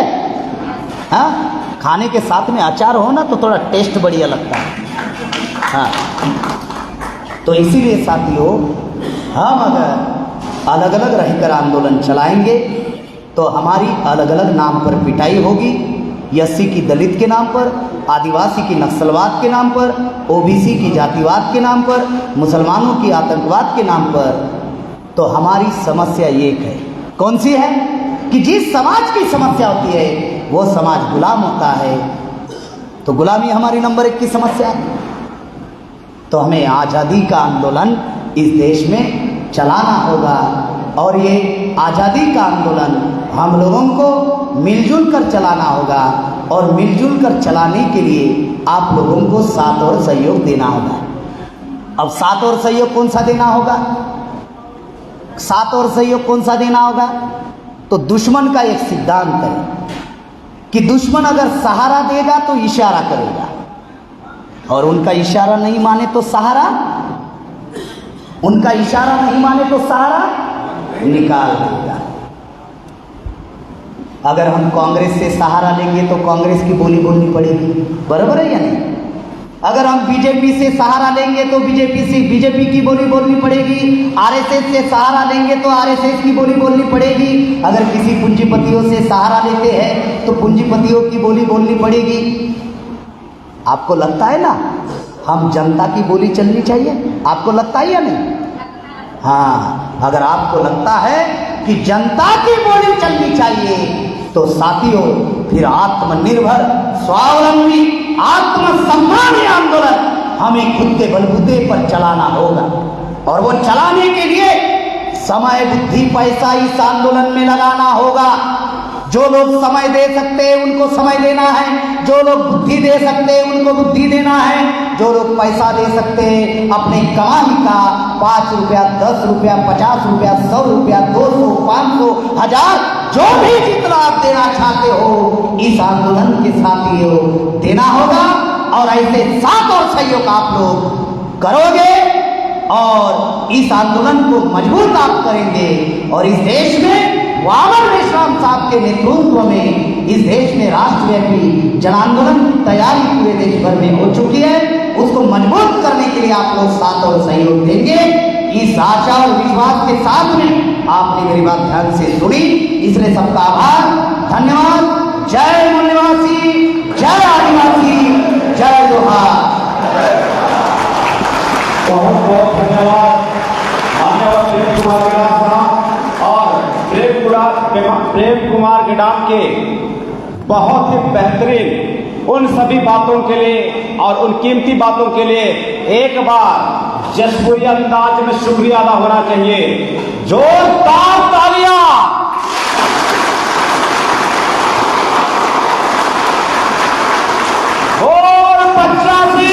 हाँ, खाने के साथ में अचार हो ना तो थोड़ा टेस्ट बढ़िया लगता है। हाँ, तो इसीलिए साथियों, हम अगर अलग अलग रहकर आंदोलन चलाएंगे तो हमारी अलग अलग नाम पर पिटाई होगी। एससी की दलित के नाम पर, आदिवासी की नक्सलवाद के नाम पर, ओबीसी की जातिवाद के नाम पर, मुसलमानों की आतंकवाद के नाम पर। तो हमारी समस्या एक है, कौन सी है? कि जिस समाज की समस्या होती है वो समाज गुलाम होता है, तो गुलामी हमारी नंबर 1 की समस्या है। तो हमें आज़ादी का आंदोलन इस देश में चलाना होगा, और ये आज़ादी का आंदोलन हम लोगों को मिलजुल कर चलाना होगा। और मिलजुल कर चलाने के लिए आप लोगों को साथ और सहयोग देना होगा। अब साथ और सहयोग कौन सा देना होगा? साथ और सहयोग कौन सा देना होगा? तो दुश्मन का एक सिद्धांत है कि दुश्मन अगर सहारा देगा तो इशारा करेगा, और उनका इशारा नहीं माने तो सहारा, उनका इशारा नहीं माने तो सहारा निकाल देगा। अगर हम कांग्रेस से सहारा लेंगे तो कांग्रेस की बोली बोलनी पड़ेगी, बराबर है या नहीं? अगर हम बीजेपी से सहारा लेंगे तो बीजेपी की बोली बोलनी पड़ेगी। आरएसएस से सहारा लेंगे तो आरएसएस की बोली बोलनी पड़ेगी। अगर किसी पूंजीपतियों से सहारा लेते हैं तो पूंजीपतियों की बोली बोलनी पड़ेगी। आपको लगता है ना, हम जनता की बोली चलनी चाहिए? आपको लगता है या नहीं? हाँ, अगर आपको लगता है कि जनता की बोली चलनी चाहिए तो साथियों, फिर आत्मनिर्भर, स्वावलंबी, आत्मसम्मानी आंदोलन हमें खुद के बलबूते पर चलाना होगा। और वो चलाने के लिए समय, बुद्धि, पैसा इस आंदोलन में लगाना होगा। जो लोग समय दे सकते हैं उनको समय देना है, जो लोग बुद्धि दे सकते हैं उनको बुद्धि देना है, जो लोग पैसा दे सकते हैं अपने कमाई का 5 रुपया, 10 रुपया, 50 रुपया, 100 रुपया, 200, 500, 1000, जो भी जितना आप देना चाहते हो इस आंदोलन के साथियों देना होगा। और ऐसे साथ और सहयोग आप लोग करोगे और इस आंदोलन को मजबूत आप करेंगे। और इस देश में वामन विश्राम साहब के नेतृत्व में इस देश में राष्ट्रव्यापी जन आंदोलन की तैयारी पूरे देश भर में हो चुकी है। उसको मजबूत करने के लिए आप लोग साथ और सहयोग देंगे। इस आशा और विश्वास के साथ में आपने मेरी बात ध्यान से सुनी, इसलिए सबका आभार, धन्यवाद। जय मूल्यवासी, जय आदिवासी, जय जोहार। बहुत बहुत धन्यवाद प्रेम कुमार गिडाम साहब और प्रेम कुमार गिडाम के बहुत ही बेहतरीन उन सभी बातों के लिए और उन कीमती बातों के लिए एक बार जशपुरी अंदाज में शुक्रिया अदा होना चाहिए। जोरदार तालियां। और 85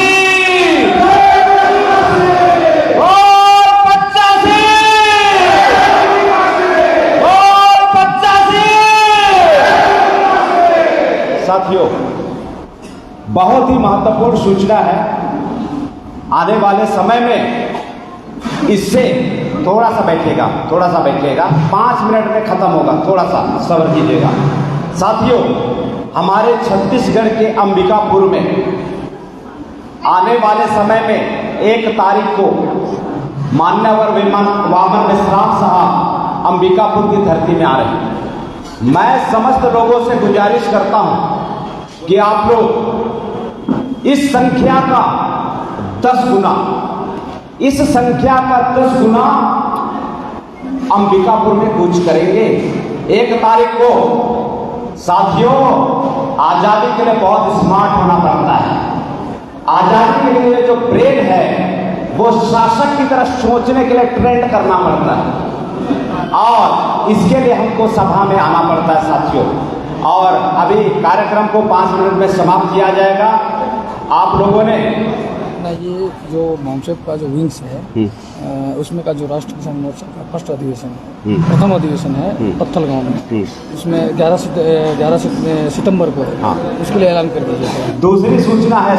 साथियों, बहुत ही महत्वपूर्ण सूचना है। आने वाले समय में इससे थोड़ा सा बैठिएगा, 5 मिनट में खत्म होगा, थोड़ा सा सब्र कीजिएगा। साथियों, हमारे छत्तीसगढ़ के अंबिकापुर में आने वाले समय में 1 तारीख को मान्यवर वामन मिश्राम साहब अंबिकापुर की धरती में आ रहे हैं। मैं समस्त लोगों से गुजारिश करता हूं कि आप लोग इस संख्या का 10 गुना, इस संख्या का 10 गुना अंबिकापुर में कूच करेंगे 1 तारीख को। साथियों, आजादी के लिए बहुत स्मार्ट होना पड़ता है। आजादी के लिए जो ब्रेन है वो शासक की तरह सोचने के लिए ट्रेंड करना पड़ता है और इसके लिए हमको सभा में आना पड़ता है साथियों। और अभी कार्यक्रम को 5 मिनट में समाप्त किया जाएगा। आप लोगों ने ये जो मॉमसेप का जो विंग्स है उसमें का जो राष्ट्र किसान मोर्चा का फर्स्ट अधिवेशन है, प्रथम अधिवेशन है पत्थल गांव में, उसमें 11 सितंबर को है। उसके लिए ऐलान कर दिया गया है। दूसरी सूचना है